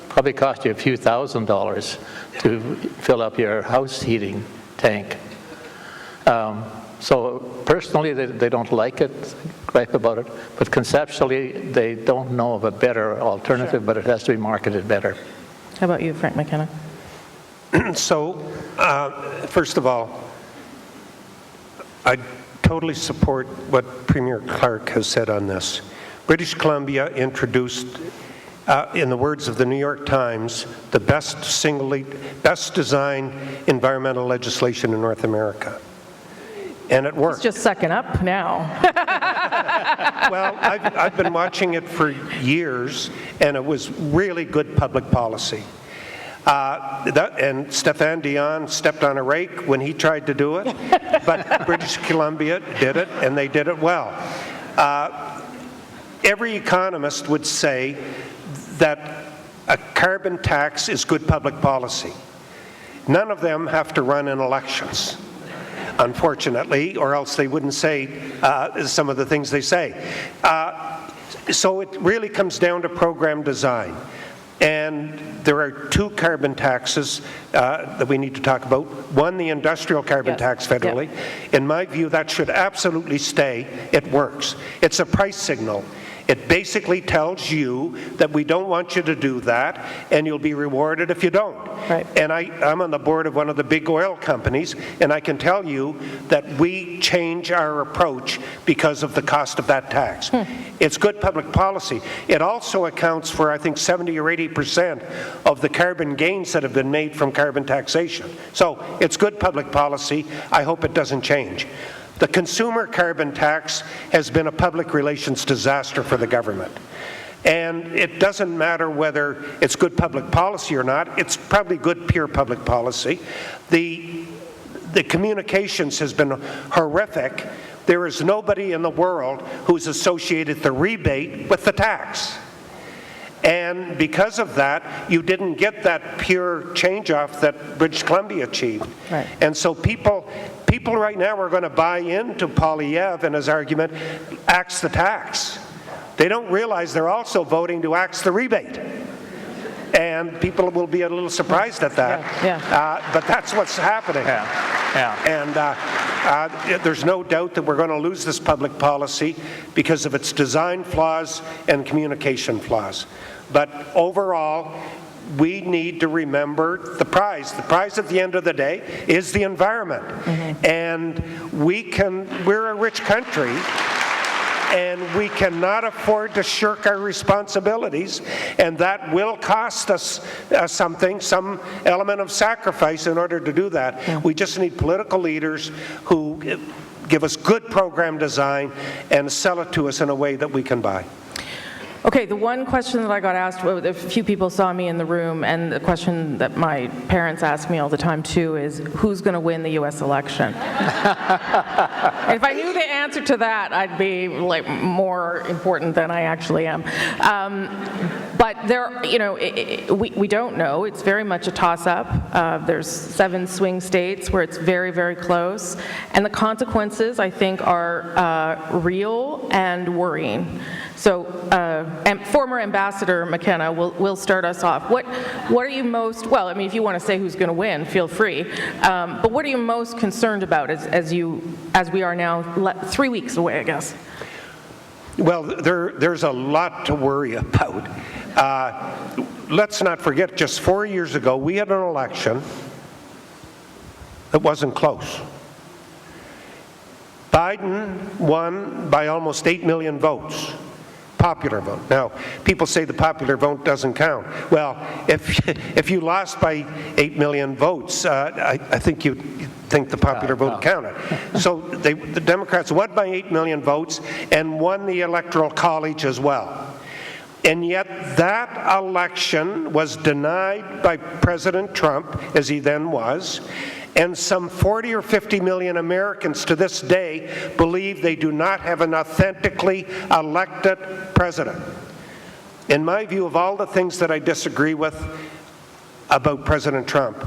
Probably cost you a few $1,000s to fill up your house heating tank. So personally, they don't like it, gripe about it, but conceptually, they don't know of a better alternative, but it has to be marketed better. How about you, Frank McKenna? So, first of all, I totally support what Premier Clark has said on this, British Columbia introduced, in the words of the New York Times, the best designed environmental legislation in North America. And it worked. It's just sucking up now. Well, I've been watching it for years, and it was really good public policy. And Stéphane Dion stepped on a rake when he tried to do it, but British Columbia did it, and they did it well. Every economist would say that a carbon tax is good public policy. None of them have to run in elections, unfortunately, or else they wouldn't say some of the things they say. So it really comes down to program design. And there are two carbon taxes that we need to talk about. One, the industrial carbon tax federally. In my view, that should absolutely stay. It works. It's a price signal. It basically tells you that we don't want you to do that, and you'll be rewarded if you don't. Right. And I'm on the board of one of the big oil companies, and I can tell you that we change our approach because of the cost of that tax. It's good public policy. It also accounts for, I think, 70 or 80% of the carbon gains that have been made from carbon taxation. So it's good public policy. I hope it doesn't change. The consumer carbon tax has been a public relations disaster for the government. And it doesn't matter whether it's good public policy or not, it's probably good pure public policy. The communications has been horrific. There is nobody in the world who's associated the rebate with the tax. And because of that, you didn't get that pure change-off that British Columbia achieved. Right. And so people right now are going to buy into Poilievre and his argument, axe the tax. They don't realize they're also voting to axe the rebate. And people will be a little surprised at that. But that's what's happening. And there's no doubt that we're going to lose this public policy because of its design flaws and communication flaws. But overall, we need to remember the prize. The prize at the end of the day is the environment. And we're a rich country, and we cannot afford to shirk our responsibilities, and that will cost us something, some element of sacrifice in order to do that. We just need political leaders who give us good program design and sell it to us in a way that we can buy. Okay, the one question that I got asked, well, a few people saw me in the room, and the question that my parents ask me all the time too is, who's going to win the U.S. election? If I knew the answer to that, I'd be like more important than I actually am. But there, you know, we don't know. It's very much a toss-up. There's 7 swing states where it's very, very close, and the consequences, I think, are real and worrying. So, and former Ambassador McKenna will start us off. What are you most, well, I mean, if you want to say who's going to win, feel free. But what are you most concerned about as we are now 3 weeks away, I guess? Well, there's a lot to worry about. Let's not forget, just 4 years ago, we had an election that wasn't close. Biden won by almost 8 million votes. Popular vote. Now, people say the popular vote doesn't count. Well, if you lost by 8 million votes, I think you think the popular vote counted. So the Democrats won by 8 million votes and won the Electoral College as well. And yet that election was denied by President Trump, as he then was, and some 40 or 50 million Americans to this day believe they do not have an authentically elected president. In my view, of all the things that I disagree with about President Trump,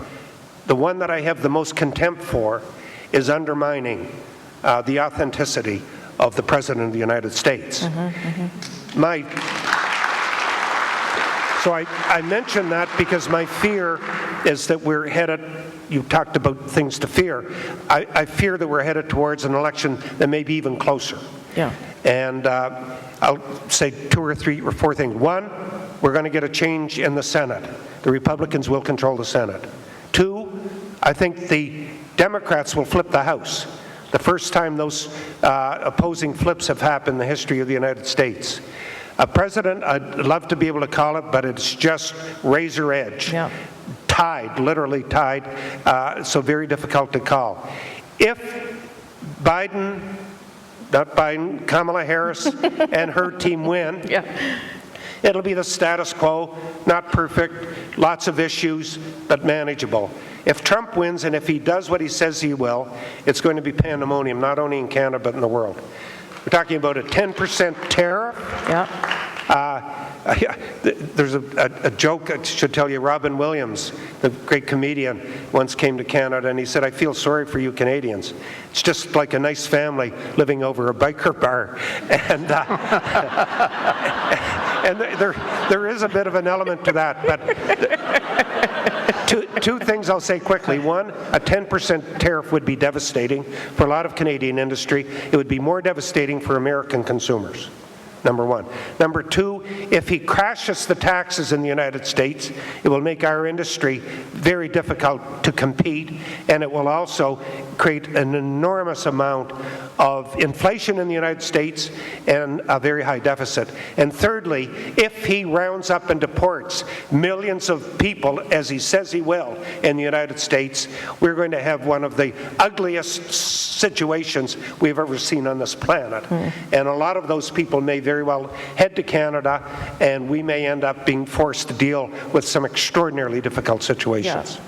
the one that I have the most contempt for is undermining the authenticity of the President of the United States. So I mention that because my fear is that we're headed, you talked about things to fear, I fear that we're headed towards an election that may be even closer. And I'll say 2 or 3 or 4 things. One, we're going to get a change in the Senate. The Republicans will control the Senate. 2, I think the Democrats will flip the House. The first time those opposing flips have happened in the history of the United States. A president, I'd love to be able to call it, but it's just razor edge. Yeah. Tied, literally tied, so very difficult to call. If Kamala Harris and her team win, it'll be the status quo, not perfect, lots of issues, but manageable. If Trump wins, and if he does what he says he will, it's going to be pandemonium, not only in Canada, but in the world. We're talking about a 10% tariff. There's a joke I should tell you. Robin Williams, the great comedian, once came to Canada and he said, "I feel sorry for you Canadians. It's just like a nice family living over a biker bar." And, and there is a bit of an element to that. But two things I'll say quickly. One, a 10% tariff would be devastating for a lot of Canadian industry. It would be more devastating for American consumers. Number one. Number two, if he crashes the taxes in the United States, it will make our industry very difficult to compete, and it will also create an enormous amount of inflation in the United States and a very high deficit. And thirdly, if he rounds up and deports millions of people, as he says he will, in the United States, we're going to have one of the ugliest situations we've ever seen on this planet. And a lot of those people may very well head to Canada, and we may end up being forced to deal with some extraordinarily difficult situations.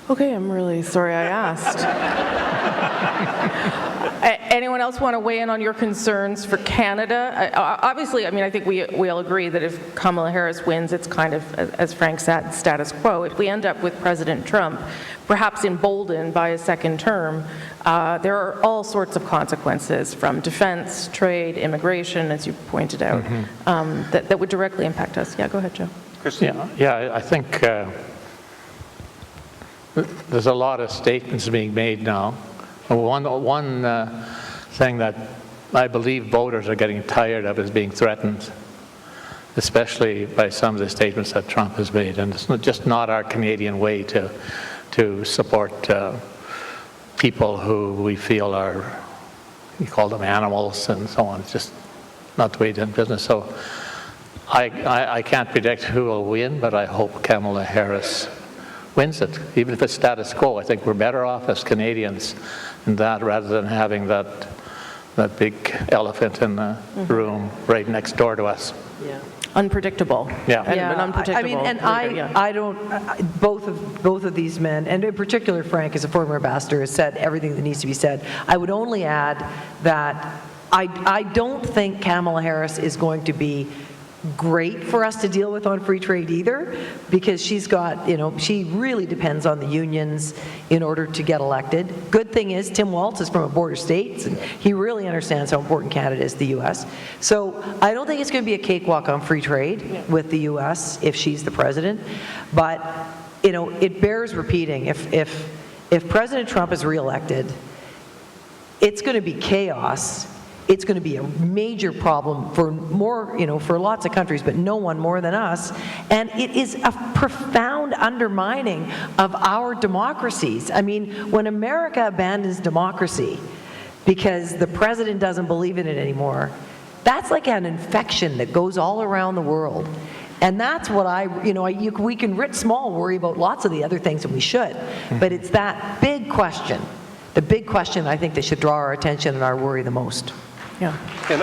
Okay, I'm really sorry I asked. Anyone else want to weigh in on your concerns for Canada? Obviously, I mean, I think we all agree that if Kamala Harris wins, it's kind of, as Frank said, status quo. If we end up with President Trump, perhaps emboldened by a second term, there are all sorts of consequences from defense, trade, immigration, as you pointed out, that would directly impact us. Yeah, go ahead, Joe. Yeah, I think there's a lot of statements being made now. One thing that I believe voters are getting tired of is being threatened, especially by some of the statements that Trump has made. And it's just not our Canadian way to support people who we feel are, you call them animals and so on. It's just not the way to do business. So I can't predict who will win, but I hope Kamala Harris wins it. Even if it's status quo, I think we're better off as Canadians in that rather than having that big elephant in the room right next door to us. Yeah. Unpredictable. Yeah. An unpredictable I mean, and leader, I don't, both of these men, and in particular Frank, as a former ambassador, has said everything that needs to be said. I would only add that I don't think Kamala Harris is going to be great for us to deal with on free trade either, because she's got, she really depends on the unions in order to get elected. Good thing is Tim Walz is from a border state, and he really understands how important Canada is to the U.S. So I don't think it's going to be a cakewalk on free trade with the U.S. if she's the president, but it bears repeating. If President Trump is reelected, it's going to be chaos. It's going to be a major problem for for lots of countries, but no one more than us. And it is a profound undermining of our democracies. I mean, when America abandons democracy because the president doesn't believe in it anymore, that's like an infection that goes all around the world. And that's what we can writ small worry about lots of the other things, and we should. But it's that big question, the big question I think that should draw our attention and our worry the most. Yeah. And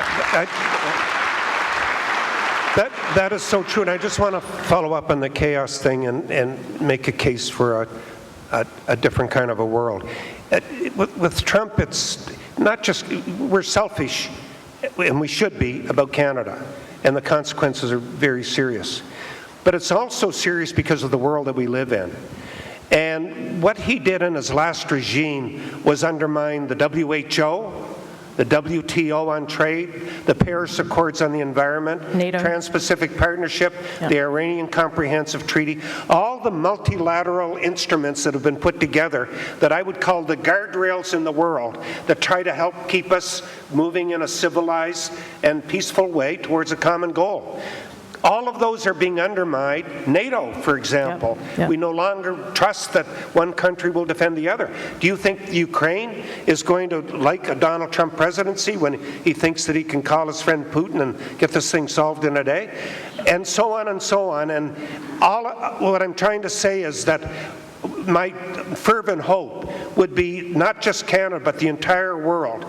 that is so true, and I just want to follow up on the chaos thing and make a case for a different kind of a world. With Trump, it's not just, we're selfish, and we should be, about Canada, and the consequences are very serious. But it's also serious because of the world that we live in. And what he did in his last regime was undermine the WHO, the WTO on trade, the Paris Accords on the environment, NATO. Trans-Pacific Partnership, the Iranian Comprehensive Treaty, all the multilateral instruments that have been put together that I would call the guardrails in the world that try to help keep us moving in a civilized and peaceful way towards a common goal. all of those are being undermined. NATO, for example. Yep. We no longer trust that one country will defend the other. Do you think Ukraine is going to like a Donald Trump presidency when he thinks that he can call his friend Putin and get this thing solved in a day? And so on and so on. And what I'm trying to say is that my fervent hope would be not just Canada, but the entire world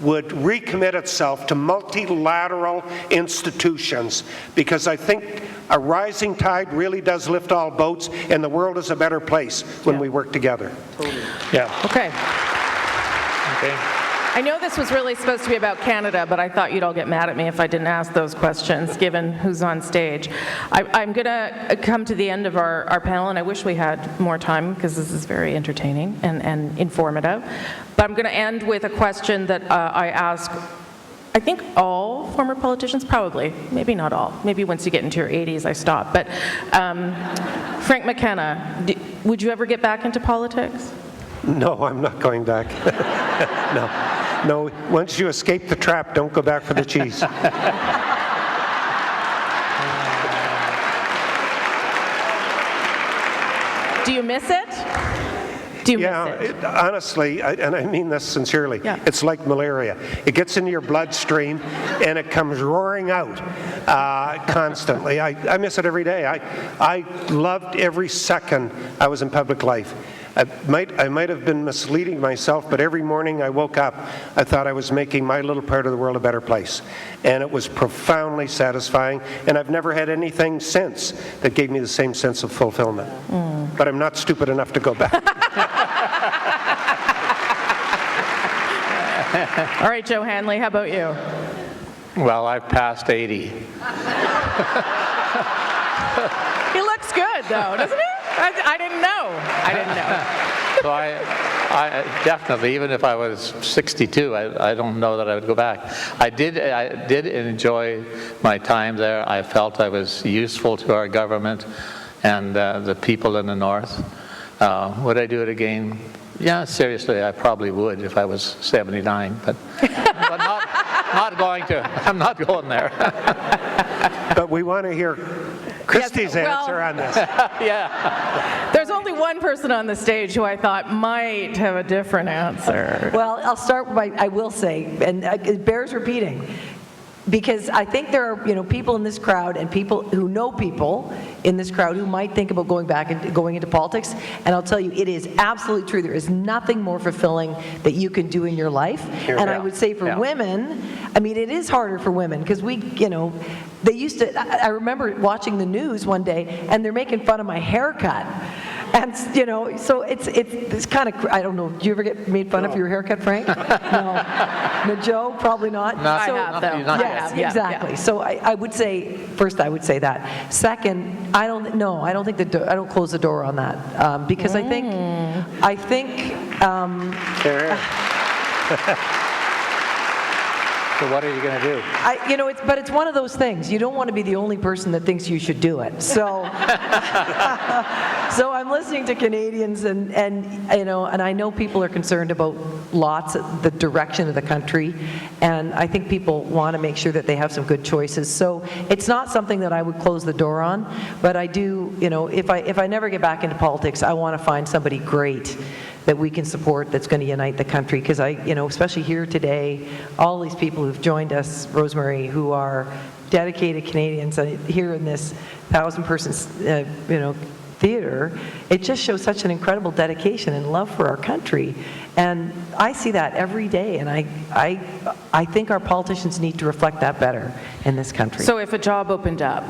would recommit itself to multilateral institutions, because I think a rising tide really does lift all boats, and the world is a better place when we work together. Totally. Yeah. Okay. I know this was really supposed to be about Canada, but I thought you'd all get mad at me if I didn't ask those questions, given who's on stage. I'm going to come to the end of our panel, and I wish we had more time, because this is very entertaining and informative. But I'm going to end with a question that I ask, I think, all former politicians, probably, maybe not all. Maybe once you get into your 80s, I stop. But Frank McKenna, would you ever get back into politics? No, I'm not going back. No, once you escape the trap, don't go back for the cheese. Do you miss it? Do you miss it? Honestly, and I mean this sincerely, it's like malaria. It gets into your bloodstream and it comes roaring out constantly. I miss it every day. I loved every second I was in public life. I might have been misleading myself, but every morning I woke up, I thought I was making my little part of the world a better place. And it was profoundly satisfying, and I've never had anything since that gave me the same sense of fulfillment. But I'm not stupid enough to go back. All right, Joe Hanley, how about you? Well, I've passed 80. He looks good, though, doesn't he? I didn't know. So I definitely, even if I was 62, I don't know that I would go back. I did enjoy my time there. I felt I was useful to our government and the people in the North. Would I do it again? Yeah, seriously, I probably would if I was 79, but not going to. I'm not going there. But we want to hear Christy's answer on this. Yeah. There's only one person on the stage who I thought might have a different answer. Well, I'll start by, I will say, and it bears repeating, because I think there are, people in this crowd and people who know people in this crowd who might think about going back and going into politics. And I'll tell you, it is absolutely true. There is nothing more fulfilling that you can do in your life. I would say for women, I mean, it is harder for women because we, they used to, I remember watching the news one day and they're making fun of my haircut. And, so it's kind of, I don't know, do you ever get made fun of for your haircut, Frank? No, Joe? Probably not. I have, though. Yes, exactly. So I would say, first I would say that. Second, I don't close the door on that because I think. So what are you going to do? But it's one of those things. You don't want to be the only person that thinks you should do it. So, so I'm listening to Canadians, and I know people are concerned about the direction of the country, and I think people want to make sure that they have some good choices. So it's not something that I would close the door on, but I do. If I never get back into politics, I want to find somebody great that we can support that's going to unite the country, because especially here today, all these people who've joined us, Rosemary, who are dedicated Canadians here in this 1,000-person theater, it just shows such an incredible dedication and love for our country. And I see that every day, and I think our politicians need to reflect that better in this country. So if a job opened up,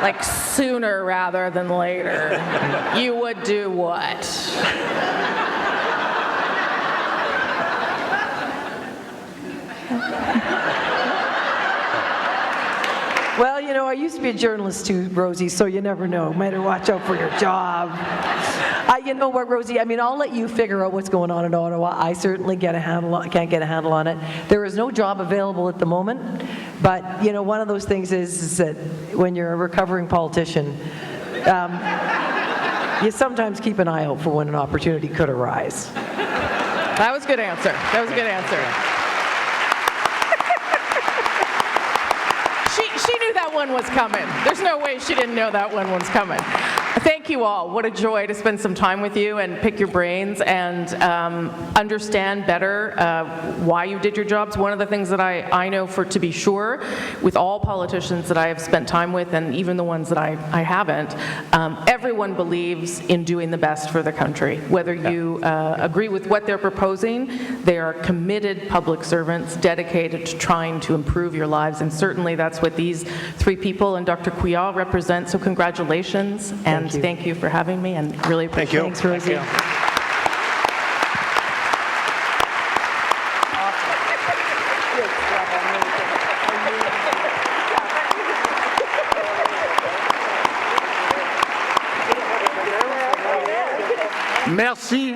like sooner rather than later, you would do what? Well, I used to be a journalist too, Rosie, so you never know. Better watch out for your job. You know what, Rosie? I mean, I'll let you figure out what's going on in Ottawa. I certainly can't get a handle on it. There is no job available at the moment, but one of those things is that when you're a recovering politician, you sometimes keep an eye out for when an opportunity could arise. That was a good answer. that one was coming. There's no way she didn't know that one was coming. Thank you all. What a joy to spend some time with you and pick your brains and understand better why you did your jobs. One of the things that I know for to be sure, with all politicians that I have spent time with, and even the ones that I haven't, everyone believes in doing the best for the country. Whether you agree with what they're proposing, they are committed public servants dedicated to trying to improve your lives, and certainly that's what these three people and Dr. Couillard represent. So congratulations, and thank you for having me, and really appreciate it. Thanks, Rosie. Thank you. Merci.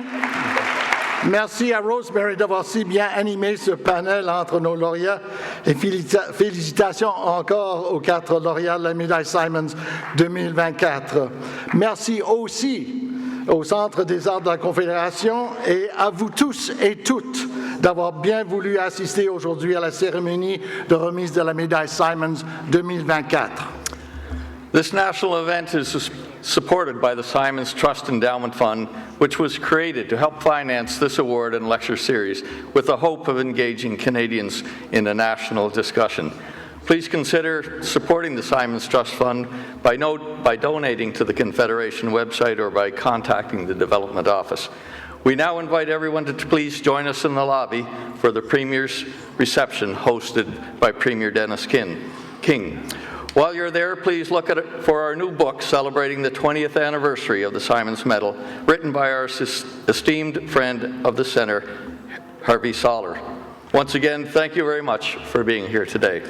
Merci à Rosemary d'avoir si bien animé ce panel entre nos lauréats et félicitations encore aux 4 lauréats de la médaille Symons 2024. Merci aussi au Centre des arts de la Confédération et à vous tous et toutes d'avoir bien voulu assister aujourd'hui à la cérémonie de remise de la médaille Symons 2024. This national event is supported by the Symons Trust Endowment Fund, which was created to help finance this award and lecture series with the hope of engaging Canadians in a national discussion. Please consider supporting the Symons Trust Fund by donating to the Confederation website or by contacting the Development Office. We now invite everyone to please join us in the lobby for the Premier's reception hosted by Premier Dennis King. While you're there, please look for our new book celebrating the 20th anniversary of the Symons Medal, written by our esteemed friend of the Centre, Harvey Soller. Once again, thank you very much for being here today.